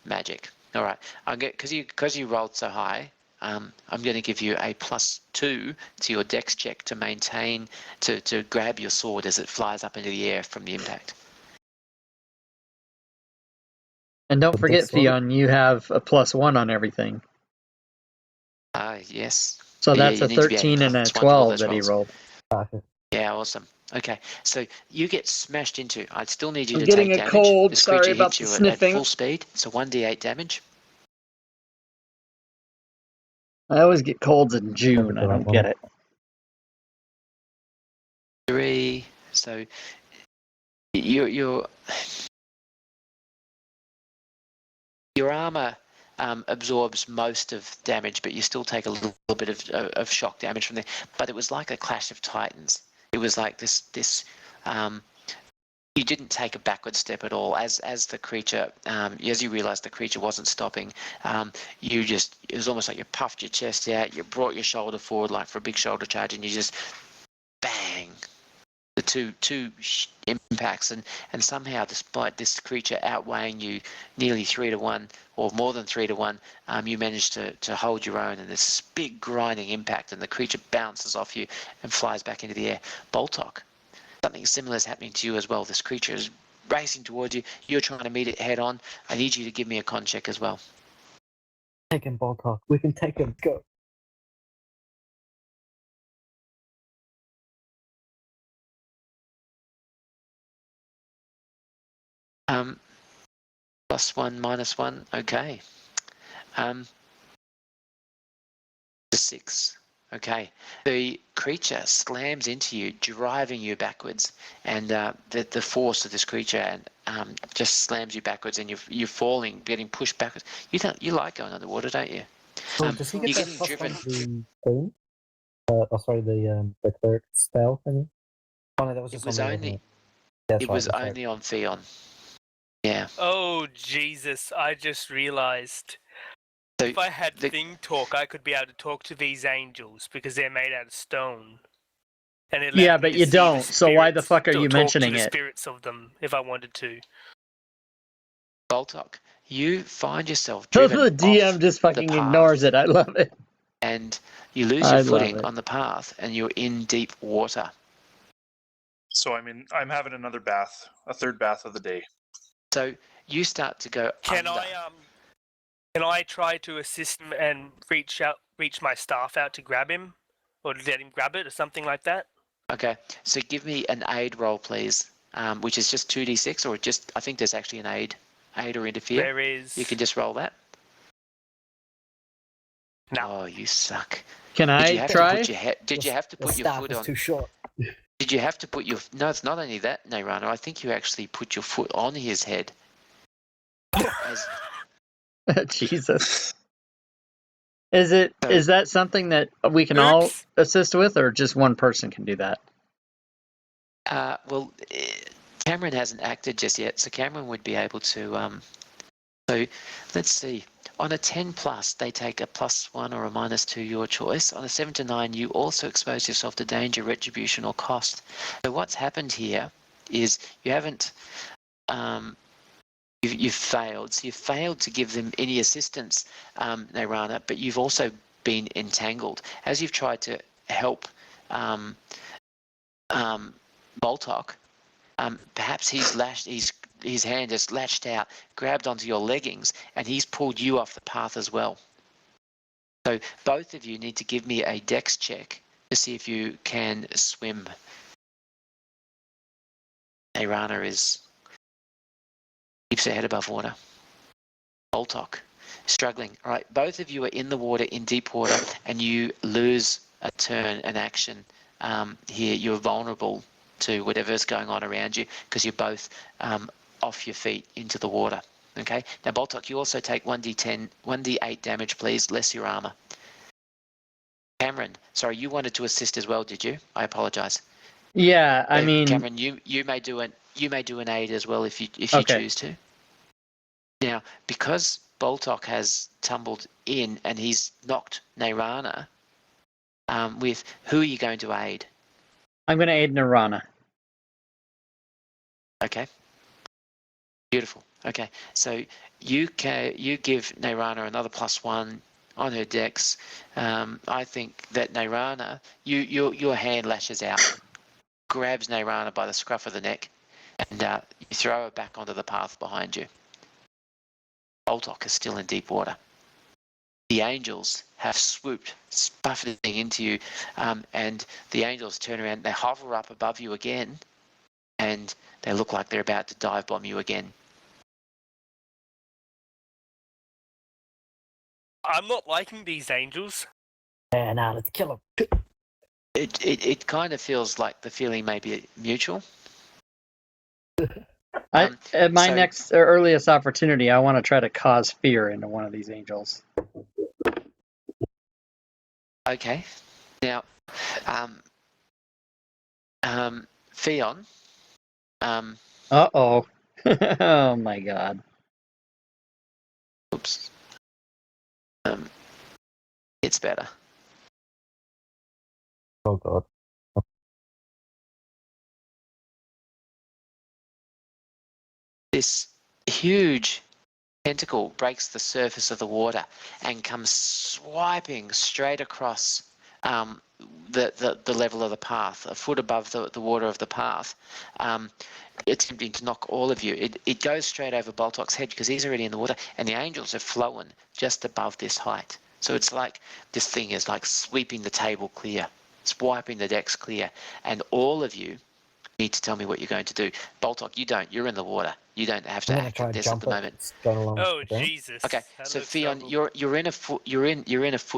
Magic. All right. Because you rolled so high. I'm going to give you a +2 to your dex check to maintain to grab your sword as it flies up into the air from the impact. And don't The forget, dex one? Fionn, you have a +1 on everything. Yes. So Yeah, that's you a need to be 13 and a +1 to all 12 those that he rolls. rolled. Okay. Yeah, awesome. Okay, so you get smashed into. I still need you I'm to getting take a damage. cold. This Sorry creature about hits the you at sniffing. full speed, so 1d8 damage. I always get colds in June. I don't get it. 3. So your armor absorbs most of damage, but you still take a little bit of shock damage from there. But it was like a clash of titans. It was like this. You didn't take a backward step at all. As the creature, as you realised the creature wasn't stopping, it was almost like you puffed your chest out, you brought your shoulder forward like for a big shoulder charge, and you just bang. The two impacts, and somehow, despite this creature outweighing you nearly 3 to 1 or more than 3 to 1, you managed to hold your own, and this big grinding impact, and the creature bounces off you and flies back into the air. Boltok, something similar is happening to you as well. This creature is racing towards you. You're trying to meet it head on. I need you to give me a con check as well. Take him, Boltok. We can take him. Go. +1, -1. Okay. The 6. Okay. The creature slams into you, driving you backwards, and the force of this creature just slams you backwards, and you're falling, getting pushed backwards. You like going underwater, don't you? So does he get you're that getting +1 driven. to the thing? Sorry, the cleric spell thing. Oh no, that was It just was on me, only. wasn't it? That's It right. was That's only right. on Theon. Yeah. Oh Jesus! I just realised. So If I had the- thing talk, I could be able to talk to these angels because they're made out of stone. And it Yeah, allowed me but to you see the don't. So why the spirits, fuck are or you talk mentioning to the it? spirits of them if I wanted to. Boltok, you find yourself So driven the DM off just the fucking path, ignores it. I love it. and you lose I your love footing it. on the path, and you're in deep water. So I'm having another bath, a third bath of the day. So you start to go Can under. can I try to assist him and reach my staff out to grab him, or let him grab it, or something like that? Okay, so give me an aid roll, please, which is just 2d6, or just I think there's actually an aid or interfere. There is. You can just roll that. No. Oh, you suck. Can Did you I have try? to put your head? Did you have to The put your staff foot is on? too short. Did you have to put your? No, it's not only that, Nairana. I think you actually put your foot on his head. As, Jesus. Is that something that we can all Oops. assist with, or just one person can do that? well, Cameron hasn't acted just yet, so Cameron would be able to. So let's see. On a 10 plus, they take a +1 or a -2, your choice. On a 7 to 9, you also expose yourself to danger, retribution, or cost. So what's happened here is you haven't. You've failed. So you've failed to give them any assistance, Nairana, but you've also been entangled. As you've tried to help Boltok, perhaps his hand has latched out, grabbed onto your leggings, and he's pulled you off the path as well. So both of you need to give me a dex check to see if you can swim. Nairana keeps her head above water. Boltok, struggling. All right, both of you are in the water, in deep water, and you lose a turn, an action here. You're vulnerable to whatever's going on around you because you're both off your feet into the water. Okay. Now, Boltok, you also take 1d8 damage, please, less your armor. Cameron, sorry, you wanted to assist as well, did you? I apologise. Yeah, I mean, Cameron, you may do an aid as well if you Okay. choose to. Now, because Boltok has tumbled in and he's knocked Nairana, with who are you going to aid? I'm going to aid Nirana. Okay. Beautiful. Okay, so you give Nairana another +1 on her dex. I think that Nairana, your hand lashes out, grabs Nairana by the scruff of the neck, and you throw her back onto the path behind you. Boltok is still in deep water. The angels have swooped, buffeting into you, and the angels turn around, they hover up above you again, and they look like they're about to dive bomb you again. I'm not liking these angels. Yeah, now let's kill him. It kind of feels like the feeling may be mutual. At my so- next or earliest opportunity, I want to try to cause fear into one of these angels. Okay. Now, Theon. Uh-oh. Oh, my God. Oops. It's better. Oh god. This huge tentacle breaks the surface of the water and comes swiping straight across the level of the path, a foot above the water of the path, attempting to knock all of you. It goes straight over Boltok's head because he's already in the water, and the angels have flown just above this height. So it's like this thing is like sweeping the table clear, it's wiping the decks clear, and all of you need to tell me what you're going to do. Boltok, you don't. You're in the water. You don't have to I'm gonna act try at and this at jump the it. moment. It's going along Oh the ground. Jesus. Okay, That so looks Theon, terrible. you're in a foot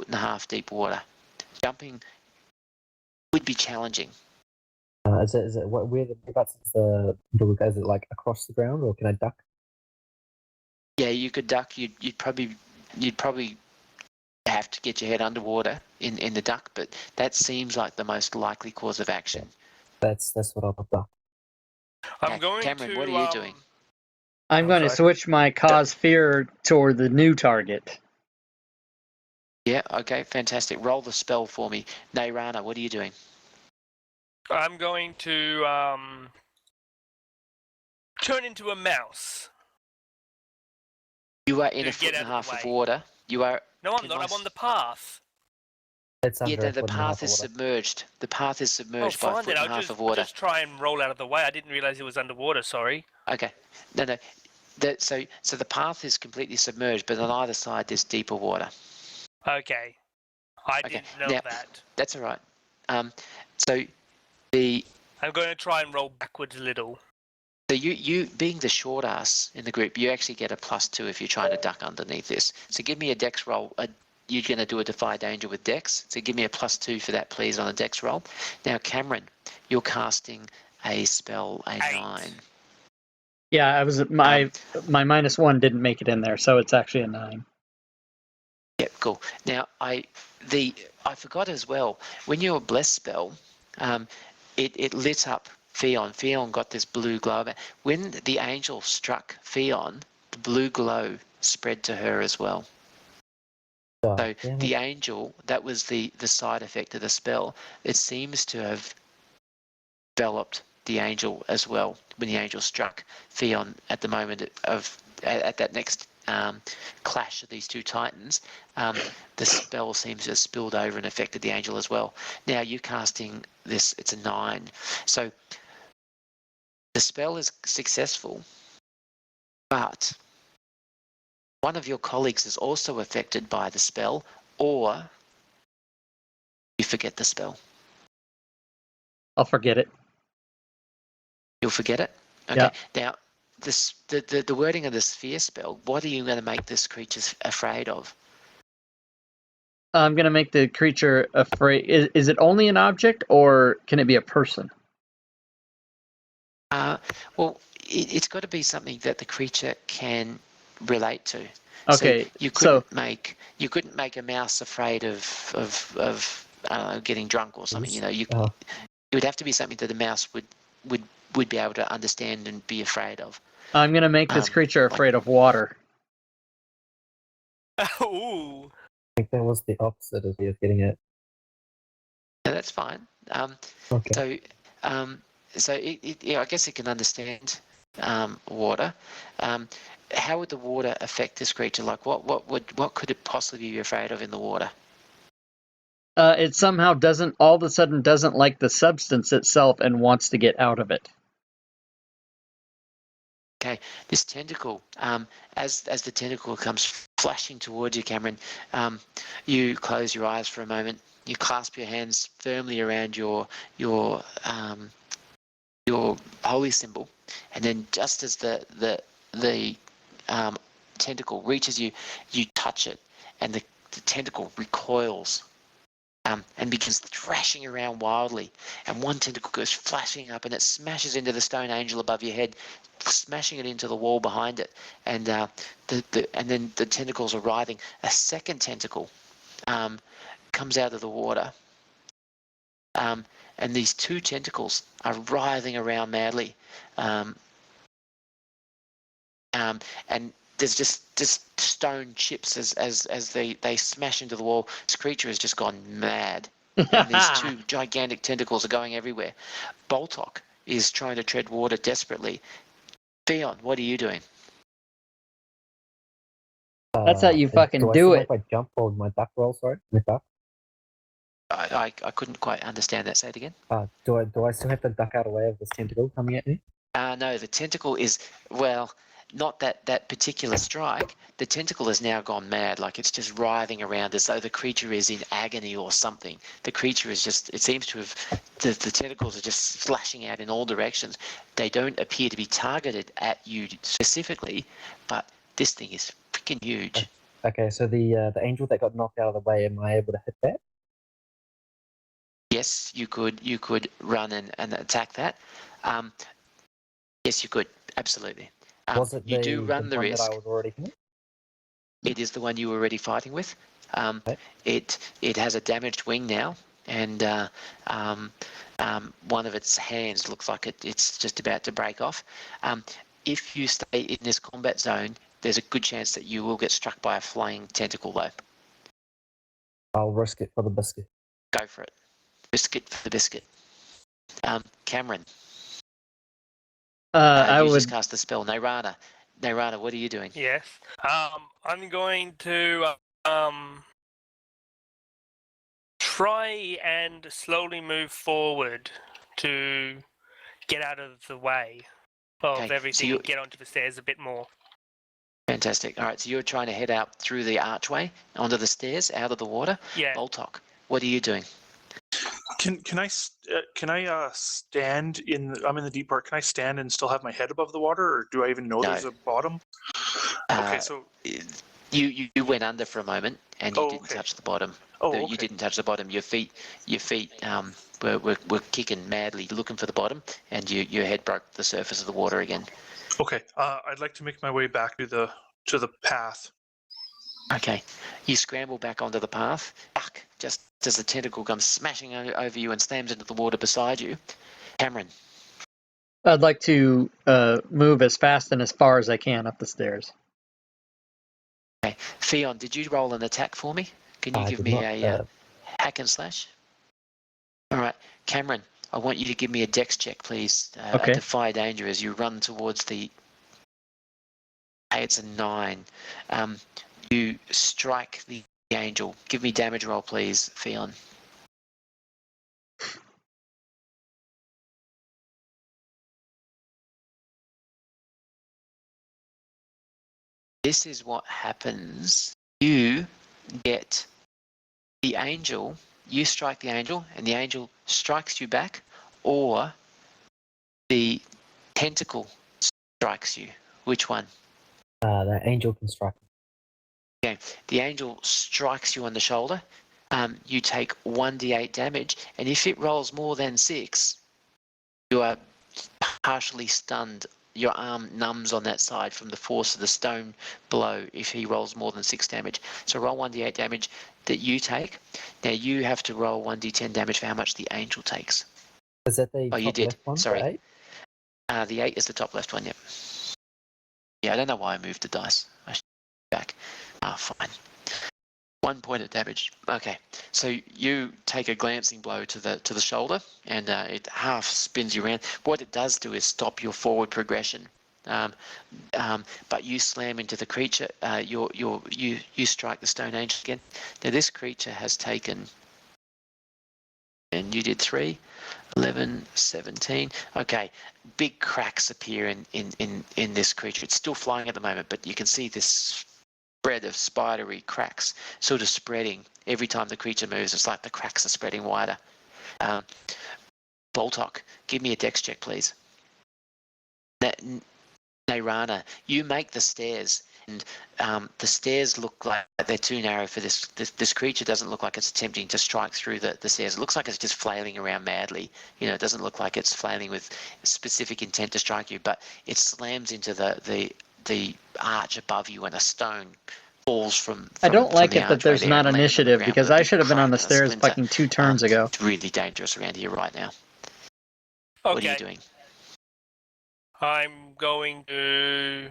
and a half deep water. Jumping would be challenging. Is it whereabouts is the is it like across the ground or can I duck? Yeah, you could duck. You'd probably have to get your head underwater in the duck, but that seems like the most likely course of action. That's what I'll duck. I'm Okay, going Cameron, to. what are you doing? I'm going to sorry. switch my cause fear toward the new target. Yeah, okay, fantastic. Roll the spell for me. Nairana, what are you doing? I'm going to turn into a mouse. You are in To a foot get and a out of the half of way. water. You are. No, I'm Can not. I I'm on s- the path. It's Yeah, under a the foot and a half path of is water. submerged. The path is Oh, submerged by a fine foot then. and a half of I'll water. just try and roll out of the way. I didn't realize it was underwater. Sorry. Okay. No. So the path is completely submerged, but on either side there's deeper water. Okay. I Okay. didn't know Now, that. that's all right. So the I'm going to try and roll backwards a little. So you being the short ass in the group, you actually get a +2 if you're trying to duck underneath this. So give me a dex roll. You're going to do a defy danger with dex. So give me a +2 for that, please, on a dex roll. Now, Cameron, you're casting a spell, a 9. Yeah, I was my -1 didn't make it in there, so it's actually a 9. Yep, cool. Now I forgot as well, when your bless spell, it lit up Theon. Theon got this blue glow. When the angel struck Theon, the blue glow spread to her as well. Oh, So damn the it. angel, that was the side effect of the spell. It seems to have developed the angel as well. When the angel struck Theon at the moment at that next clash of these two titans, the spell seems to have spilled over and affected the angel as well. Now you're casting this, it's a 9. So the spell is successful, but one of your colleagues is also affected by the spell, or you forget the spell. I'll forget it. You'll forget it? Okay. Yeah. Now, the wording of the sphere spell, what are you going to make this creature afraid of? I'm going to make the creature afraid. Is it only an object, or can it be a person? Well, it's got to be something that the creature can relate to. Okay, so you couldn't make a mouse afraid of getting drunk or something. You know, it would have to be something that the mouse would be able to understand and be afraid of. I'm going to make this creature afraid of water. Ooh. I think that was the opposite of you getting it. No, that's fine. Okay. So I guess it can understand water. How would the water affect this creature? Like, what could it possibly be afraid of in the water? It somehow all of a sudden doesn't like the substance itself and wants to get out of it. Okay, this tentacle, as the tentacle comes flashing towards you, Cameron, you close your eyes for a moment. You clasp your hands firmly around your holy symbol, and then just as the tentacle reaches you, you touch it, and the tentacle recoils. And begins thrashing around wildly, and one tentacle goes flashing up, and it smashes into the stone angel above your head, smashing it into the wall behind it, and then the tentacles are writhing. A second tentacle comes out of the water, and these two tentacles are writhing around madly, and there's just stone chips as they smash into the wall. This creature has just gone mad. And these two gigantic tentacles are going everywhere. Boltok is trying to tread water desperately. Theon, what are you doing? That's how you fucking do. I do still it. have my jump roll, my duck roll? Sorry, my duck. I couldn't quite understand that. Say it again. Do I still have to duck out of the way of this tentacle coming at me? No, the tentacle is, well, not that particular strike. The tentacle has now gone mad, like it's just writhing around as though the creature is in agony or something. The creature is just, it seems to have, the tentacles are just slashing out in all directions. They don't appear to be targeted at you specifically, but this thing is freaking huge. Okay, so the angel that got knocked out of the way, am I able to hit that? Yes, you could run and attack that. Yes, you could, absolutely. Was it you do run the one risk. that I was already fighting? It is the one you were already fighting with. Okay. It has a damaged wing now, and one of its hands looks like it's just about to break off. If you stay in this combat zone, there's a good chance that you will get struck by a flying tentacle, though. I'll risk it for the biscuit. Go for it. Risk it for the biscuit. Cameron. I you would just cast the spell. Nairana, what are you doing? Yes. I'm going to try and slowly move forward to get out of the way of Okay, everything and get onto the stairs a bit more. Fantastic. All right, so you're trying to head out through the archway onto the stairs, out of the water. Yeah. Boltok, what are you doing? Can I stand in? I'm in the deep part. Can I stand and still have my head above the water, or do I even know there's a bottom? Okay, so you went under for a moment and you didn't touch the bottom. Okay. You didn't touch the bottom. Your feet were kicking madly, looking for the bottom, and your head broke the surface of the water again. Okay, I'd like to make my way back to the path. Okay, you scramble back onto the path. Just as the tentacle comes smashing over you and slams into the water beside you. Cameron. I'd like to move as fast and as far as I can up the stairs. Okay, Theon, did you roll an attack for me? Can you give me a hack and slash? All right, Cameron, I want you to give me a dex check, please. Okay. A defy danger as you run towards the... Hey, it's a 9. You strike the angel. Give me damage roll, please, Fion. This is what happens. You get the angel, you strike the angel, and the angel strikes you back, or the tentacle strikes you. Which one? The angel can strike. Okay, the angel strikes you on the shoulder. You take 1d8 damage, and if it rolls more than 6, you are partially stunned. Your arm numbs on that side from the force of the stone blow if he rolls more than 6 damage. So roll 1d8 damage that you take. Now you have to roll 1d10 damage for how much the angel takes. Is that the Oh, you top did. left one? Sorry. The 8? The 8 is the top left one, yep. Yeah, I don't know why I moved the dice. I should go back. Fine. 1 point of damage. Okay, so you take a glancing blow to the shoulder, and it half spins you around. What it does do is stop your forward progression. But you slam into the creature. You strike the stone angel again. Now this creature has taken, and you did 3, 11, 17. Okay, big cracks appear in this creature. It's still flying at the moment, but you can see this spread of spidery cracks sort of spreading every time the creature moves. It's like the cracks are spreading wider. Boltok, give me a dex check, please. Nairana, you make the stairs, and the stairs look like they're too narrow for this creature. Doesn't look like it's attempting to strike through the stairs. It looks like it's just flailing around madly. You know, it doesn't look like it's flailing with specific intent to strike you, but it slams into the arch above you, and a stone falls from I don't like the it that archway there's there not and lands on the initiative, ground because with a I big should have been on the crack and a stairs splinter. fucking 2 turns ago. It's really dangerous around here right now. What are you Okay, doing? I'm going to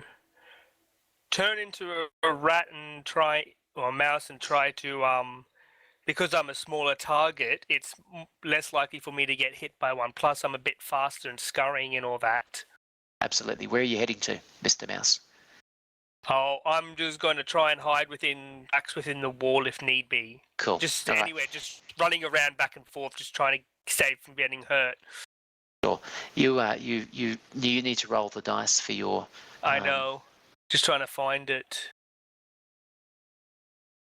turn into a rat and try, or a mouse, and try to because I'm a smaller target, it's less likely for me to get hit by one. Plus, I'm a bit faster and scurrying and all that. Absolutely. Where are you heading to, Mr. Mouse? Oh, I'm just going to try and hide within the wall if need be. Cool. Just All right. anywhere, just running around back and forth, just trying to save from getting hurt. Sure. You need to roll the dice for your. I know. Just trying to find it.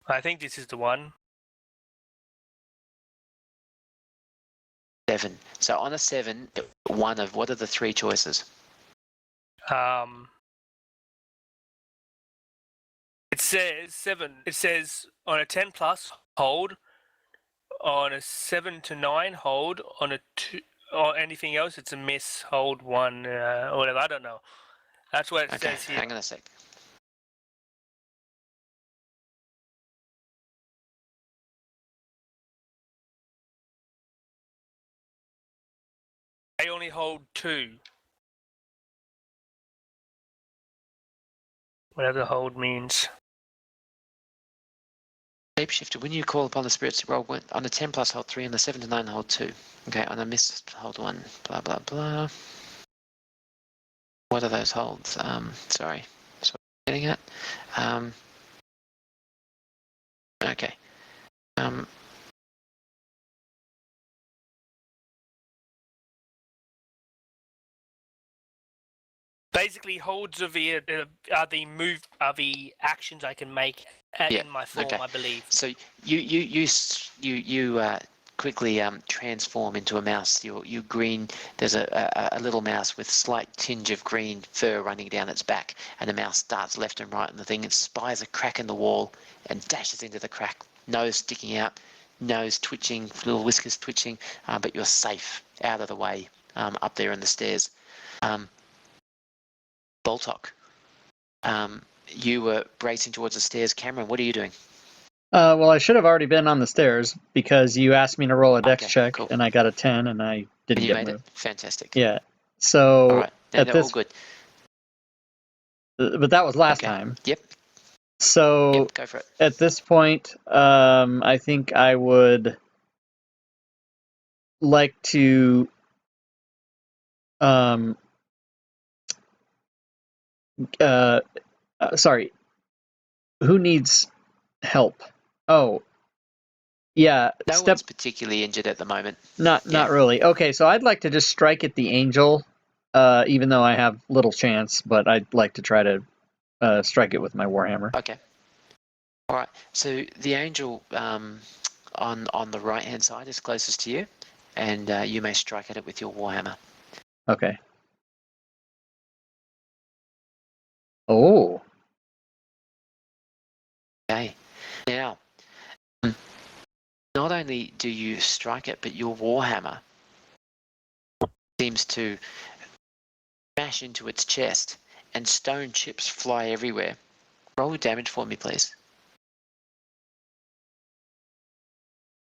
I think this is the one. 7. So on a 7, one of what are the 3 choices? It says 7. It says on a 10 plus hold, on a 7 to 9 hold, on a 2 or anything else it's a miss, hold 1 or whatever. I don't know. That's what it says here. Hang on a sec. I only hold 2. Whatever hold means. Shapeshifter, when you call upon the spirits, roll one, on a 10 plus hold 3, on a 7 to 9 hold 2. Okay, on a miss hold 1, blah blah blah. What are those holds? Sorry. That's what I'm getting at. Okay. Basically, holds are the actions I can make in my form, okay. I believe. So you quickly transform into a mouse. You green. There's a little mouse with slight tinge of green fur running down its back, and the mouse darts left and right, and the thing it spies a crack in the wall and dashes into the crack. Nose sticking out, nose twitching, little whiskers twitching, but you're safe out of the way up there in the stairs. Boltok, you were bracing towards the stairs. Cameron, what are you doing? Well, I should have already been on the stairs because you asked me to roll a dex check, cool. and I got a 10, and I didn't And you get made moved. it? Fantastic. Yeah. So all right. No, at this, all good. But that was last time. Yep. So Yep, go for it. at this point, I think I would like to Sorry. Who needs help? Oh, yeah. No one's particularly injured at the moment. Not really. Okay, so I'd like to just strike at the angel, even though I have little chance, but I'd like to try to strike it with my warhammer. Okay. All right. So the angel on the right hand side is closest to you, and you may strike at it with your warhammer. Okay. Oh. Okay. Now, not only do you strike it, but your warhammer seems to smash into its chest, and stone chips fly everywhere. Roll damage for me, please.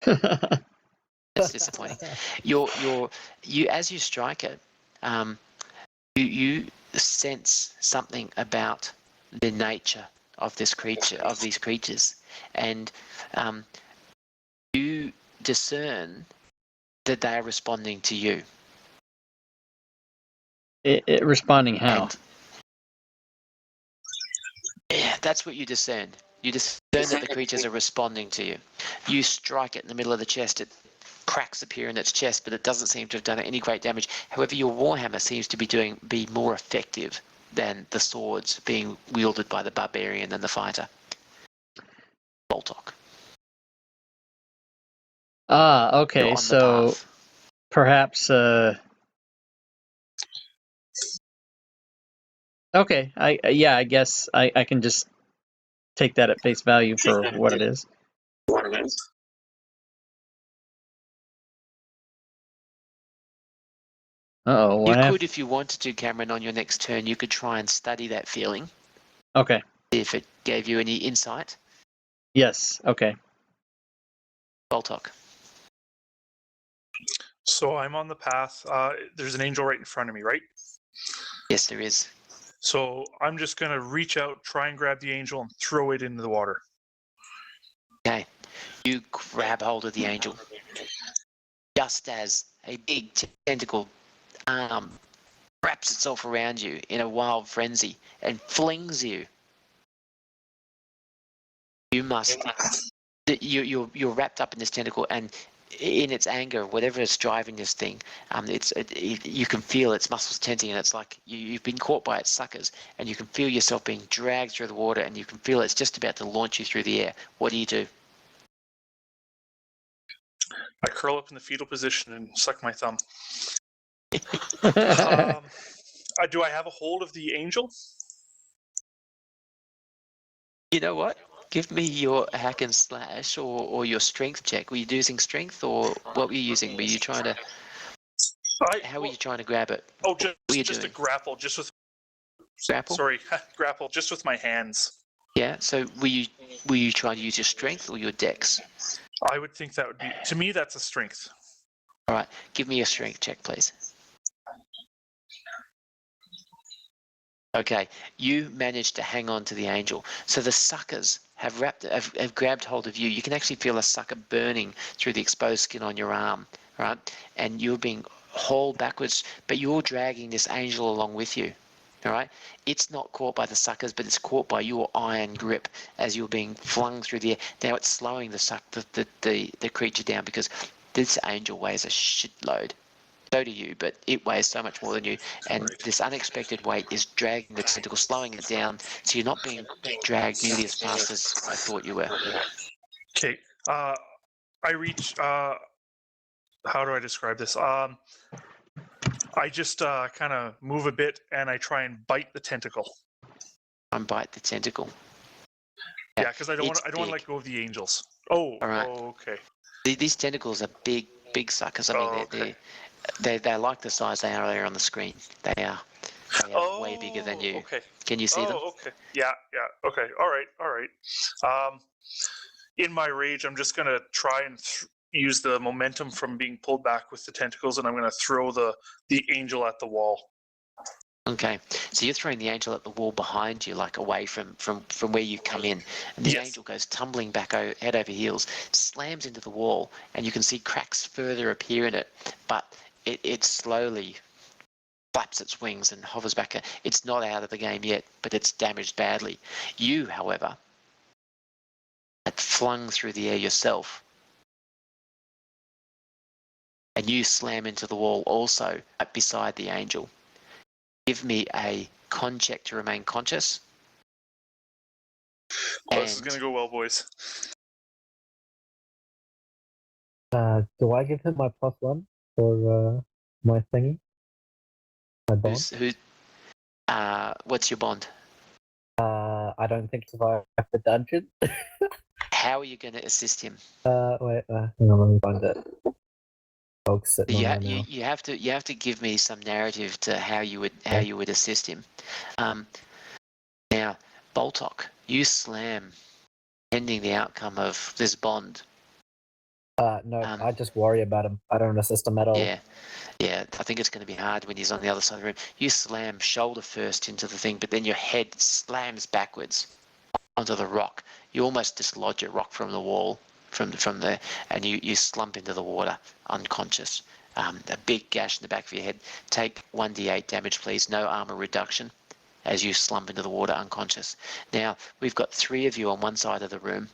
That's disappointing. You as you strike it, you sense something about the nature of this creature, of these creatures, and you discern that they are responding to you. Responding how? And, yeah, that's what you discern. You discern that the creatures are responding to you. You strike it in the middle of the chest. It cracks appear in its chest, but it doesn't seem to have done any great damage. However, your warhammer seems to be more effective than the swords being wielded by the barbarian and the fighter. Boltok. Okay. So perhaps. Okay. I guess I can just take that at face value for what it is. Uh-oh, you could, if you wanted to, Cameron, on your next turn, you could try and study that feeling. Okay. See if it gave you any insight. Yes. Okay. Boltok. So I'm on the path. There's an angel right in front of me, right? Yes, there is. So I'm just going to reach out, try and grab the angel, and throw it into the water. Okay. You grab hold of the angel. Just as a big tentacle arm wraps itself around you in a wild frenzy and flings you. You must. You're wrapped up in this tentacle, and in its anger, whatever is driving this thing, you can feel its muscles tensing, and it's like you've been caught by its suckers, and you can feel yourself being dragged through the water, and you can feel it's just about to launch you through the air. What do? I curl up in the fetal position and suck my thumb. Do I have a hold of the angel? You know what? Give me your hack and slash or your strength check. Were you using strength, or what were you using? Were you trying to... How were you trying to grab it? Oh, just a grapple, just with... Grapple? Sorry, grapple, just with my hands. Yeah, so were you trying to use your strength or your dex? I would think that would be... To me, that's a strength. All right, give me a strength check, please. Okay, you managed to hang on to the angel. So the suckers have grabbed hold of you. You can actually feel a sucker burning through the exposed skin on your arm, right? And you're being hauled backwards, but you're dragging this angel along with you. All right, it's not caught by the suckers, but it's caught by your iron grip as you're being flung through the air. Now it's slowing the creature down, because this angel weighs a shitload. So do you, but it weighs so much more than you, and this unexpected weight is dragging the tentacle, slowing it down, so you're not being dragged nearly as fast as I thought you were. Okay, I reach. How do I describe this? I just kind of move a bit, and I try and bite the tentacle. Bite the tentacle. Yeah, because I don't want to let go of the angels. Oh, all right. Oh, okay. These tentacles are big suckers. I mean, okay. They're like the size they are there on the screen. They are way bigger than you. Okay. Can you see them? Oh, okay. Yeah. Okay. All right. In my rage, I'm just gonna try and use the momentum from being pulled back with the tentacles, and I'm gonna throw the angel at the wall. Okay, so you're throwing the angel at the wall behind you, like away from where you come in, and the angel goes tumbling back head over heels, slams into the wall, and you can see cracks further appear in it, but it slowly flaps its wings and hovers back. It's not out of the game yet, but it's damaged badly. You, however, had flung through the air yourself, and you slam into the wall also beside the angel. Give me a con check to remain conscious. Oh, this is going to go well, boys. Do I give him my +1 for my thingy? My bond? What's your bond? I don't think survive the dungeon. How are you going to assist him? Wait, hang on, let me find it. Dog's sitting on there now. You have to give me some narrative to how you would assist him. Now, Boltok, you slam, pending the outcome of this bond. No, I just worry about him. I don't assist him at all. Yeah, I think it's going to be hard when he's on the other side of the room. You slam shoulder first into the thing, but then your head slams backwards onto the rock. You almost dislodge a rock from the wall, from there, and you slump into the water, unconscious. A big gash in the back of your head. Take 1d8 damage, please. No armor reduction as you slump into the water, unconscious. Now, we've got 3 of you on one side of the room.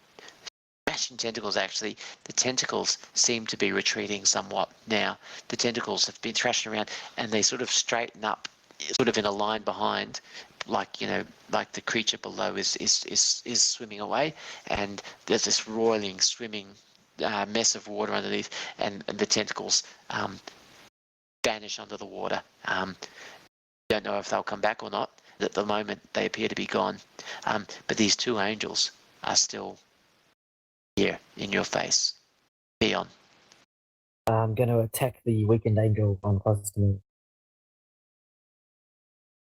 Smashing tentacles, actually. The tentacles seem to be retreating somewhat now. The tentacles have been thrashing around, and they sort of straighten up, sort of in a line behind, like the creature below is swimming away, and there's this roiling, swimming mess of water underneath, and the tentacles vanish under the water. Don't know if they'll come back or not. At the moment, they appear to be gone. But these 2 angels are still here in your face. Leon. I'm going to attack the weakened angel on closest to me.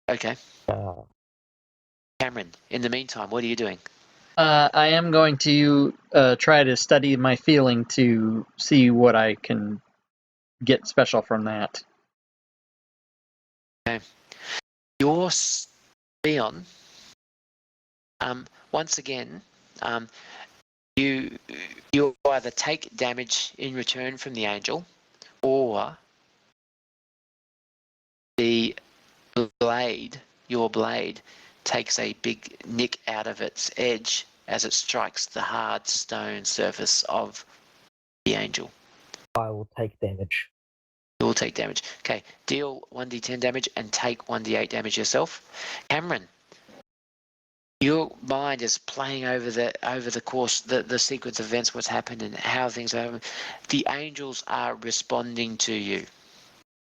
Okay. Cameron, in the meantime, what are you doing? I am going to try to study my feeling to see what I can get special from that. Okay. Your Leon, once again, you either take damage in return from the angel, or your blade takes a big nick out of its edge as it strikes the hard stone surface of the angel. I will take damage. You will take damage. Okay, deal 1d10 damage and take 1d8 damage yourself. Cameron, your mind is playing over the course, the sequence of events, what's happened and how things are happening. The angels are responding to you.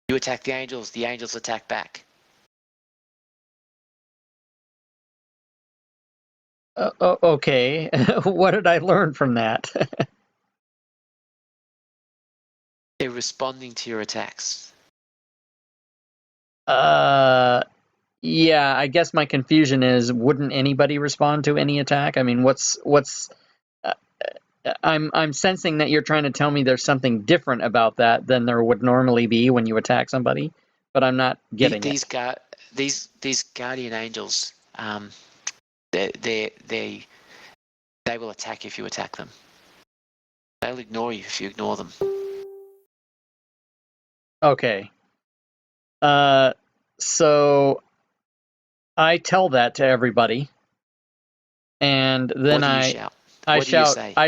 You attack the angels attack back. Okay, what did I learn from that? They're responding to your attacks. Yeah, I guess my confusion is, wouldn't anybody respond to any attack? I mean, I'm sensing that you're trying to tell me there's something different about that than there would normally be when you attack somebody, but I'm not getting it. These guardian angels, they will attack if you attack them. They'll ignore you if you ignore them. Okay. So I tell that to everybody, and then I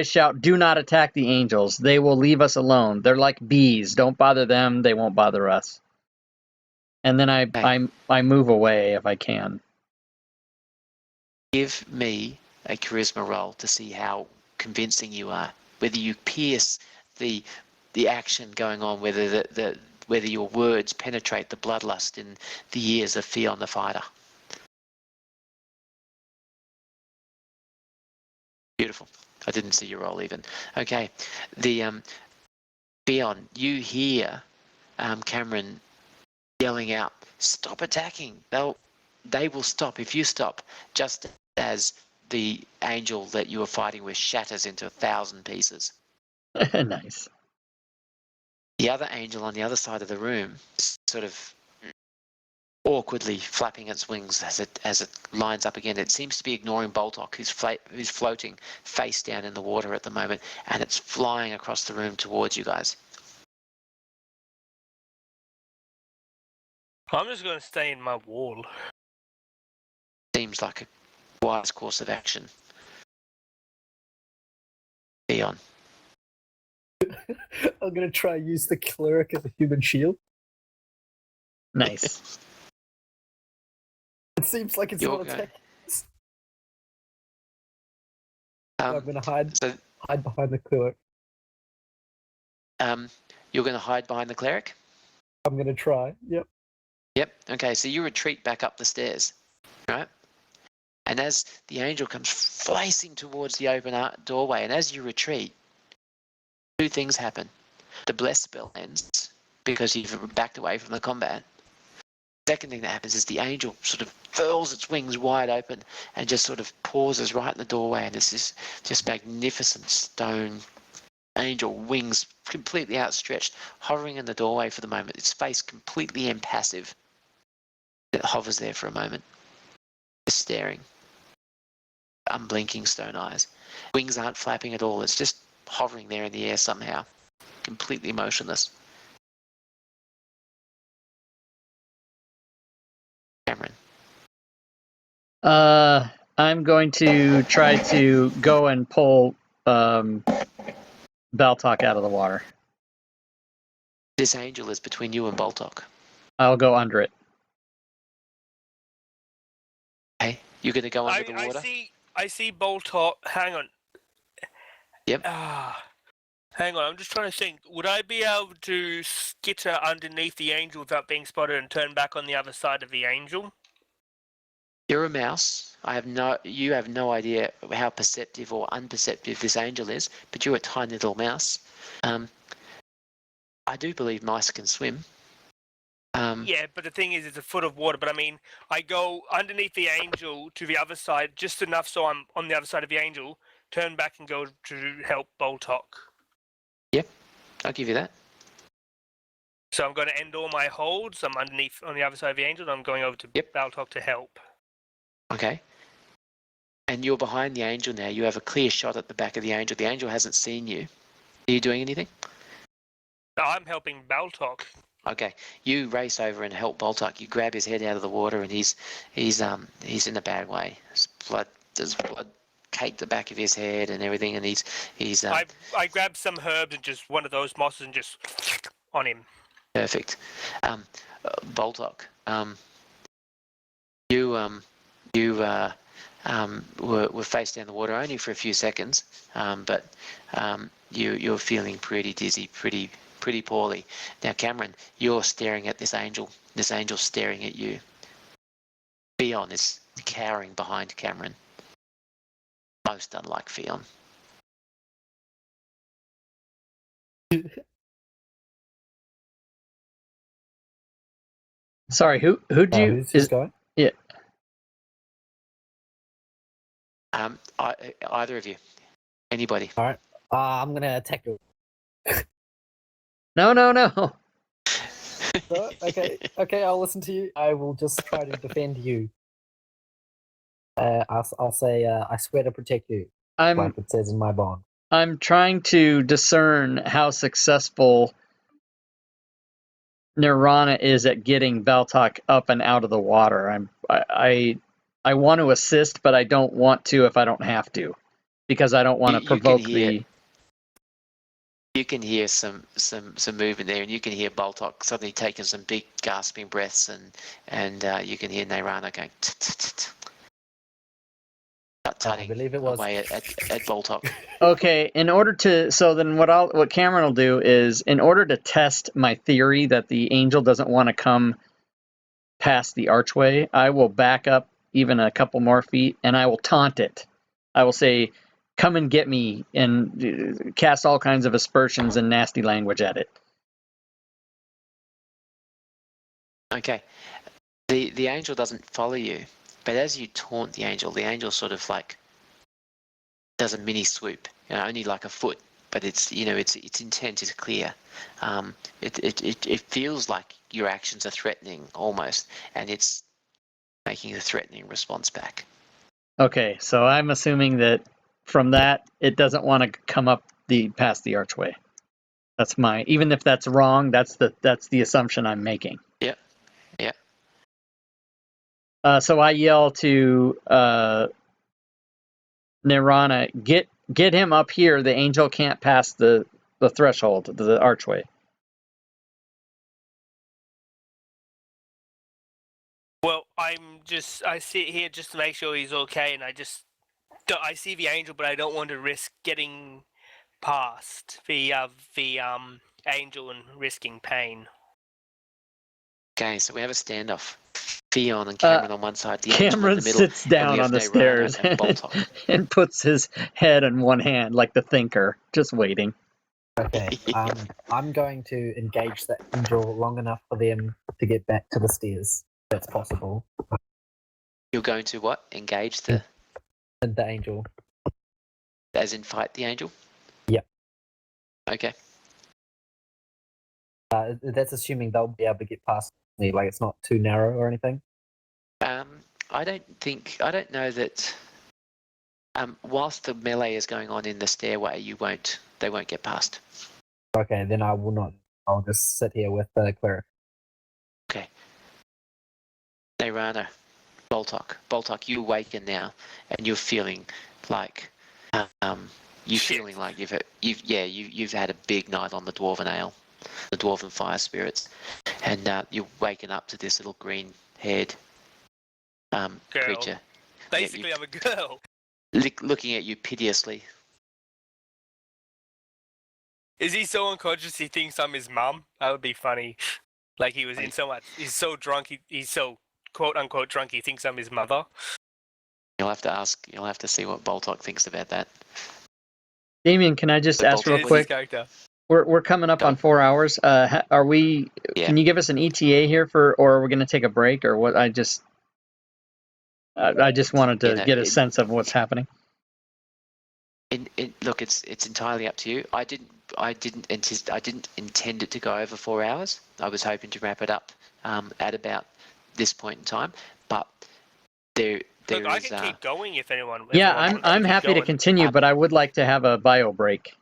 shout, do not attack the angels. They will leave us alone. They're like bees. Don't bother them. They won't bother us. And then I move away if I can. Give me a charisma roll to see how convincing you are. Whether you pierce the action going on, whether your words penetrate the bloodlust in the ears of Theon the fighter. Beautiful. I didn't see your roll even. Okay. The Theon, you hear Cameron yelling out, "Stop attacking! They will stop if you stop." Just as the angel that you were fighting with shatters into 1,000 pieces. Nice. The other angel on the other side of the room, sort of awkwardly flapping its wings as it lines up again. It seems to be ignoring Boltok, who's floating face down in the water at the moment, and it's flying across the room towards you guys. I'm just going to stay in my wall. Seems like a wise course of action. Leon. I'm gonna try and use the cleric as a human shield. Nice. It seems like it's You're not go- attack. I'm gonna hide behind the cleric. You're going to hide behind the cleric? I'm gonna try. Yep. Yep. Okay, so you retreat back up the stairs, right? And as the angel comes flacing towards the open doorway, and as you retreat, two things happen. The bless spell ends because you've backed away from the combat. Second thing that happens is the angel sort of furls its wings wide open and just sort of pauses right in the doorway, and it's this just magnificent stone angel, wings completely outstretched, hovering in the doorway for the moment, its face completely impassive. It hovers there for a moment, just staring, unblinking stone eyes. Wings aren't flapping at all, it's just hovering there in the air somehow, completely motionless. Cameron. I'm going to try to go and pull Baltok out of the water. This angel is between you and Boltok. I'll go under it. Okay, you're going to go under the water? I see Boltok. Hang on. Yep. Hang on, I'm just trying to think. Would I be able to skitter underneath the angel without being spotted and turn back on the other side of the angel? You're a mouse. You have no idea how perceptive or unperceptive this angel is, but you're a tiny little mouse. I do believe mice can swim. Yeah, but the thing is, it's a foot of water. But I mean, I go underneath the angel to the other side, just enough so I'm on the other side of the angel, turn back and go to help Boltok. Yep, I'll give you that. So I'm going to end all my holds. I'm underneath on the other side of the angel, and I'm going over to Baltok to help. Okay. And you're behind the angel now. You have a clear shot at the back of the angel. The angel hasn't seen you. Are you doing anything? I'm helping Baltok. Okay. You race over and help Boltok. You grab his head out of the water, and he's in a bad way. There's blood caked the back of his head and everything, and he's. I grabbed some herbs and just one of those mosses and just on him. Perfect. Boltok. You were face down the water only for a few seconds, but you're feeling pretty dizzy, pretty poorly. Now, Cameron, you're staring at this angel. This angel's staring at you. Fion is cowering behind Cameron. Most unlike Fion. Sorry, who'd you? Who's going? Yeah. Either of you. Anybody. All right. I'm gonna attack you. No. No? Okay, I'll listen to you. I will just try to defend you. I'll say, I swear to protect you, like it says in my bond. I'm trying to discern how successful Nirvana is at getting Baltok up and out of the water. I want to assist, but I don't want to if I don't have to, because I don't want to provoke the. You can hear some movement there, and you can hear Boltok suddenly taking some big gasping breaths, and you can hear Nirvana going. I believe it was away at Boltok. Okay, then what Cameron will do is, in order to test my theory that the angel doesn't want to come past the archway, I will back up even a couple more feet and I will taunt it. I will say, "Come and get me," and cast all kinds of aspersions and nasty language at it. Okay, the angel doesn't follow you, but as you taunt the angel sort of like does a mini swoop, only like a foot, but its intent is clear. It feels like your actions are threatening almost, and it's making a threatening response back. Okay, so I'm assuming that from that it doesn't want to come up past the archway. That's even if that's wrong, that's the assumption I'm making. Yeah. So I yell to Nirana, get him up here. The angel can't pass the threshold, the archway. Well, I sit here just to make sure he's okay, and I see the angel, but I don't want to risk getting past the angel and risking pain. Okay, so we have a standoff. Theon and Cameron on one side, the angel in Cameron the middle, sits and we down have on the Nayrana stairs and Boltok. and puts his head in one hand like the thinker, just waiting. Okay. I'm going to engage the angel long enough for them to get back to the stairs. That's possible. You're going to what? Engage the, And the angel. as in fight the angel? Yep. Okay. That's assuming they'll be able to get past me, like it's not too narrow or anything. I don't know that. Whilst the melee is going on in the stairway, they won't get past. Okay, then I will not. I'll just sit here with the cleric. Okay. Nayrana, Boltok, you awaken now, and you're feeling like you've had a big night on the Dwarven Ale, the Dwarven fire spirits, and you're waking up to this little green-haired creature. Basically, I'm a girl. Looking at you piteously. Is he so unconscious he thinks I'm his mum? That would be funny. Like he was in so much. He's so drunk. He's so quote unquote drunk. He thinks I'm his mother. You'll have to ask. You'll have to see what Boltok thinks about that. Damien, can I just ask real quick? We're coming up on 4 hours. Are we? Yeah. Can you give us an ETA here or are we going to take a break, or what? I just wanted to get a sense of what's happening. Look, it's entirely up to you. I didn't intend it to go over 4 hours. I was hoping to wrap it up at about this point in time, but there Look, I is. can keep going if anyone. Yeah, wants I'm keep happy going. to continue, but I would like to have a bio break.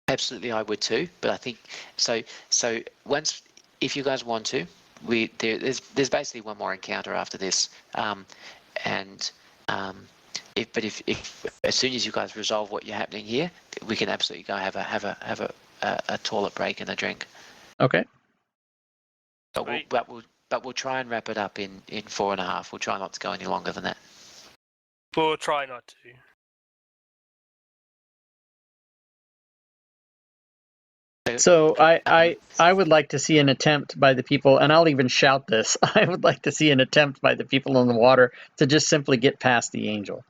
Absolutely, I would too. But I think so. So once, if you guys want to, there's basically one more encounter after this, if as soon as you guys resolve what you're happening here, we can absolutely go have a toilet break and a drink. Okay. But we'll try and wrap it up in 4.5. We'll try not to go any longer than that. We'll try not to. So I would like to see an attempt by the people, and I'll even shout this. I would like to see an attempt by the people in the water to just simply get past the angel.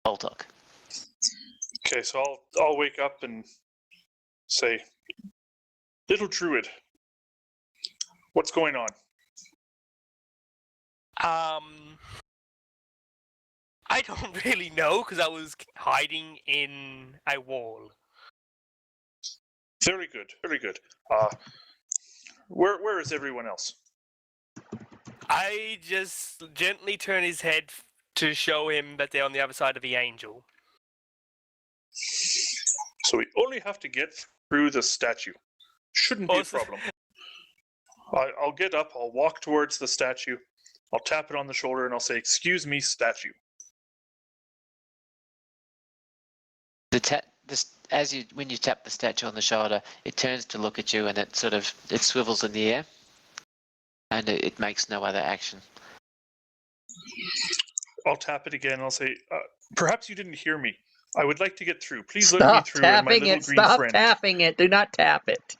Boltok. Okay, so I'll wake up and say, "Little druid, what's going on?" I don't really know because I was hiding in a wall. Very good, very good. Where is everyone else? I just gently turn his head to show him that they're on the other side of the angel. So we only have to get through the statue. Shouldn't be a problem. I'll get up, I'll walk towards the statue, I'll tap it on the shoulder, and I'll say, "Excuse me, statue." When you tap the statue on the shoulder, it turns to look at you, and it swivels in the air, and it makes no other action. I'll tap it again. I'll say, "Perhaps you didn't hear me. I would like to get through. Please let me through and my little green Stop friend." tapping it. Do not tap it.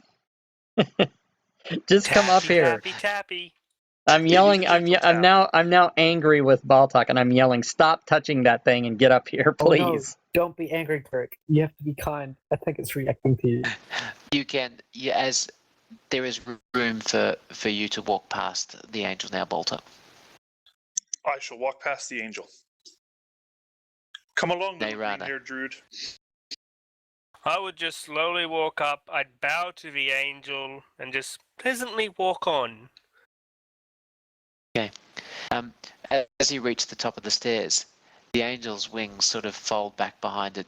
Just come up here. Tappy. I'm yelling. I'm now angry with Baltok, and I'm yelling, "Stop touching that thing and get up here, please." Oh, no. Don't be angry, Kirk. You have to be kind. I think it's reacting to you. You can, as there is room for you to walk past the angel now, Boltok. I shall walk past the angel. Come along, little Nayrana. green-haired druid. I would just slowly walk up. I'd bow to the angel and just pleasantly walk on. Okay. As you reach the top of the stairs, the angel's wings sort of fold back behind it,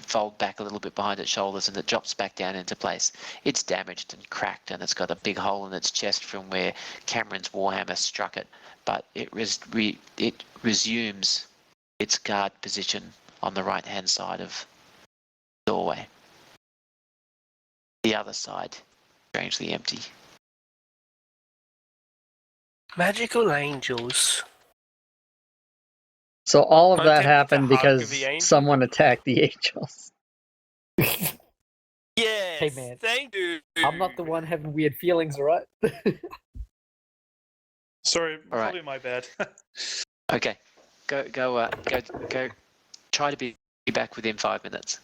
fold back a little bit behind its shoulders, and it drops back down into place. It's damaged and cracked, and it's got a big hole in its chest from where Cameron's warhammer struck it. But it resumes its guard position on the right-hand side of the doorway. The other side, strangely empty. Magical angels. So all of I'm that tempted to happened hug because the angel. someone attacked the angels. Yes, man. thank you. I'm not the one having weird feelings, alright? Sorry, All right. probably my bad. Okay, go. Try to be back within 5 minutes.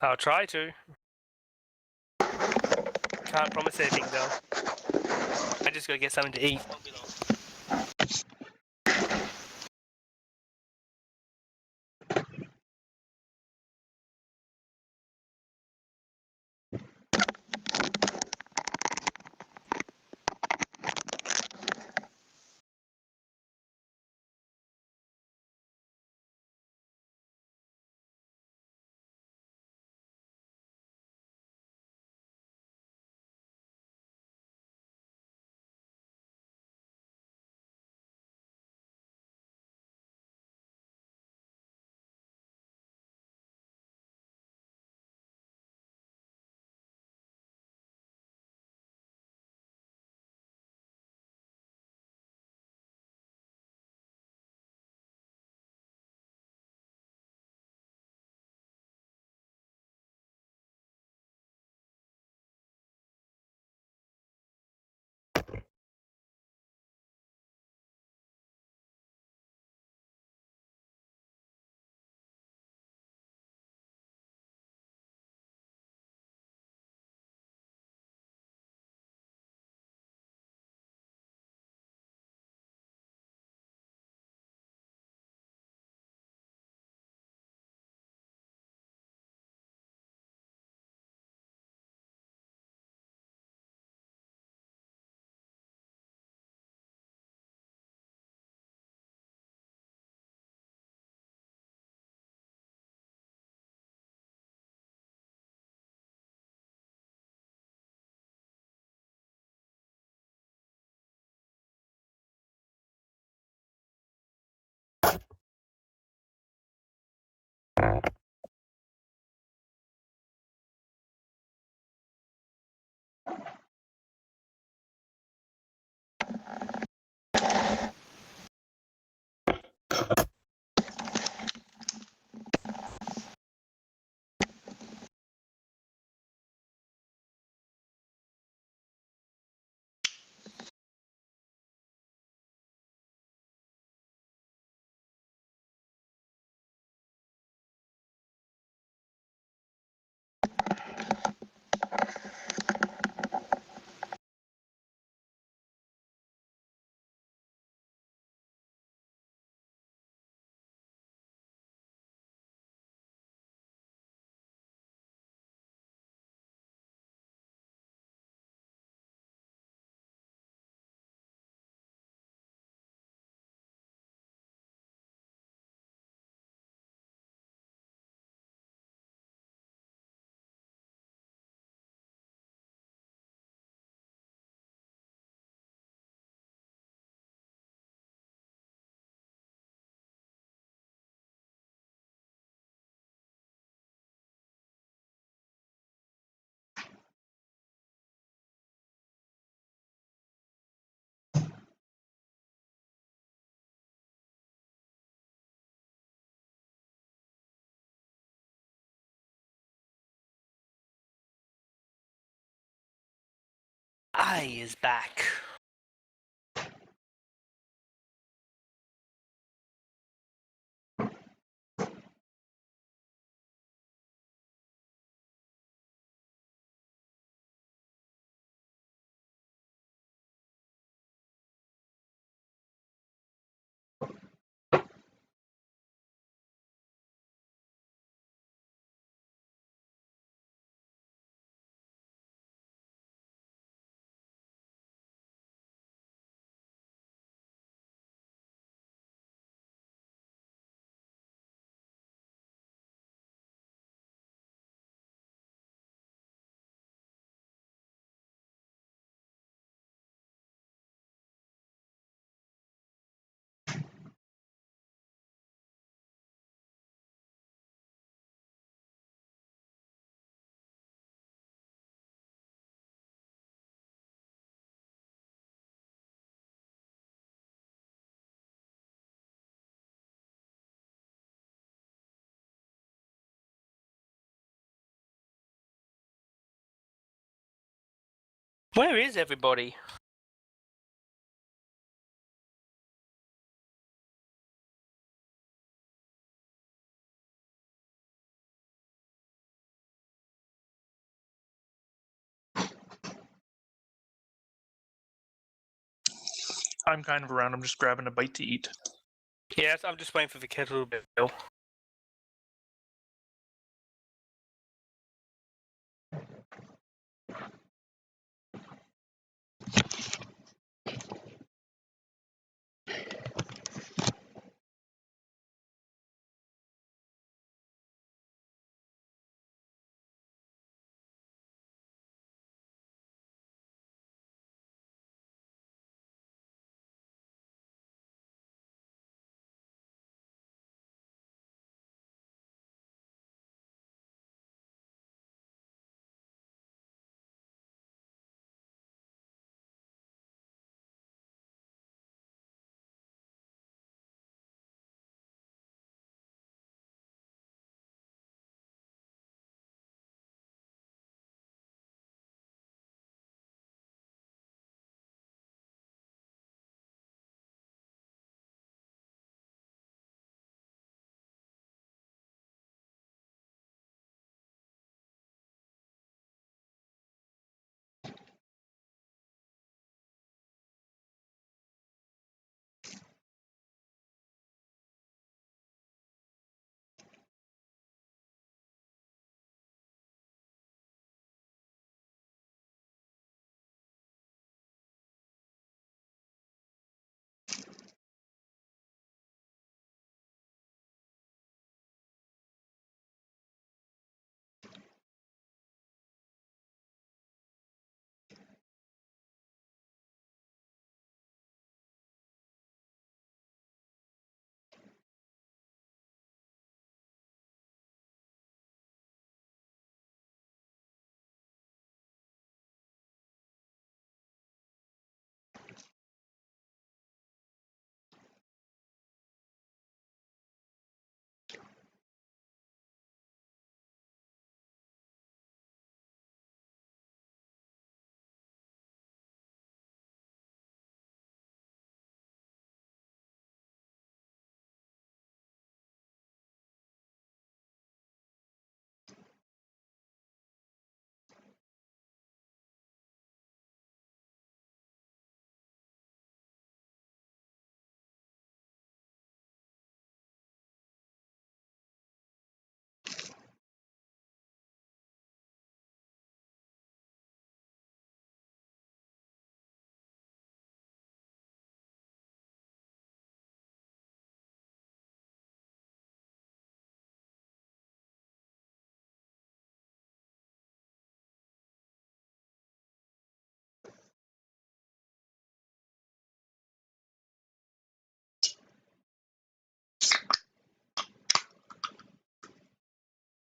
I'll try to. Can't promise anything though. I just gotta get something to eat. I is back. Where is everybody? I'm kind of around. I'm just grabbing a bite to eat. Yes, I'm just waiting for the kettle to boil.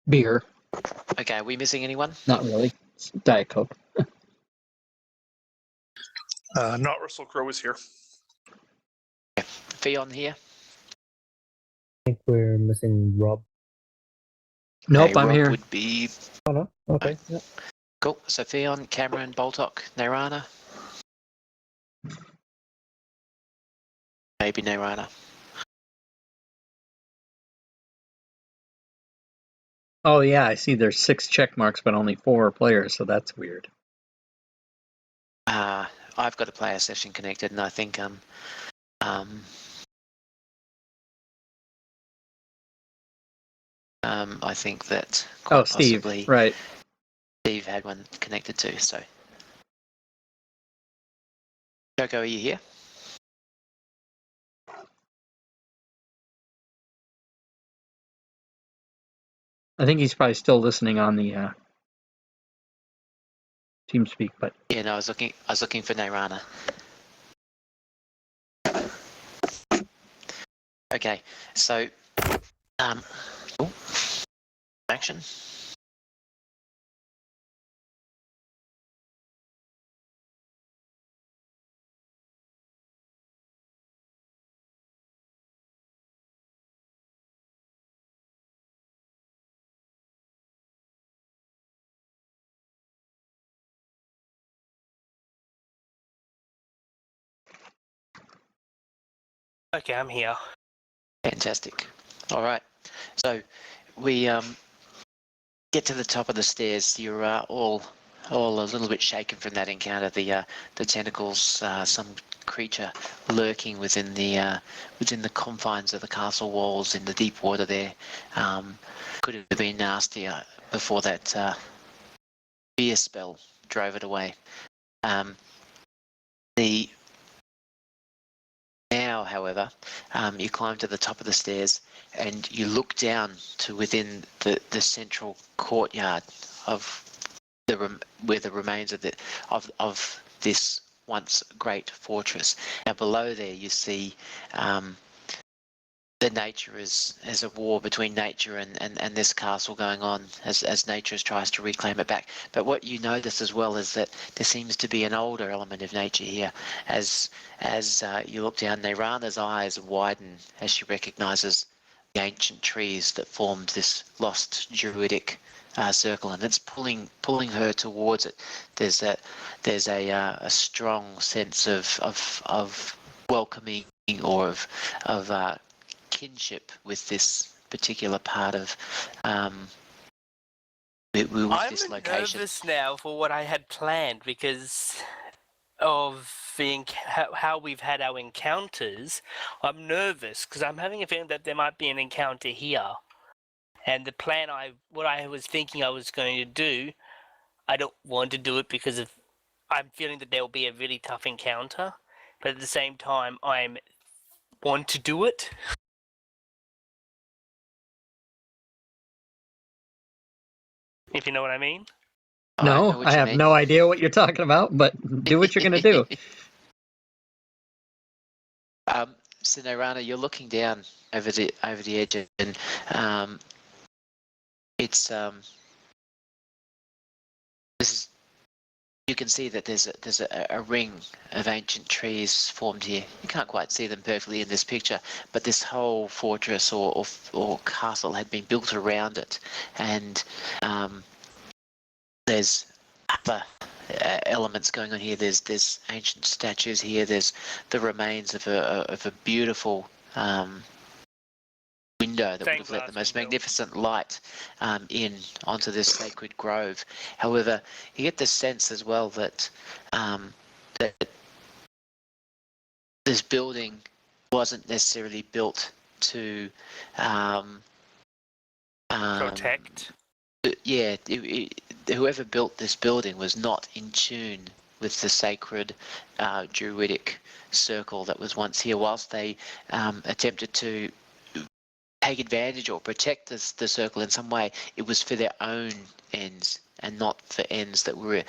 Beer. Okay, are we missing anyone? Not really. It's Diet Coke. Not Russell Crowe is here. Fion here? I think we're missing Rob. Nope, Okay, I'm Rob here. would be Oh no. Okay. Yeah. cool. So Fion, Cameron, Boltok, Nairana. Maybe Nairana. Oh yeah, I see there's 6 check marks, but only 4 players, so that's weird. I've got a player session connected, and I think I think that quite Steve, possibly right. Steve had one connected too. So, Joko, are you here? I think he's probably still listening on the TeamSpeak, but Yeah, no, I was looking for Nairana. Okay, so oh, action. Okay, I'm here. Fantastic. All right. So we get to the top of the stairs. You're all a little bit shaken from that encounter. The tentacles, some creature lurking within the confines of the castle walls in the deep water there. Could have been nastier before that fear spell drove it away. Now, however, you climb to the top of the stairs and you look down to within the central courtyard of where the remains of this once great fortress. Now below there you see the nature is a war between nature and this castle going on as nature tries to reclaim it back. But what you notice as well is that there seems to be an older element of nature here. As you look down, Neyrana's eyes widen as she recognises the ancient trees that formed this lost druidic circle, and it's pulling her towards it. There's a strong sense of welcoming or of kinship with this particular part of with this I'm location. nervous now for what I had planned because of how we've had our encounters. I'm nervous because I'm having a feeling that there might be an encounter here. And the plan what I was thinking I was going to do, I don't want to do it because I'm feeling that there will be a really tough encounter. But at the same time, I want to do it. If you know what I mean. No, know what I you have mean. no idea what you're talking about, but do what you're going to do. So Neyrana, you're looking down over the edge, and it's you can see that there's a ring of ancient trees formed here. You can't quite see them perfectly in this picture, but this whole fortress or castle had been built around it, and there's other elements going on here. There's ancient statues here. There's the remains of a beautiful window that would have let the most magnificent light in onto this sacred grove. However, you get the sense as well that that this building wasn't necessarily built to Protect. Yeah, whoever built this building was not in tune with the sacred druidic circle that was once here. Whilst they attempted to take advantage or protect the circle in some way, it was for their own ends and not for ends that were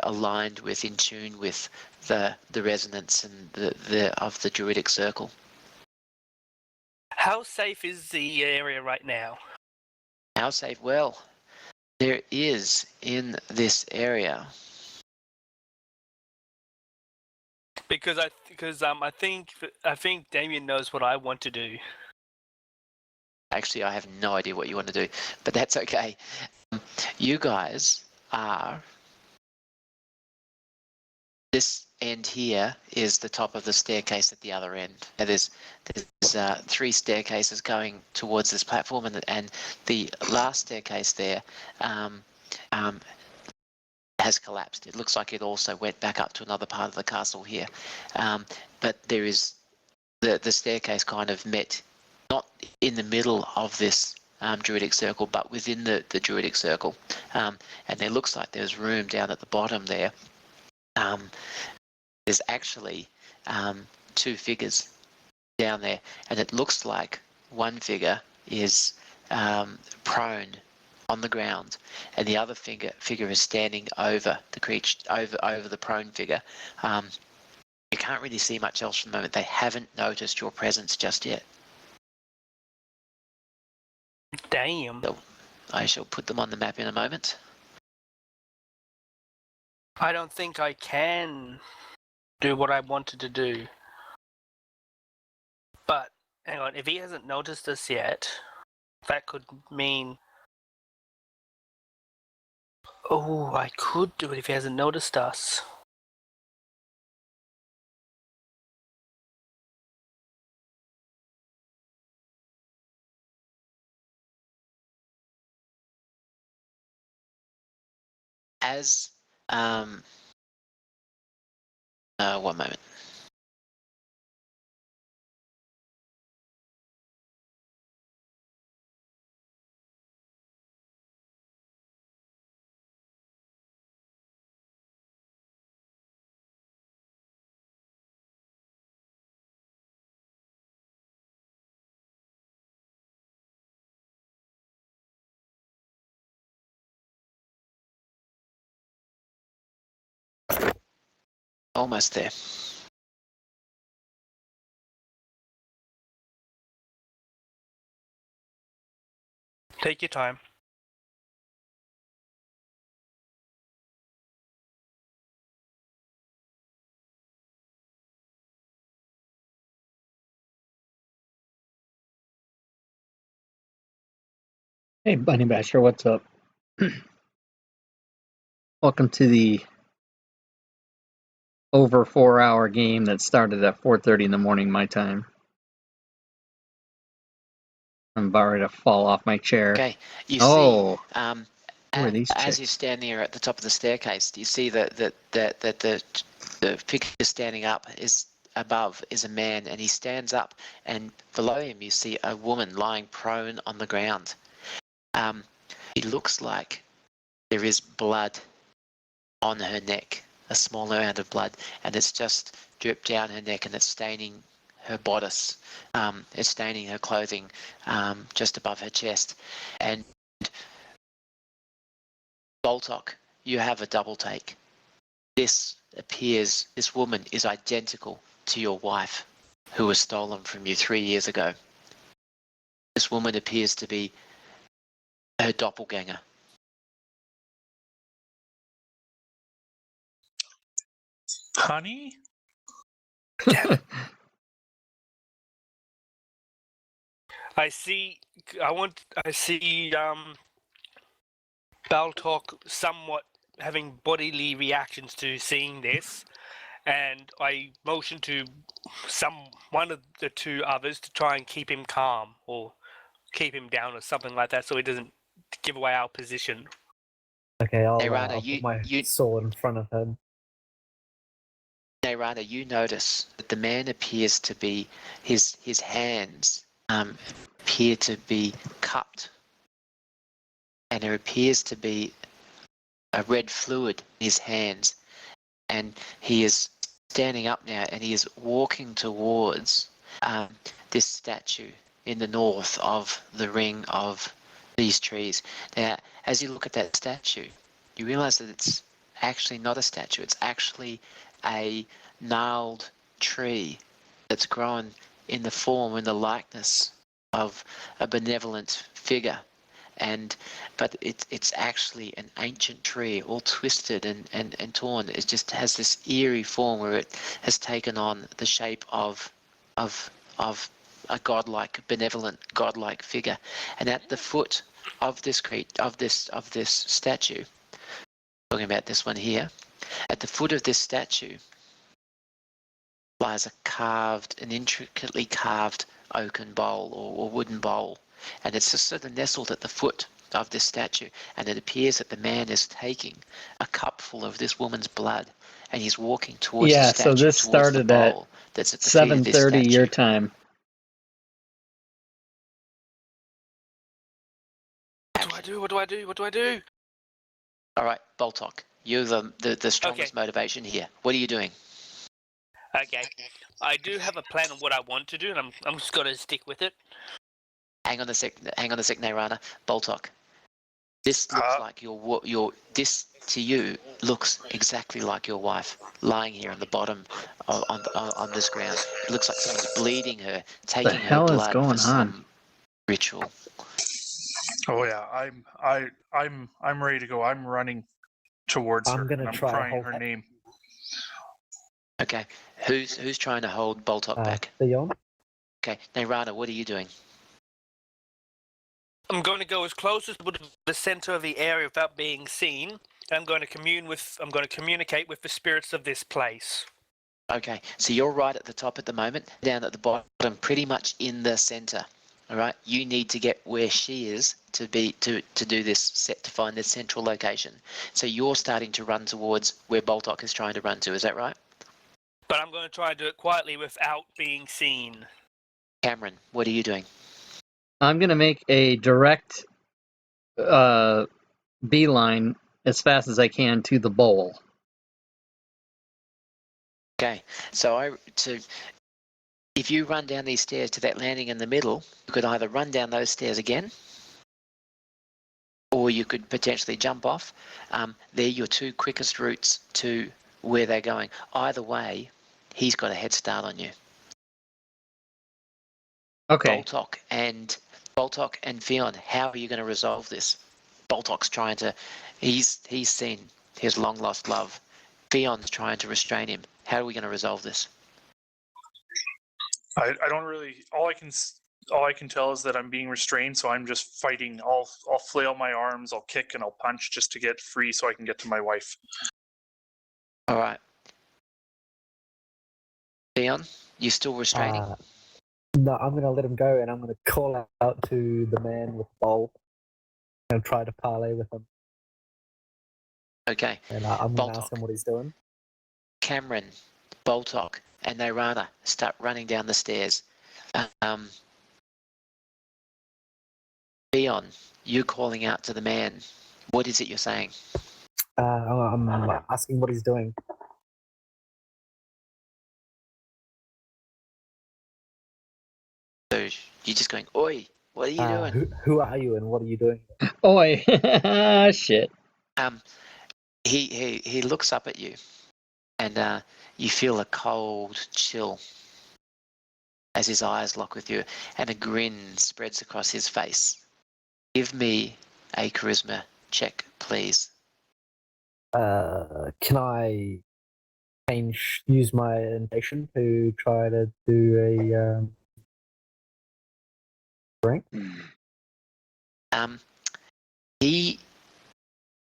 aligned with, in tune with the resonance and of the druidic circle. How safe is the area right now? How safe? Well, there is in this area. Because I think Damien knows what I want to do. Actually, I have no idea what you want to do, but that's okay. You guys are... This end here is the top of the staircase at the other end. Now there's 3 staircases going towards this platform, and the last staircase there has collapsed. It looks like it also went back up to another part of the castle here. But there is the staircase kind of met not in the middle of this druidic circle, but within the druidic circle. And there looks like there's room down at the bottom there. There's actually 2 figures down there, and it looks like one figure is prone on the ground, and the other figure is standing over the creature, over the prone figure. You can't really see much else from the moment. They haven't noticed your presence just yet. Damn. So I shall put them on the map in a moment. I don't think I can do what I wanted to do. But, hang on, if he hasn't noticed us yet, that could mean... Oh, I could do it if he hasn't noticed us. as one moment. Almost there. Take your time. Hey, Bunny Basher, what's up? Welcome to the over 4-hour game that started at 4:30 in the morning my time. I'm about ready to fall off my chair. Okay, you Oh, see, who are these as you chicks? stand there at the top of the staircase, you see that the figure standing up is above is a man, and he stands up, and below him you see a woman lying prone on the ground. It looks like there is blood on her neck, a small amount of blood, and it's just dripped down her neck, and it's staining her bodice. It's staining her clothing just above her chest. And Boltok, you have a double take. This woman is identical to your wife, who was stolen from you 3 years ago. This woman appears to be her doppelganger. Honey? I see Baltok somewhat having bodily reactions to seeing this, and I motion to one of the two others to try and keep him calm or keep him down or something like that, so he doesn't give away our position. Okay, I'll, Hey, Rana, I'll put my sword in front of him. Rana, you notice that the man appears to be his hands appear to be cupped, and there appears to be a red fluid in his hands, and he is standing up now, and he is walking towards this statue in the north of the ring of these trees. Now, as you look at that statue, you realize that it's actually not a statue. It's actually a gnarled tree that's grown in the form and the likeness of a benevolent figure. But it's actually an ancient tree, all twisted and torn. It just has this eerie form where it has taken on the shape of a godlike, benevolent, godlike figure. And at the foot of this statue, talking about this one here, at the foot of this statue lies an intricately carved oaken bowl or wooden bowl. And it's just sort of nestled at the foot of this statue, and it appears that the man is taking a cup full of this woman's blood, and he's walking towards the statue, so this towards the started at bowl that's at the feet of this 7:30 statue. your time. What do I do? All right, Boltok, you're the strongest motivation here. What are you doing? Okay, I do have a plan on what I want to do, and I'm just gonna stick with it. Hang on a sec, Nairana. Boltok, this looks like this to you looks exactly like your wife lying here on the bottom on this ground. It looks like someone's bleeding her, taking her hell is blood going for on? some ritual. Oh yeah, I'm ready to go. I'm running towards her. I'm gonna I'm try to crying hold her her. name. Okay, who's trying to hold Boltok back? Theon? Okay, Nairana, what are you doing? I'm going to go as close as possible to the center of the area without being seen. And I'm going to communicate with the spirits of this place. Okay, so you're right at the top at the moment, down at the bottom, pretty much in the center. All right, you need to get where she is to do this set, to find this central location. So you're starting to run towards where Boltok is trying to run to. Is that right? But I'm going to try and do it quietly without being seen. Cameron, what are you doing? I'm gonna make a direct beeline as fast as I can to the bowl. Okay, so if you run down these stairs to that landing in the middle, you could either run down those stairs again, or you could potentially jump off. They're your two quickest routes to where they're going. Either way, he's got a head start on you. Okay. Boltok and Fionn, how are you going to resolve this? Boltok's trying to, he's seen his long lost love. Fionn's trying to restrain him. How are we going to resolve this? I don't really. All I can tell is that I'm being restrained, so I'm just fighting. I'll flail my arms, I'll kick, and I'll punch just to get free, so I can get to my wife. All right. Fionn, you still restraining? No, I'm going to let him go, and I'm going to call out to the man with the bowl and try to parley with him. Okay. And I'm going to Boltok. ask him what he's doing. Cameron, Boltok, and Nairana start running down the stairs. Fionn, you calling out to the man. What is it you're saying? I'm asking what he's doing. So you're just going, oi, what are you doing? Who are you and what are you doing? Oi. Shit. He looks up at you, and you feel a cold chill as his eyes lock with you, and a grin spreads across his face. Give me a charisma check, please. Can I use my innovation to try to do a drink?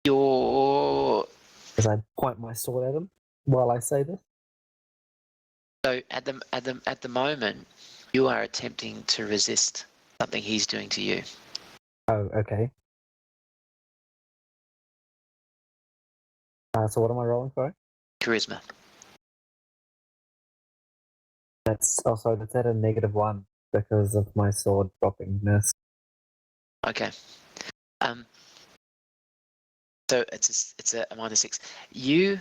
You're As I point my sword at him while I say this. so at the moment you are attempting to resist something he's doing to you. Oh, okay. So what am I rolling for? Charisma. That's at a -1 because of my sword dropping miss. Okay. So it's a -6. You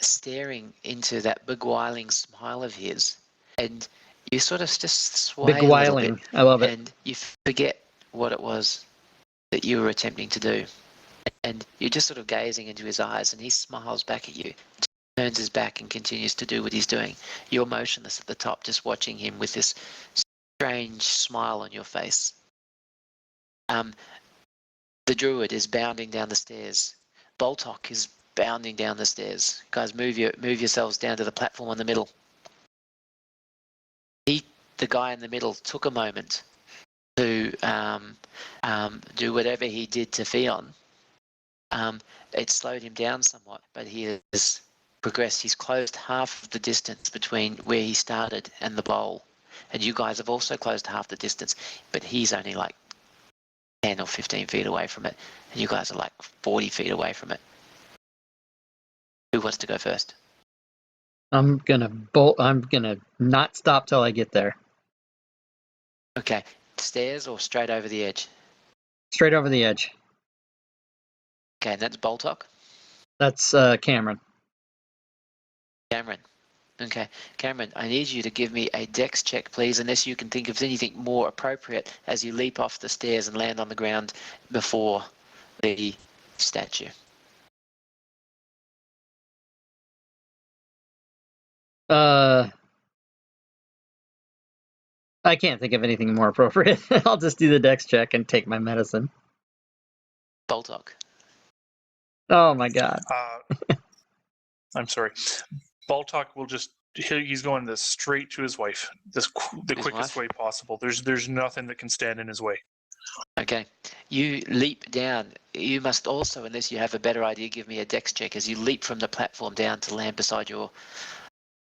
staring into that beguiling smile of his, and you sort of just sway a little bit, Beguiling. I love it. and you forget what it was that you were attempting to do, and you're just sort of gazing into his eyes, and he smiles back at you, turns his back, and continues to do what he's doing. You're motionless at the top, just watching him with this strange smile on your face. The druid is bounding down the stairs. Boltok is bounding down the stairs. Guys, move yourselves down to the platform in the middle. The guy in the middle took a moment to do whatever he did to Fionn. It slowed him down somewhat, but he has progressed. He's closed half of the distance between where he started and the bowl. And you guys have also closed half the distance, but he's only like 10 or 15 feet away from it, and you guys are like 40 feet away from it. Who wants to go first? I'm gonna not stop till I get there. Okay, stairs or straight over the edge? Straight over the edge. Okay, and that's Boltok? That's Cameron. Cameron. Okay, Cameron, I need you to give me a dex check, please, unless you can think of anything more appropriate as you leap off the stairs and land on the ground before the statue. I can't think of anything more appropriate. I'll just do the dex check and take my medicine. Boltok. Oh my god. I'm sorry. Baltok will just. He's going straight to his wife. The quickest way possible. There's nothing that can stand in his way. Okay. You leap down. You must also, unless you have a better idea, give me a dex check as you leap from the platform down to land beside your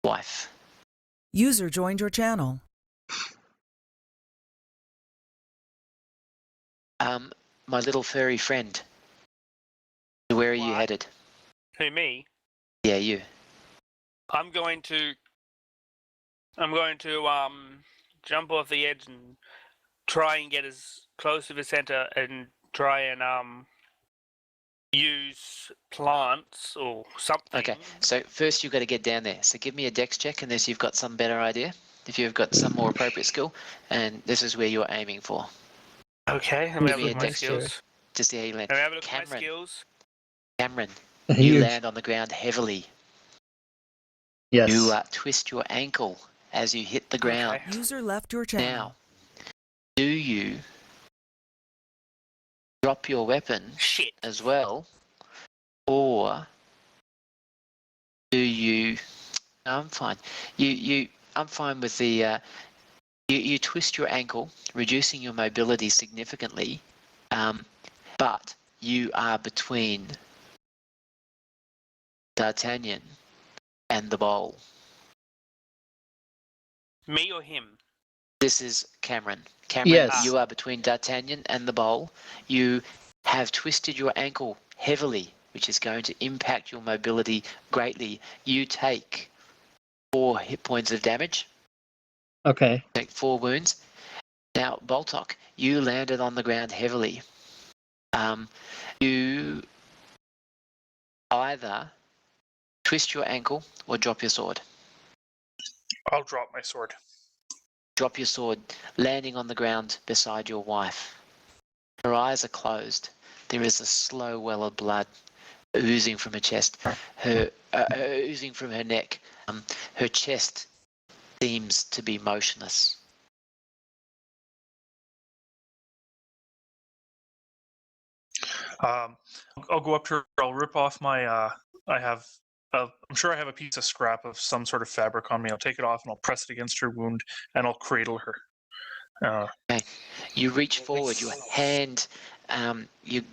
wife. User joined your channel. My little furry friend. Where are you What? headed? Who, me? Yeah, you. I'm going to jump off the edge and try and get as close to the center and try and use plants or something. Okay, so first you've got to get down there. So give me a dex check unless you've got some better idea. If you've got some more appropriate skill, and this is where you're aiming for. Okay, let me have a me look a at my dex check. skills. To see how you land. Let me have a look at my Cameron, skills. Cameron, you Huge. land on the ground heavily. Yes. You twist your ankle as you hit the ground. Okay. User left your channel. Now, do you drop your weapon Shit. as well, or do you? No, I'm fine. I'm fine with the. You twist your ankle, reducing your mobility significantly, but you are between D'Artagnan and the bowl. Me or him? This is Cameron. Cameron, Yes. you are between D'Artagnan and the bowl. You have twisted your ankle heavily, which is going to impact your mobility greatly. You take 4 hit points of damage. Okay. Take 4 wounds. Now, Boltok, you landed on the ground heavily. You either twist your ankle or drop your sword. I'll drop my sword. Drop your sword, landing on the ground beside your wife. Her eyes are closed. There is a slow well of blood oozing from her chest, oozing from her neck. Her chest seems to be motionless. I'll go up to her. I'll rip off my. I'm sure I have a piece of scrap of some sort of fabric on me. I'll take it off and I'll press it against her wound and I'll cradle her. Okay. You reach forward, your hand, you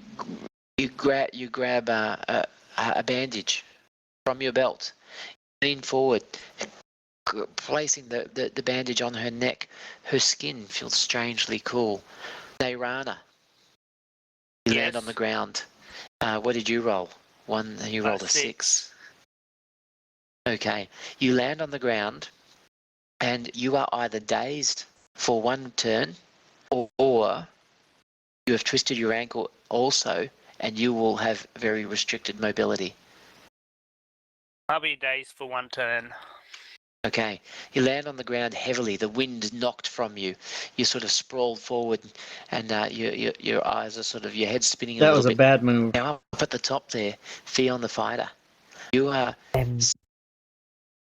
grab a bandage from your belt. Lean forward, placing the bandage on her neck. Her skin feels strangely cool. Dayrana, you land on the ground. What did you roll? One, you rolled a 6. Okay, you land on the ground and you are either dazed for 1 turn or you have twisted your ankle also and you will have very restricted mobility. I'll be dazed for 1 turn. Okay, you land on the ground heavily. The wind knocked from you. You sort of sprawled forward, and your eyes are sort of your head spinning a That little was a bit. bad move. Now up at the top there, Theon the fighter. You are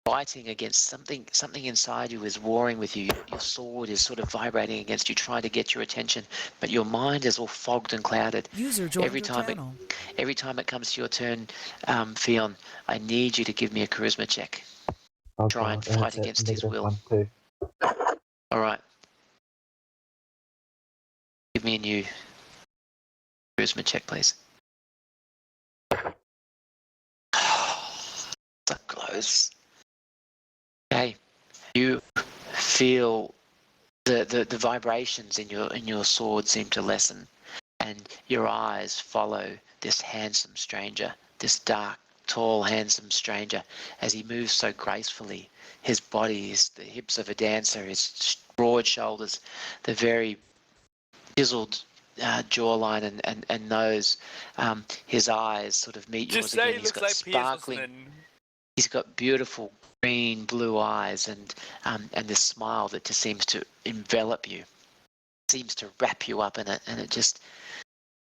fighting against something. Something inside you is warring with you. Your sword is sort of vibrating against you, trying to get your attention, but your mind is all fogged and clouded. User joined your channel. Every time it comes to your turn, Theon, I need you to give me a charisma check. Try and fight against his will. 1 too. All right. Give me a new charisma check, please. So close. Okay. You feel the vibrations in your sword seem to lessen, and your eyes follow this handsome stranger, this dark, tall, handsome stranger, as he moves so gracefully. His body is the hips of a dancer, his broad shoulders, the very chiseled jawline and nose. His eyes sort of meet yours Just say again. he He's looks got like sparkling. Pierce. He's got beautiful green, blue eyes, and this smile that just seems to envelop you, seems to wrap you up in it, and it just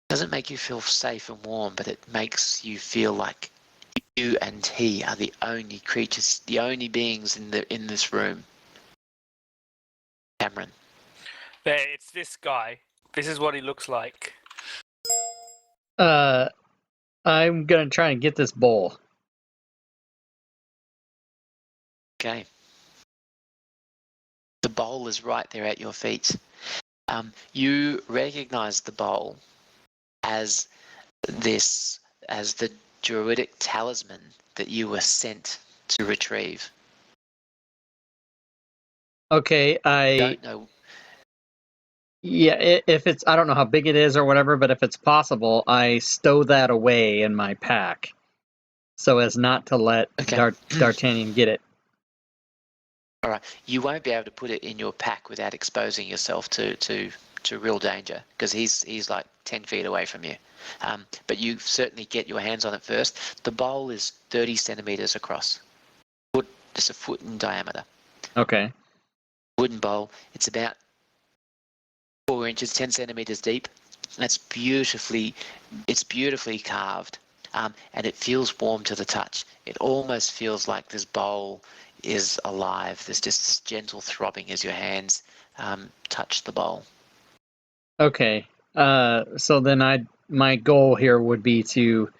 doesn't make you feel safe and warm, but it makes you feel like you and he are the only creatures, the only beings in this room. Cameron. There, it's this guy. This is what he looks like. I'm gonna try and get this bowl. Okay. The bowl is right there at your feet. You recognize the bowl as the druidic talisman that you were sent to retrieve. Okay, Don't know. Yeah, if it's, I don't know how big it is or whatever, but if it's possible, I stow that away in my pack so as not to let Okay. D'Artagnan get it. All right. You won't be able to put it in your pack without exposing yourself to real danger, because he's like 10 feet away from you. But you certainly get your hands on it first. The bowl is 30 centimeters across. It's a foot in diameter. Okay. Wooden bowl. It's about 4 inches, 10 centimeters deep. It's beautifully carved, and it feels warm to the touch. It almost feels like this bowl is alive. There's just this gentle throbbing as your hands touch the bowl. Okay. So then my goal here would be to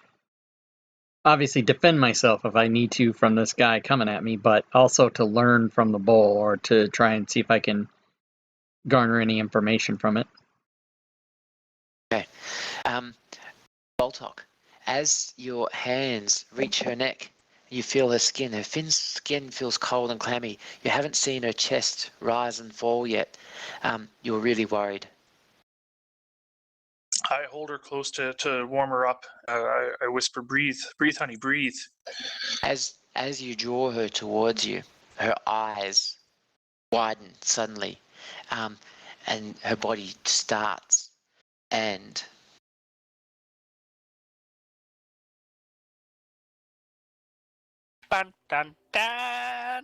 obviously defend myself if I need to from this guy coming at me, but also to learn from the bowl or to try and see if I can garner any information from it. Okay. Boltok, as your hands reach her neck, you feel her skin. Her thin skin feels cold and clammy. You haven't seen her chest rise and fall yet. You're really worried. I hold her close to warm her up. I whisper, breathe, honey, breathe. As you draw her towards you, her eyes widen suddenly, and her body starts, and Dun, dun, dun.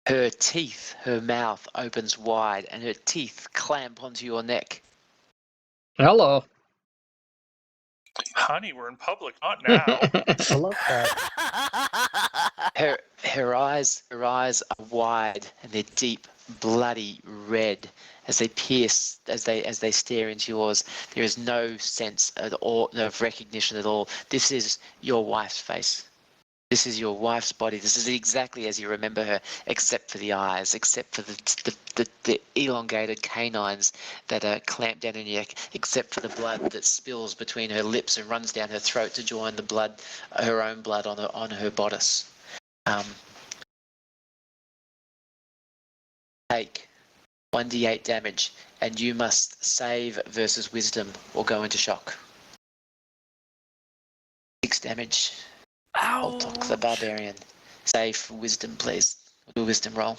her teeth, her mouth opens wide, and her teeth clamp onto your neck. Hello. Honey, we're in public, not now. I love that. Her eyes are wide, and they're deep, bloody red as they pierce, as they stare into yours. There is no sense at all of recognition at all. This is your wife's face. This is your wife's body. This is exactly as you remember her, except for the eyes, except for the elongated canines that are clamped down in your neck, except for the blood that spills between her lips and runs down her throat to join the blood, her own blood on her bodice. Take 1d8 damage, and you must save versus wisdom or go into shock. 6 damage. Boltok the barbarian. Save for wisdom, please. Do a wisdom roll.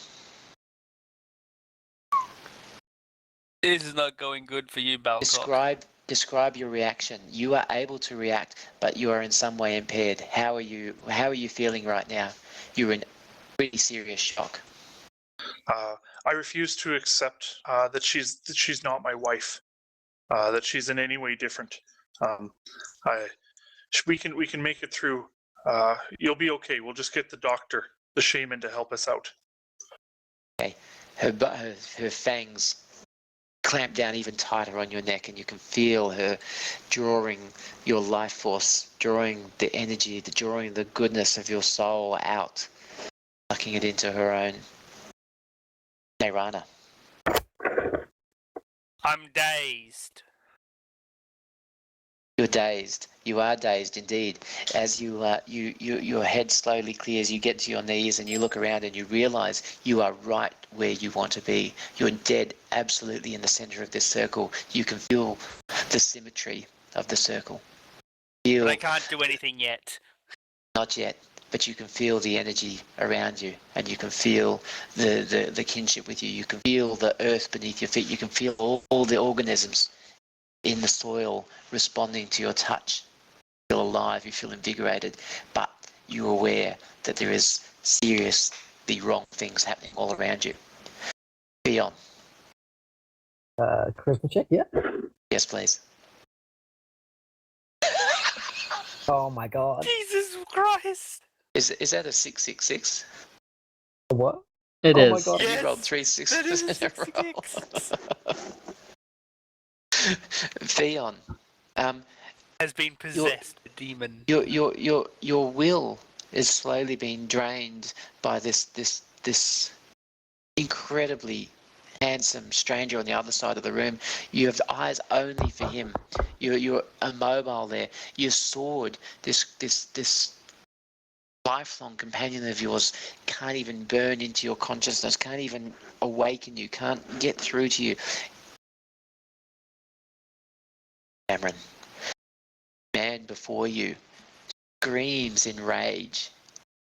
This is not going good for you, Balcock. Describe your reaction. You are able to react, but you are in some way impaired. How are you feeling right now? You're in pretty serious shock. I refuse to accept that she's not my wife. That she's in any way different. We can make it through. You'll be okay. We'll just get the doctor, the shaman, to help us out. Okay. Her fangs clamp down even tighter on your neck, and you can feel her drawing your life force, drawing the energy, drawing the goodness of your soul out, sucking it into her own. Nayrana. I'm dazed. You're dazed. You are dazed indeed. As your head slowly clears, you get to your knees and you look around and you realise you are right where you want to be. You're dead absolutely in the centre of this circle. You can feel the symmetry of the circle. But I can't do anything yet. Not yet, but you can feel the energy around you, and you can feel the kinship with you. You can feel the earth beneath your feet. You can feel all the organisms in the soil responding to your touch. You feel alive, you feel invigorated, but you're aware that there is seriously wrong things happening all around you. Beyond. Charisma check, yeah? Yes, please. Oh my god. Jesus Christ! Is that a 666? What? It Oh is. my god. Yes, You rolled 3 6s that is a in a row. 666. Theon, Has been possessed, a demon. your will is slowly being drained by this incredibly handsome stranger on the other side of the room. You have eyes only for him. You're immobile there. Your sword, this lifelong companion of yours, can't even burn into your consciousness, can't even awaken you, can't get through to you. Cameron. Man before you screams in rage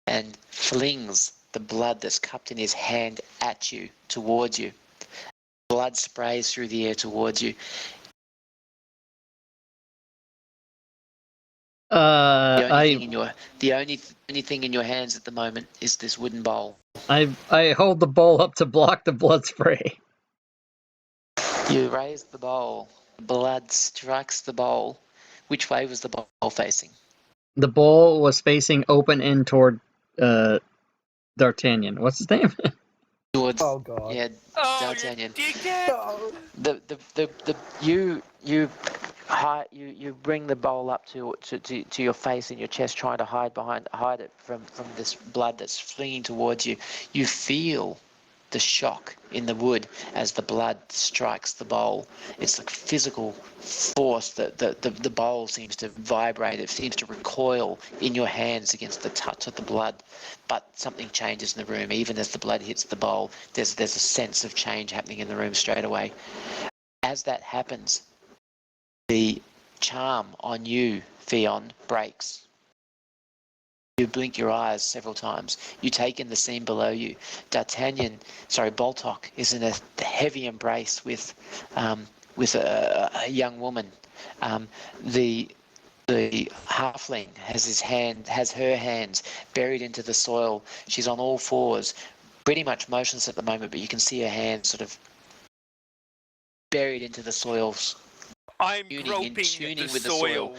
and flings the blood that's cupped in his hand at you, towards you. Blood sprays through the air towards you. The only thing in your hands at the moment is this wooden bowl. I hold the bowl up to block the blood spray. You raise the bowl. Blood strikes the bowl. Which way was the bowl facing? The bowl was facing open in toward D'Artagnan. What's his name? Towards, Oh god. yeah, Oh, D'Artagnan. you dickhead! No. You bring the bowl up to your face and your chest, trying to hide it from this blood that's flinging towards you. You feel the shock in the wood as the blood strikes the bowl. It's like physical force that the bowl seems to vibrate. It seems to recoil in your hands against the touch of the blood. But something changes in the room. Even as the blood hits the bowl, there's a sense of change happening in the room straight away. As that happens, the charm on you, Theon, breaks. You blink your eyes several times. You take in the scene below you. Boltok is in a heavy embrace with a young woman. The halfling has her hands buried into the soil. She's on all fours, pretty much motionless at the moment, but you can see her hands sort of buried into the soil. I'm tuning groping the with soil. the soil.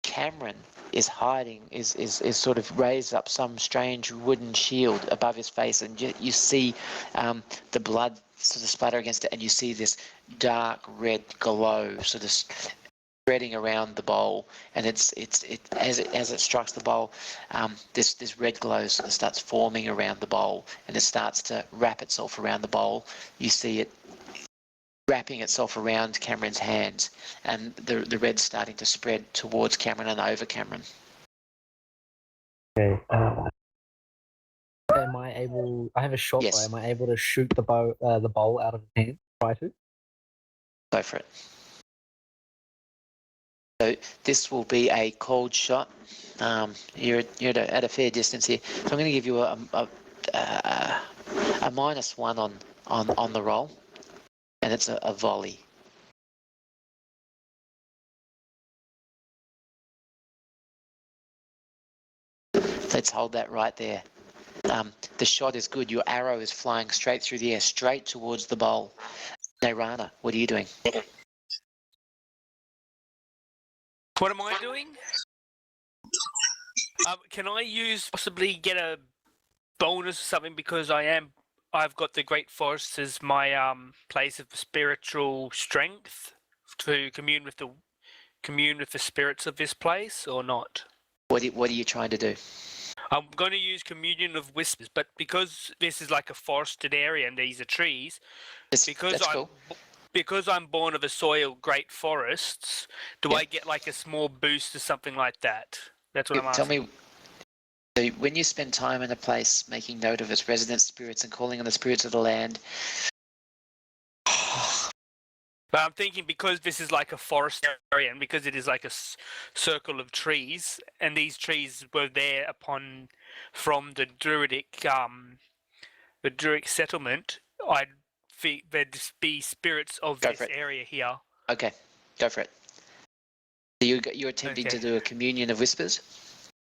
Cameron is hiding, is sort of raised up some strange wooden shield above his face, and you see the blood sort of splatter against it, and you see this dark red glow sort of spreading around the bowl, and as it strikes the bowl, this red glow sort of starts forming around the bowl, and it starts to wrap itself around the bowl. You see it wrapping itself around Cameron's hands, and the red's starting to spread towards Cameron and over Cameron. Okay. Am I able? I have a shot Yes. bow. Am I able to shoot the bowl out of his hand? Try to. Go for it. So this will be a cold shot. You're at a fair distance here, so I'm going to give you a -1 on the roll. And it's a volley. Let's hold that right there. The shot is good. Your arrow is flying straight through the air, straight towards the bowl. Nairana, what are you doing? What am I doing? Can I possibly get a bonus or something, because I've got the Great Forest as my place of spiritual strength to commune with the spirits of this place, or not? What are you trying to do? I'm going to use Communion of Whispers, but because this is like a forested area and these are trees, because I'm born of a soil Great Forests, do I get like a small boost or something like that? That's what I'm asking. Tell me. So when you spend time in a place making note of its resident spirits and calling on the spirits of the land. But I'm thinking, because this is like a forest area and because it is like a circle of trees, and these trees were there from the Druidic settlement, I'd think there'd be spirits of this area here. Okay, go for it. So you're attempting to do a Communion of Whispers?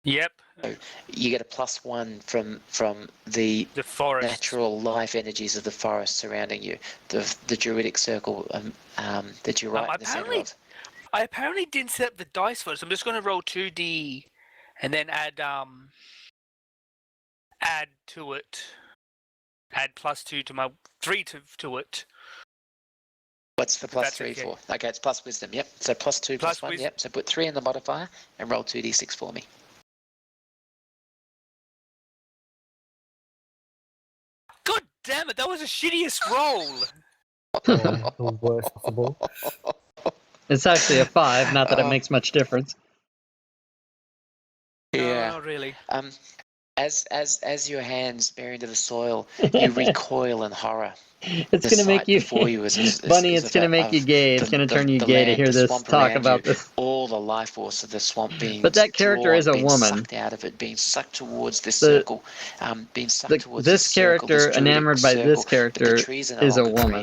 Yep. So you get a +1 from the forest, natural life energies of the forest surrounding you, the druidic circle that you're right in the center of. I apparently didn't set up the dice first. I'm just going to roll 2d and then add to it. Add +2 to my 3 to it. What's the +3 for? Okay, it's plus wisdom. Yep. So +2 +1. Yep. So put 3 in the modifier and roll 2d6 for me. God damn it! That was the shittiest roll. The worst possible. It's actually a 5. Not that it makes much difference. Yeah. No, not really. As your hands bear into the soil, you recoil in horror. It's The gonna make sight you, before you is Bunny. It's gonna make you gay. It's gonna turn you gay to land, hear the this swamp talk around about you, this. all the life force of the swamp being But that character drawn, is a being woman. sucked out of it, being sucked towards this The- circle, being sucked towards This this circle, this character, druidic enamored by this circle. But the character, trees are no is a longer woman.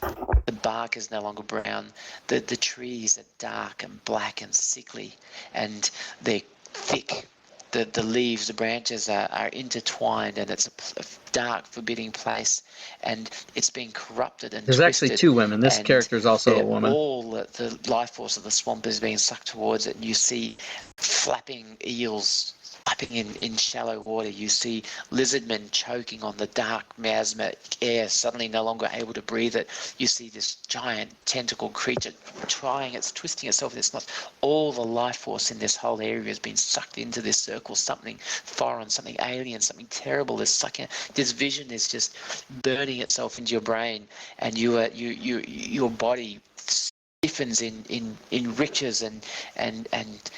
green. The bark is no longer brown. The trees are dark and black and sickly, and they're thick. The leaves, the branches are intertwined, and it's a dark, forbidding place, and it's been corrupted and There's twisted. actually two women. This and character is also a woman. All the life force of the swamp is being sucked towards it, and you see flapping eels flapping in shallow water. You see lizardmen choking on the dark miasma air, suddenly no longer able to breathe it. You see this giant tentacle creature it's twisting itself. It's not all the life force in this whole area has been sucked into this circle. Something foreign, something alien, something terrible is sucking. This vision is just burning itself into your brain, and your body stiffens in riches and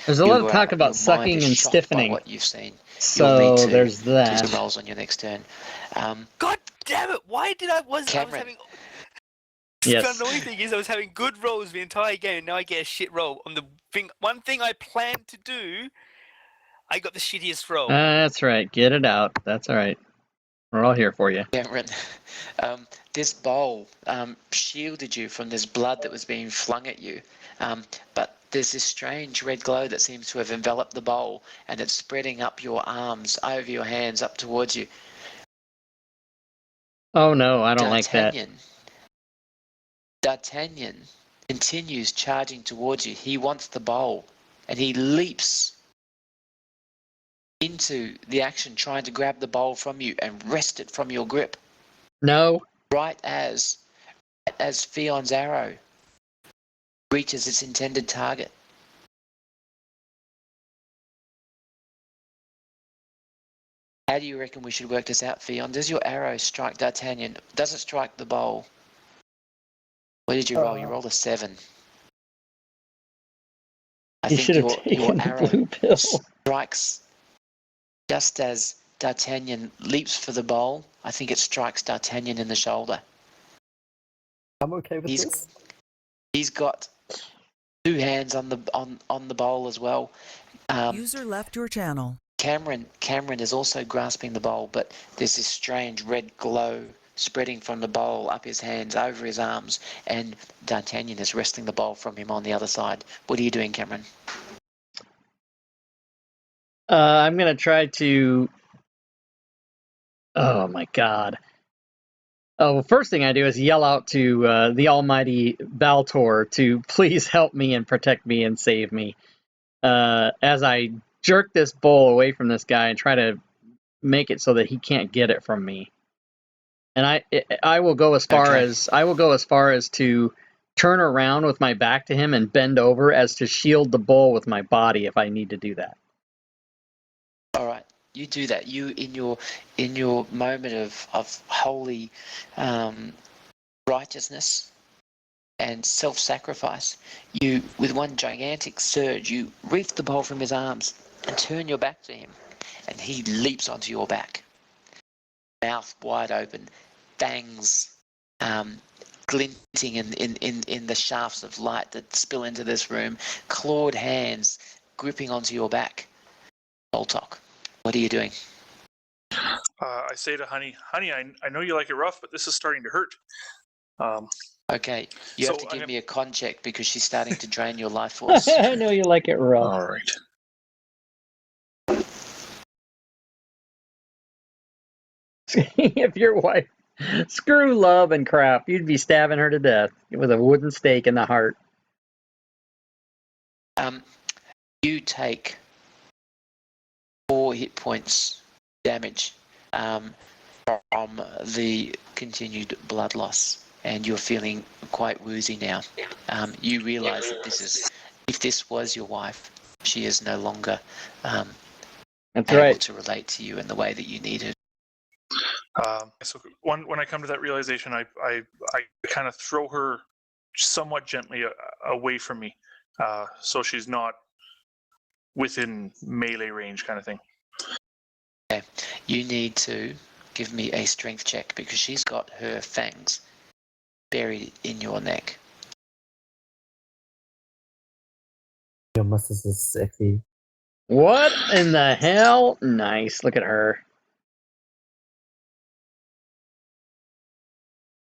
There's a lot of your, talk about your mind sucking is and shocked by stiffening. what you've seen. You'll So need to there's do that. some rolls on your next turn. God damn it! Why did I was Cameron. having? Yes. The annoying thing is I was having good rolls the entire game, and now I get a shit roll. On the one thing I planned to do, I got the shittiest roll. That's right. Get it out. That's all right. We're all here for you. Cameron, this bowl shielded you from this blood that was being flung at you, but there's this strange red glow that seems to have enveloped the bowl, and it's spreading up your arms, over your hands, up towards you. Oh no, I don't like that. D'Artagnan continues charging towards you. He wants the bowl, and he leaps into the action, trying to grab the bowl from you and wrest it from your grip. No. Right as Fion's arrow reaches its intended target. How do you reckon we should work this out, Fion? Does your arrow strike D'Artagnan? Does it strike the bowl? What did you roll? You rolled a 7. I You think should have your taken the arrow blue pill. strikes just as D'Artagnan leaps for the bowl. I think it strikes D'Artagnan in the shoulder. I'm okay with this. He's got 2 hands on the bowl as well. User left your channel. Cameron is also grasping the bowl, but there's this strange red glow spreading from the bowl up his hands, over his arms, and D'Artagnan is wresting the bowl from him on the other side. What are you doing, Cameron? I'm gonna try to. Oh my god. Oh, first thing I do is yell out to the almighty Baltor to please help me and protect me and save me. As I jerk this bowl away from this guy and try to make it so that he can't get it from me. And I will go as far as to turn around with my back to him and bend over as to shield the bowl with my body if I need to do that. All right, you do that. You in your moment of holy righteousness and self-sacrifice, you with one gigantic surge, you reach the bowl from his arms and turn your back to him, and he leaps onto your back, mouth wide open, fangs glinting in the shafts of light that spill into this room, clawed hands gripping onto your back. Voltok, what are you doing? I say to Honey, I know you like it rough, but this is starting to hurt. Okay, you So have to I'm give me a con check because she's starting to drain your life force. I know you like it rough. All right. If your wife, screw love and crap, you'd be stabbing her to death with a wooden stake in the heart. You take 4 hit points damage from the continued blood loss, and you're feeling quite woozy now. You realise that if this was your wife, she is no longer That's able right. to relate to you in the way that you need her. So when I come to that realization, I kind of throw her somewhat gently away from me, so she's not within melee range, kind of thing. Okay. you need to give me a strength check because she's got her fangs buried in your neck. Your muscles is sexy. What in the hell? Nice. Look at her.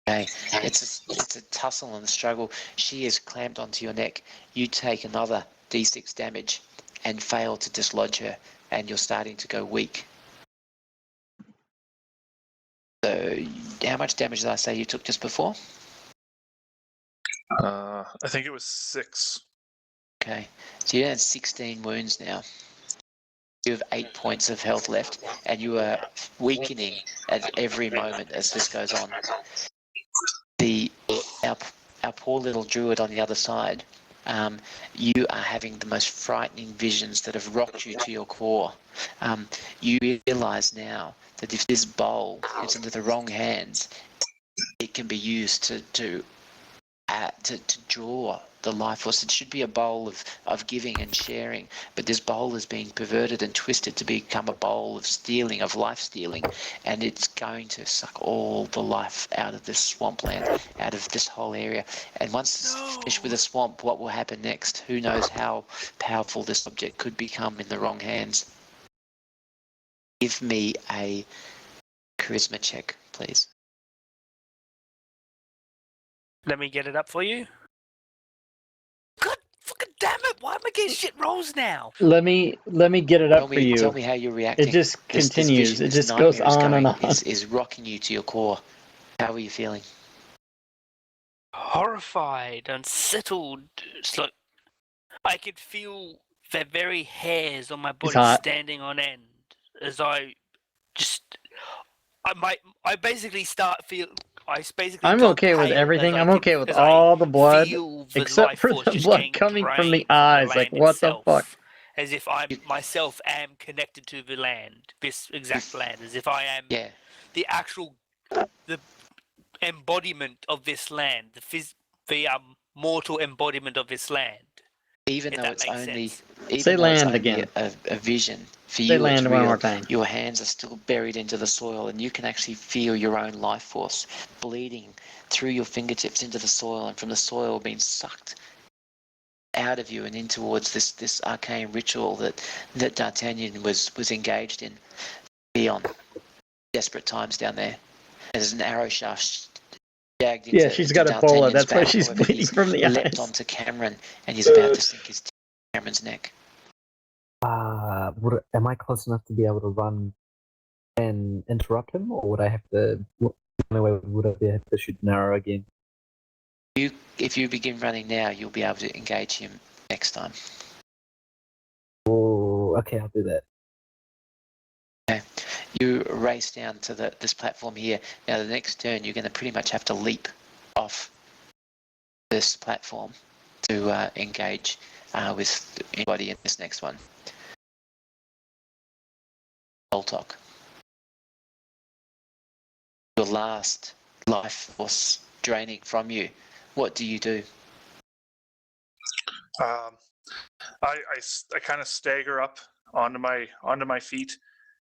Okay, it's a tussle and a struggle. She is clamped onto your neck. You take another d6 damage and fail to dislodge her, and you're starting to go weak. So, how much damage did I say you took just before? I think it was 6. Okay, so you had 16 wounds now. You have 8 points of health left, and you are weakening at every moment as this goes on. Our poor little druid on the other side, you are having the most frightening visions that have rocked you to your core. You realise now that if this bowl gets into the wrong hands, it can be used to draw the life force. It should be a bowl of giving and sharing, but this bowl is being perverted and twisted to become a bowl of stealing, of life stealing, and it's going to suck all the life out of this swampland, out of this whole area. And once it's finished with the swamp, what will happen next? Who knows how powerful this object could become in the wrong hands? Give me a charisma check, please. Let me get it up for you. God fucking damn it! Why am I getting shit rolls now? Let me get it up for you. Tell me how you're reacting. It just continues. This it just goes on and on. Is rocking you to your core. How are you feeling? Horrified, unsettled. It's like I could feel the very hairs on my body standing on end as I basically start feel. I'm okay with everything. I'm okay with all the blood, except for the blood coming from the eyes. Like, what the fuck? As if I myself am connected to the land, this exact land. As if I am the actual, the embodiment of this land, the mortal embodiment of this land. Even though it's only, Say land again. A vision for you, it's one real. more time. Your hands are still buried into the soil, and you can actually feel your own life force bleeding through your fingertips into the soil, and from the soil being sucked out of you and in towards this arcane ritual that D'Artagnan was engaged in. Beyond desperate times down there. There's an arrow shaft. She's got Ebola. That's why she's bleeding from the eyes. Leapt onto Cameron, and he's about to sink his teeth in Cameron's neck. Am I close enough to be able to run and interrupt him, or would I have to? Would I have to shoot an arrow again? If you begin running now, you'll be able to engage him next time. Oh, okay, I'll do that. Okay. You race down to this platform here. Now, the next turn, you're going to pretty much have to leap off this platform to engage with anybody in this next one. Voltok. Your last life force draining from you. What do you do? I kind of stagger up onto my feet,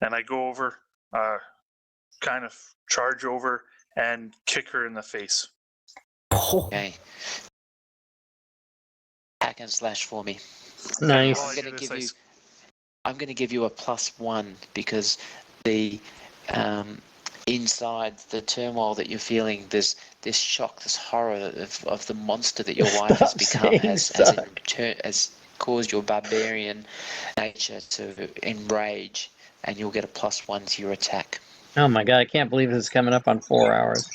and I go over, kind of charge over and kick her in the face. Okay. Hack and slash for me. Nice. I'm going to give you a +1 because the inside the turmoil that you're feeling, there's this shock, this horror of the monster that your wife has become has caused your barbarian nature to enrage, and you'll get a +1 to your attack. Oh my god, I can't believe this is coming up on 4 hours.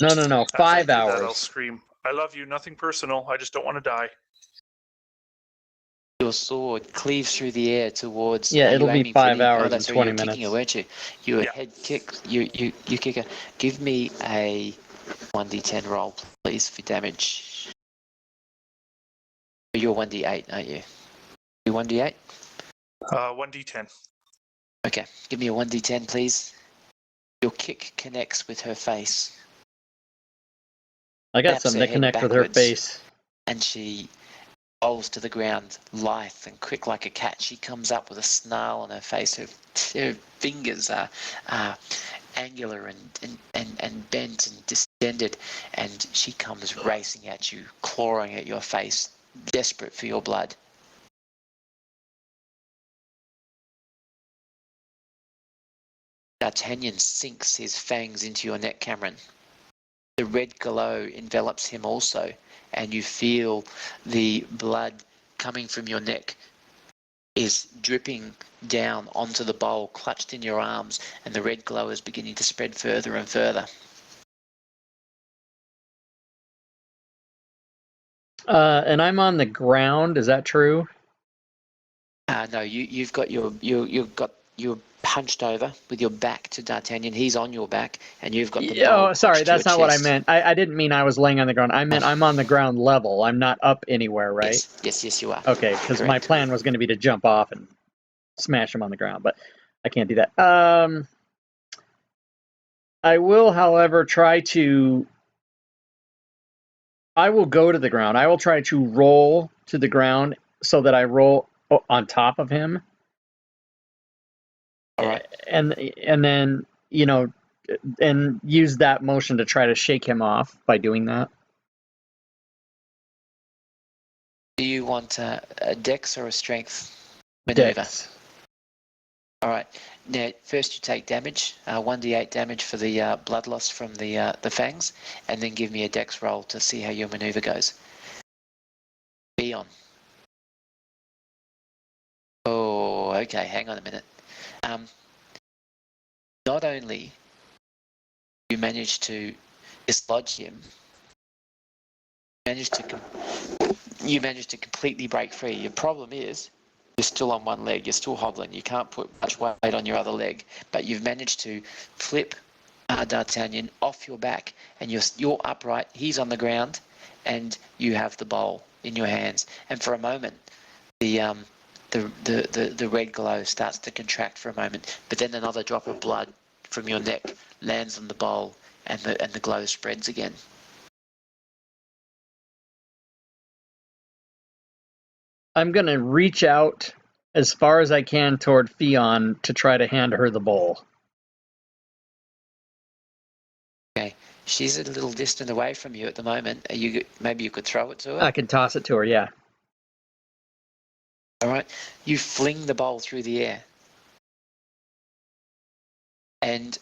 No, 5 hours. I'll scream, I love you, nothing personal, I just don't want to die. Your sword cleaves through the air towards. Yeah, it'll be 5 hours and 20 minutes. Kicking her, weren't you? You head kick. You kick her. Give me a 1d10 roll, please, for damage. You're 1d8, aren't you? You 1d8? 1d10. Okay, give me a 1d10, please. Your kick connects with her face. I got something to connect with her face. And she rolls to the ground, lithe and quick like a cat. She comes up with a snarl on her face. Her fingers are angular and bent and distended, and she comes racing at you, clawing at your face, desperate for your blood. D'Artagnan sinks his fangs into your neck, Cameron. The red glow envelops him also, and you feel the blood coming from your neck is dripping down onto the bowl, clutched in your arms, and the red glow is beginning to spread further and further. And I'm on the ground. Is that true? No, you've got you're punched over with your back to D'Artagnan. He's on your back, and you've got the bowl. Oh, sorry, clutched to that's your not what I chest. meant. I didn't mean I was laying on the ground. I meant I'm on the ground level. I'm not up anywhere, right? Yes, you are. Okay, because my Correct. plan was going to be to jump off and smash him on the ground, but I can't do that. I will, however, I will go to the ground. I will try to roll to the ground so that I roll on top of him. All right. And then, and use that motion to try to shake him off by doing that. Do you want a dex or a strength maneuver? Dex. All right. Now, first you take damage, 1d8 damage for the blood loss from the fangs, and then give me a dex roll to see how your maneuver goes. Be on. Oh, okay. Hang on a minute. Not only you managed to dislodge him, you managed to completely break free. Your problem is you're still on one leg. You're still hobbling. You can't put much weight on your other leg, but you've managed to flip D'Artagnan off your back, and you're upright. He's on the ground, and you have the bowl in your hands. And for a moment, the red glow starts to contract for a moment, but then another drop of blood from your neck lands on the bowl, and the glow spreads again. I'm going to reach out as far as I can toward Fion to try to hand her the bowl. Okay, she's a little distant away from you at the moment. Maybe you could throw it to her? I can toss it to her, yeah. All right, you fling the bowl through the air. And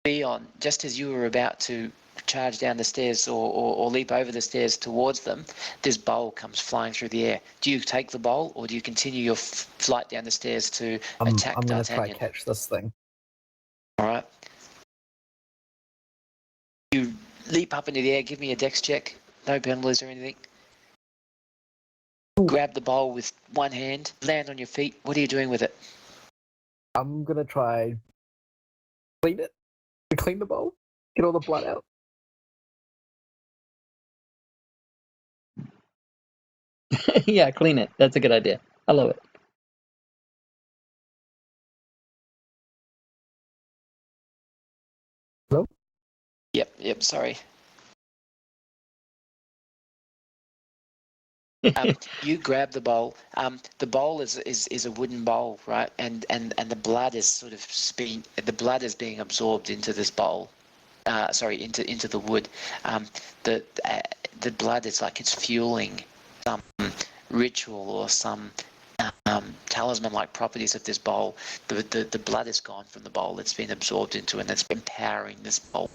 Fion, just as you were about to charge down the stairs or leap over the stairs towards them, this bowl comes flying through the air. Do you take the bowl, or do you continue your flight down the stairs to attack I'm going to try D'Artagnan? to catch this thing. All right. You leap up into the air. Give me a dex check. No penalties or anything. Grab the bowl with one hand. Land on your feet. What are you doing with it? I'm going to try clean it. Clean the bowl. Get all the blood out. Yeah, clean it. That's a good idea. I love it. Hello? Yep, sorry. You grab the bowl. The bowl is a wooden bowl, right? And the blood is sort of being absorbed into this bowl. Into the wood. The blood is like it's fueling some ritual or some talisman-like properties of this bowl. The blood is gone from the bowl. It's been absorbed into, and it's empowering this bowl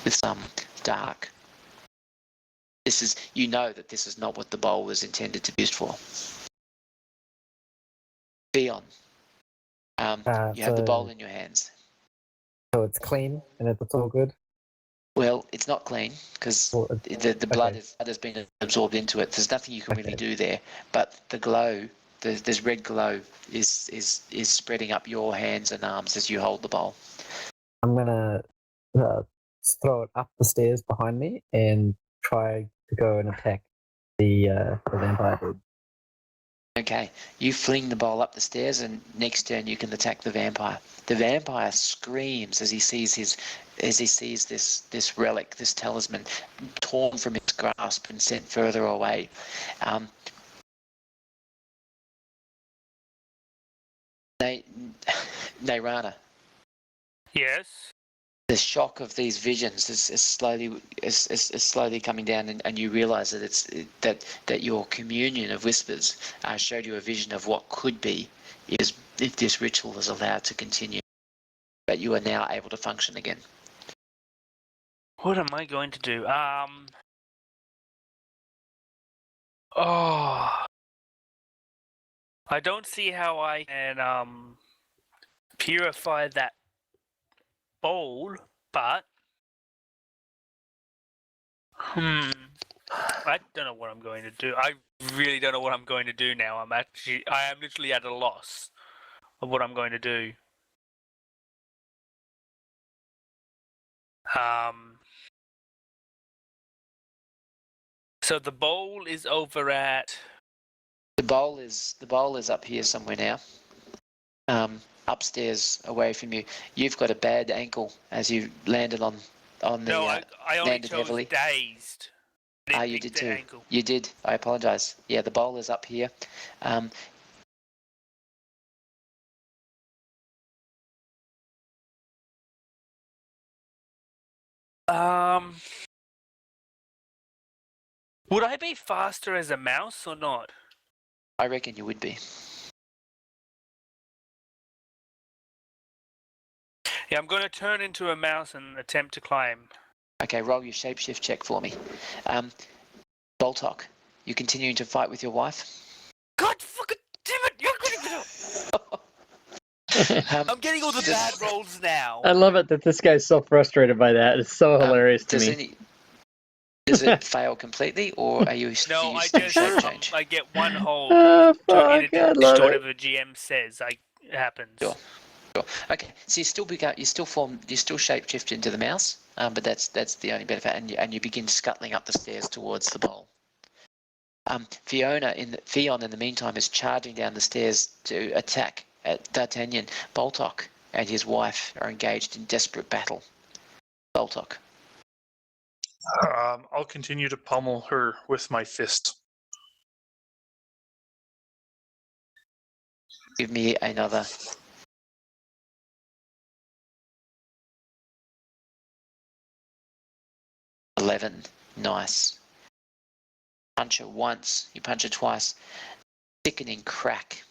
with some dark. You know that this is not what the bowl was intended to be used for. Fion, you have the bowl in your hands. So it's clean and it's all good? Well, it's not clean because the blood has been absorbed into it. There's nothing you can really do there. But the glow, this red glow, is spreading up your hands and arms as you hold the bowl. I'm gonna throw it up the stairs behind me and try to go and attack the vampire dude. Okay, you fling the bowl up the stairs, and next turn you can attack the vampire. The vampire screams as he sees this relic, this talisman, torn from his grasp and sent further away. Nairana, Yes. the shock of these visions is slowly coming down, and you realise that that your communion of whispers showed you a vision of what could be if this ritual is allowed to continue. But you are now able to function again. What am I going to do? Oh, I don't see how I can purify that bowl, but I don't know what I'm going to do. I really don't know what I'm going to do now. I am literally at a loss of what I'm going to do. So the bowl is over at. The bowl is up here somewhere now. Upstairs away from you. You've got a bad ankle as you landed on the No, I only landed chose heavily. dazed. I You didn't did pick the too. ankle. You did. I apologise. Yeah, the bowl is up here. Would I be faster as a mouse or not? I reckon you would be. Yeah, I'm going to turn into a mouse and attempt to climb. Okay, roll your shapeshift check for me. Boltok, you continuing to fight with your wife? God fucking damn it! You're gonna I'm getting all the bad rolls now. I love it that this guy's so frustrated by that. It's so hilarious to me. Does it fail completely, or are you No, you I still just shape change? I get one hold Oh, in fuck, addition I to love it. whatever the GM says. It happens. Sure. Okay, so you still shapeshift into the mouse, but that's the only benefit, and you begin scuttling up the stairs towards the bowl. Fion in the meantime is charging down the stairs to attack at D'Artagnan. Boltok and his wife are engaged in desperate battle. Boltok. I'll continue to pummel her with my fist. Give me another. Nice. Punch her once, you punch her twice. Sickening crack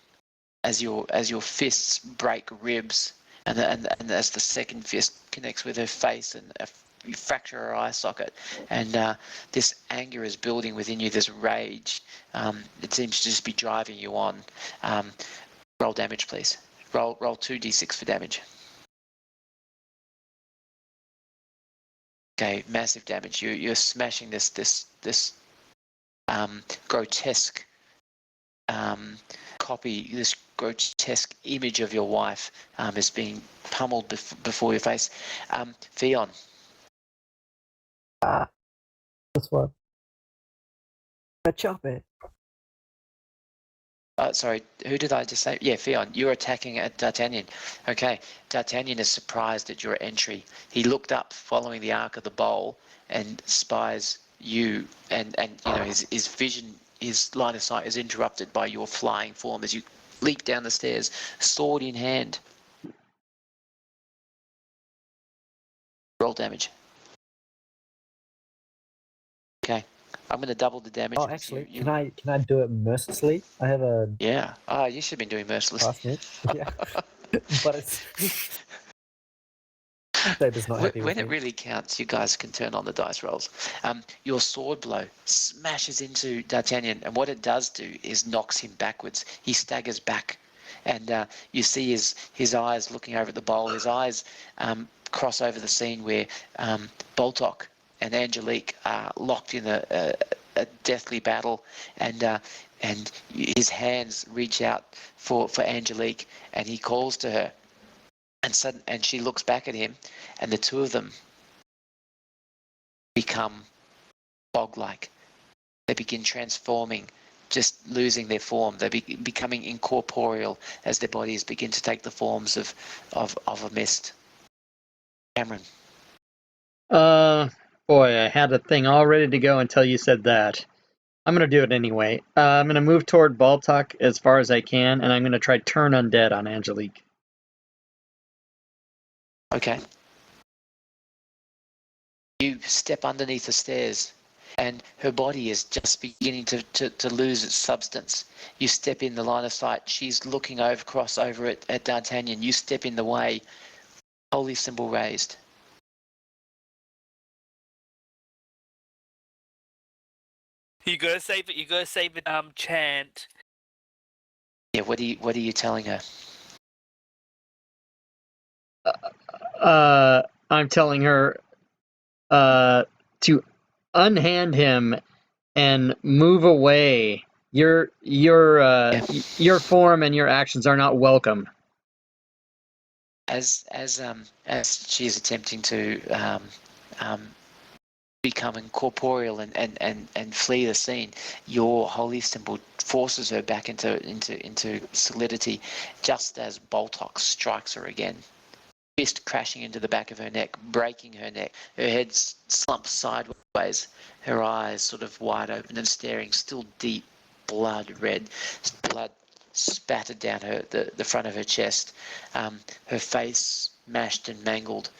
as your fists break ribs, and as the second fist connects with her face, and you fracture her eye socket, and this anger is building within you. This rage, it seems to just be driving you on. Roll damage, please. Roll 2d6 for damage. Okay, massive damage. You're smashing this grotesque copy, this grotesque image of your wife is being pummeled before your face. Fion. This one. I chop it. Sorry, who did I just say? Yeah, Fion, you're attacking at D'Artagnan. Okay, D'Artagnan is surprised at your entry. He looked up following the arc of the bowl and spies you, and you know his vision, his line of sight is interrupted by your flying form as you leap down the stairs, sword in hand. Roll damage. Okay, I'm going to double the damage. Oh, actually, can I do it mercilessly? I have a Yeah. You should have been doing merciless. yeah, but it's Saber's not happy when with it me. really counts, you guys can turn on the dice rolls. Your sword blow smashes into D'Artagnan, and what it does do is knocks him backwards. He staggers back, and you see his eyes looking over at the bowl. His eyes cross over the scene where Boltok and Angelique are locked in a deathly battle, and his hands reach out for Angelique, and he calls to her. And she looks back at him, and the two of them become fog-like. They begin transforming, just losing their form. They're becoming incorporeal as their bodies begin to take the forms of a mist. Cameron. Boy, I had a thing all ready to go until you said that. I'm going to do it anyway. I'm going to move toward Baltok as far as I can, and I'm going to try Turn Undead on Angelique. Okay. You step underneath the stairs, and her body is just beginning to lose its substance. You step in the line of sight. She's looking across over at D'Artagnan. You step in the way. Holy symbol raised. You gotta save it. You gotta save it. Chant. Yeah. What are you telling her? I'm telling her to unhand him and move away. Your form and your actions are not welcome. As she is attempting to become incorporeal and flee the scene, your holy symbol forces her back into solidity, just as Baltok strikes her again. Fist crashing into the back of her neck, breaking her neck. Her head slumps sideways, her eyes sort of wide open and staring, still deep blood red, blood spattered down the front of her chest, her face mashed and mangled.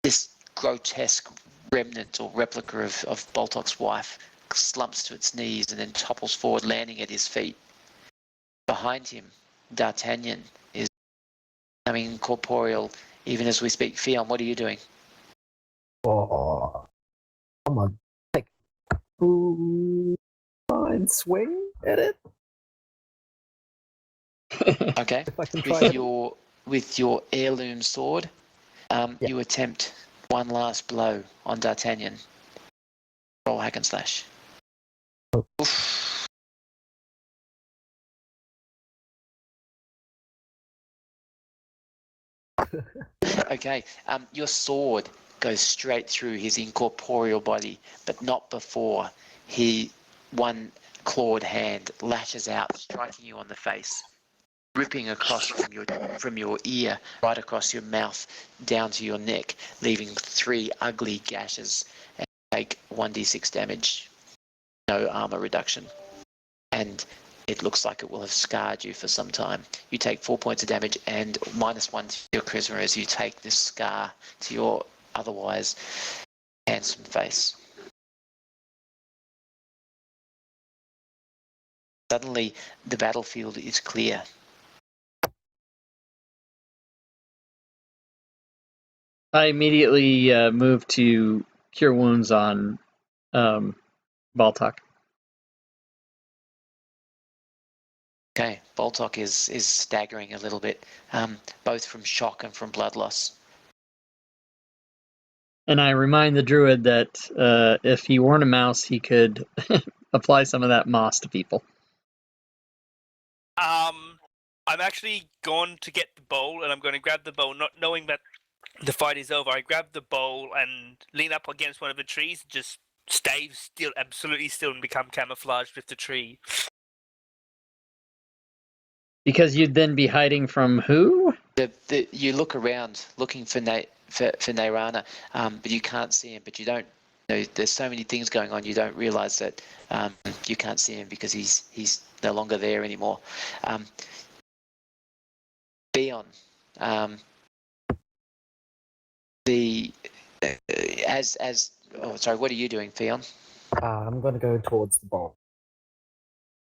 This grotesque remnant or replica of Baltok's wife slumps to its knees and then topples forward, landing at his feet. Behind him, D'Artagnan is becoming incorporeal even as we speak. Fion, what are you doing? Oh, come on. Take a fine swing at it. Okay. If I can try With your heirloom sword, you attempt one last blow on D'Artagnan. Roll hack and slash. Oh. Oof. Okay, your sword goes straight through his incorporeal body, but not before one clawed hand lashes out, striking you on the face, ripping across from your ear right across your mouth down to your neck, leaving 3 ugly gashes, and take 1d6 damage. No armor reduction, and it looks like it will have scarred you for some time. You take 4 points of damage and -1 to your charisma as you take this scar to your otherwise handsome face. Suddenly, the battlefield is clear. I immediately move to Cure Wounds on Baltok. Okay, Baltok is staggering a little bit, both from shock and from blood loss. And I remind the druid that if he weren't a mouse, he could apply some of that moss to people. I'm actually going to get the bowl, and I'm going to grab the bowl, not knowing that the fight is over. I grab the bowl and lean up against one of the trees, just stay still, absolutely still, and become camouflaged with the tree. Because you'd then be hiding from who? You look around looking for Nairana, but you can't see him. But you don't. There's so many things going on. You don't realise that you can't see him because he's no longer there anymore. Beon, sorry, what are you doing, Fion? I'm going to go towards the ball.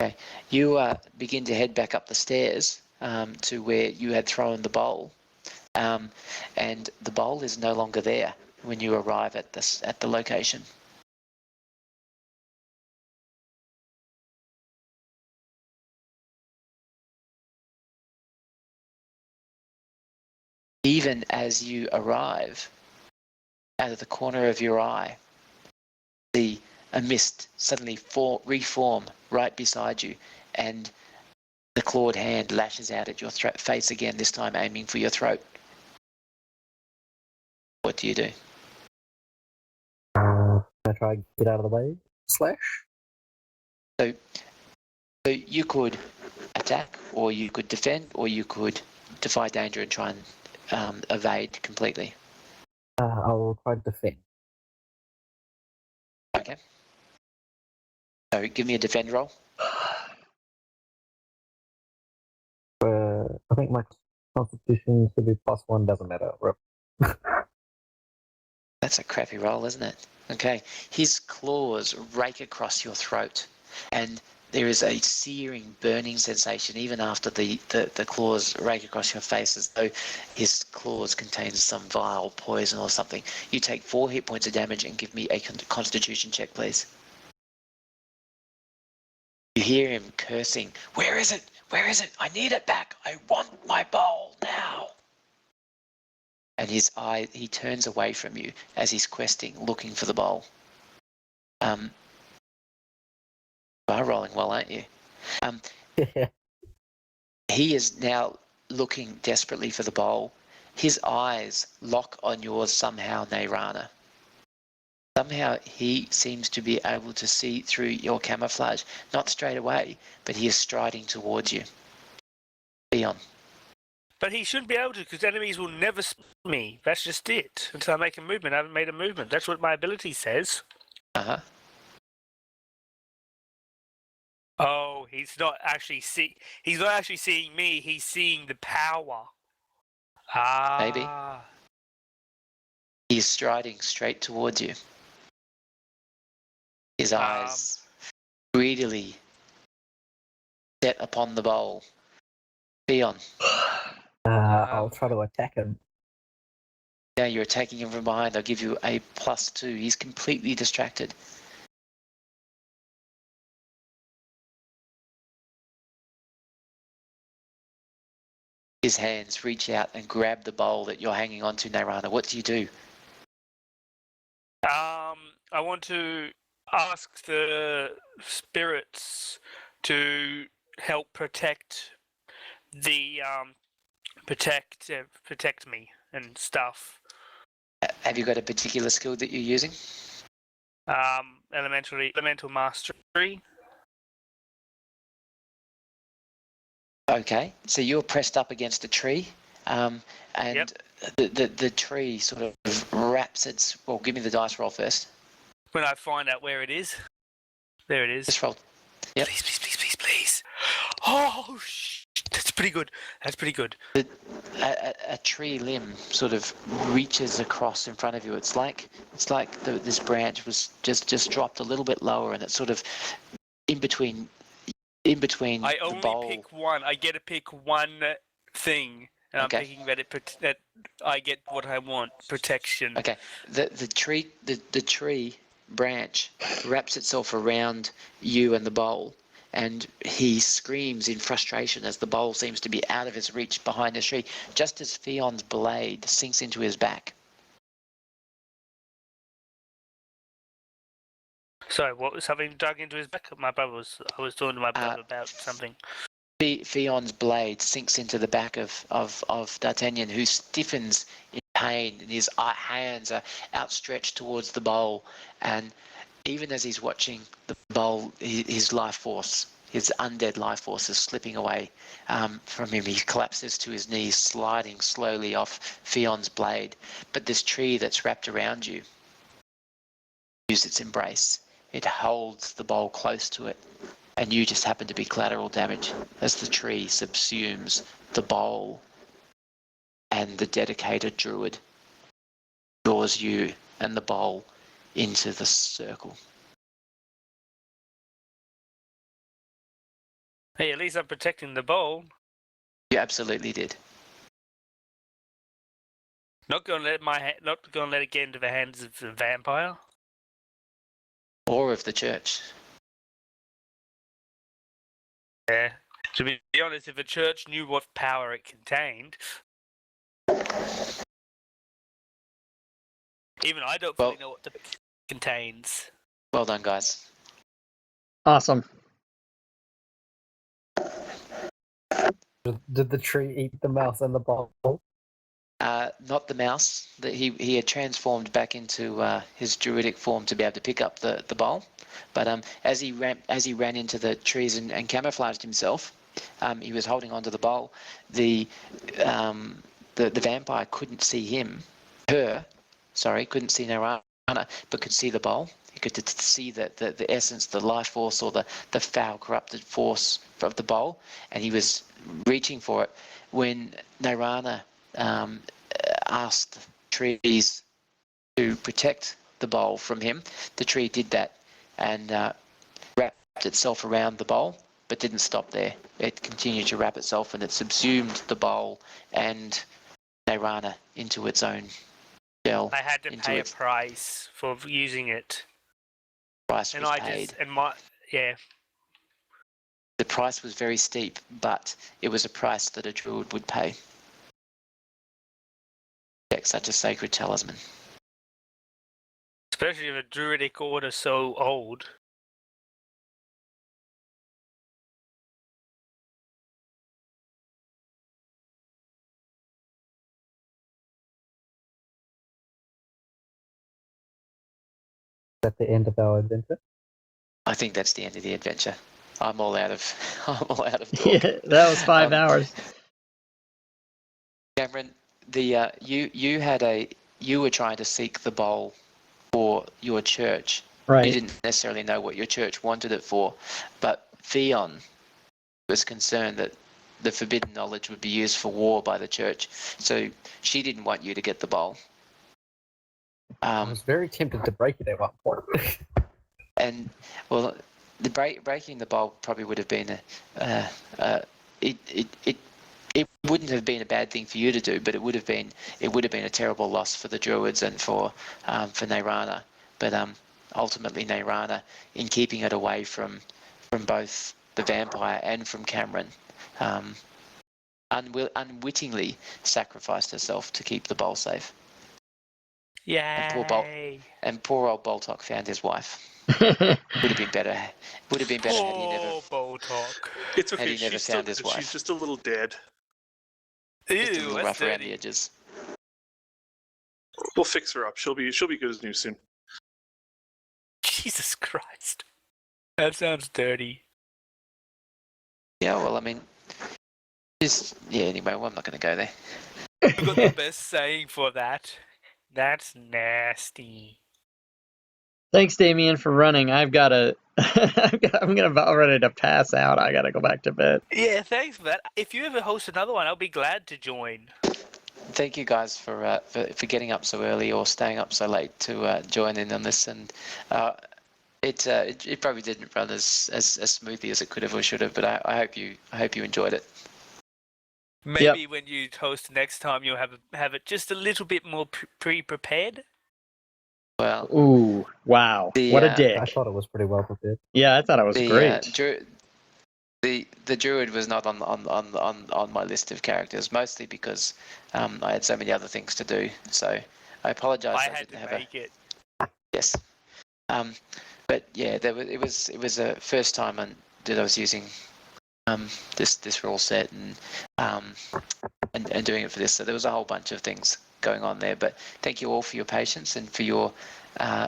Okay, you begin to head back up the stairs to where you had thrown the bowl, and the bowl is no longer there when you arrive at the location. Even as you arrive, out of the corner of your eye, see a mist suddenly reform right beside you, and the clawed hand lashes out at your face again, this time aiming for your throat. What do you do? I try to get out of the way. Slash. So you could attack, or you could defend, or you could defy danger and try and evade completely. I'll will try to defend. Okay. So give me a defend roll. I think my constitution should be +1, doesn't matter. That's a crappy roll, isn't it? Okay. His claws rake across your throat, and there is a searing, burning sensation even after the claws rake across your face, as though his claws contain some vile poison or something. You take 4 hit points of damage and give me a constitution check, please. You hear him cursing, "Where is it? Where is it? I need it back. I want my bowl now." And he turns away from you as he's questing, looking for the bowl. You are rolling well, aren't you? He is now looking desperately for the bowl. His eyes lock on yours somehow, Nayrana. Somehow he seems to be able to see through your camouflage. Not straight away, but he is striding towards you. Theon. But he shouldn't be able to, because enemies will never spot me. That's just it. Until I make a movement, I haven't made a movement. That's what my ability says. Uh-huh. Oh, he's not actually seeing me. He's seeing the power. Maybe. He is striding straight towards you. His eyes greedily set upon the bowl. Theon. I'll try to attack him. Yeah, you're attacking him from behind. I'll give you a +2. He's completely distracted. His hands reach out and grab the bowl that you're hanging onto, Nayrana. What do you do? I want to ask the spirits to help protect the protect me and stuff. Have you got a particular skill that you're using? Elemental mastery. Okay, so you're pressed up against a tree, and Yep. the tree sort of wraps its. Well, give me the dice roll first. When I find out where it is. There it is. Just roll. Yep. Please. Oh, that's pretty good. That's pretty good. A tree limb sort of reaches across in front of you. It's like this branch was just dropped a little bit lower, and it's sort of in between I the only bowl. pick one. I get to pick one thing, and Okay. I'm picking that I get what I want. Protection. Okay. The tree branch wraps itself around you and the bowl, and he screams in frustration as the bowl seems to be out of his reach behind the tree, just as Fion's blade sinks into his back. Sorry, what was something dug into his back? I was talking to my brother about something. Fion's blade sinks into the back of D'Artagnan, who stiffens in pain, and his hands are outstretched towards the bowl. And even as he's watching the bowl, his life force, his undead life force, is slipping away from him. He collapses to his knees, sliding slowly off Fion's blade. But this tree that's wrapped around you used its embrace. It holds the bowl close to it, and you just happen to be collateral damage as the tree subsumes the bowl, and the dedicated druid draws you and the bowl into the circle. Hey, at least I'm protecting the bowl. You absolutely did. Not going to let it get into the hands of the vampire. Or of the church. Yeah. To be honest, if the church knew what power it contained, even I don't fully know what it contains. Well done, guys. Awesome. Did the tree eat the mouse and the bowl? Not the mouse. He had transformed back into his druidic form to be able to pick up the bowl. But as he ran into the trees and camouflaged himself, he was holding onto the bowl. The vampire couldn't see her, Sorry, couldn't see Nirvana, but could see the bowl. He could see the essence, the life force, or the foul, corrupted force of the bowl, and he was reaching for it when Nirvana asked trees to protect the bowl from him. The tree did that and wrapped itself around the bowl, but didn't stop there. It continued to wrap itself, and it subsumed the bowl and Nirvana into its own shell. I had to pay a price for using it. Price was paid. The price was very steep, but it was a price that a druid would pay. Such a sacred talisman. Especially if a druidic order so old. Is that the end of our adventure? I think that's the end of the adventure. I'm all out of talk. Yeah, that was 5 hours. Cameron, you were trying to seek the bowl for your church. Right. You didn't necessarily know what your church wanted it for, but Theon was concerned that the forbidden knowledge would be used for war by the church, so she didn't want you to get the bowl. I was very tempted to break it at one point. And well, the breaking the bowl probably would have been it wouldn't have been a bad thing for you to do, but it would have been a terrible loss for the druids and for Nirvana. But ultimately, Nirvana, in keeping it away from both the vampire and from Cameron, unwittingly sacrificed herself to keep the bowl safe. Yay! And poor old Boltok found his wife. Would have been better had he never. Boltok. It's okay. Had he never She's still found his good. wife. She's just a little dead. Ew, Just a little that's rough around dirty. the edges. We'll fix her up. She'll be good as new soon. Jesus Christ. That sounds dirty. Yeah, well, I mean, anyway, well, I'm not going to go there. You've got the best saying for that. That's nasty. Thanks, Damien, for running. I'm gonna about ready to pass out. I gotta go back to bed. Yeah, thanks for that. If you ever host another one, I'll be glad to join. Thank you guys for getting up so early or staying up so late to join in on this. And it probably didn't run as smoothly as it could have or should have, but I hope you enjoyed it. Maybe when you host next time, you'll have it just a little bit more pre-prepared. Well, ooh, wow, what a dick! I thought it was pretty well prepared. Yeah, I thought it was great. The druid was not on my list of characters, mostly because I had so many other things to do. So I apologise. I had to make it. Yes, but yeah, it was a first time that I was using this rule set and doing it for this. So there was a whole bunch of things going on there. But thank you all for your patience and for your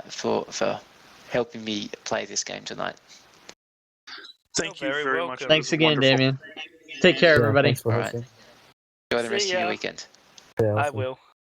for helping me play this game tonight. Thank you very much. Thanks again, Damien. Take care, everybody. Thanks for All right. hosting. Enjoy the rest See of your ya. weekend. Yeah, I awesome. will.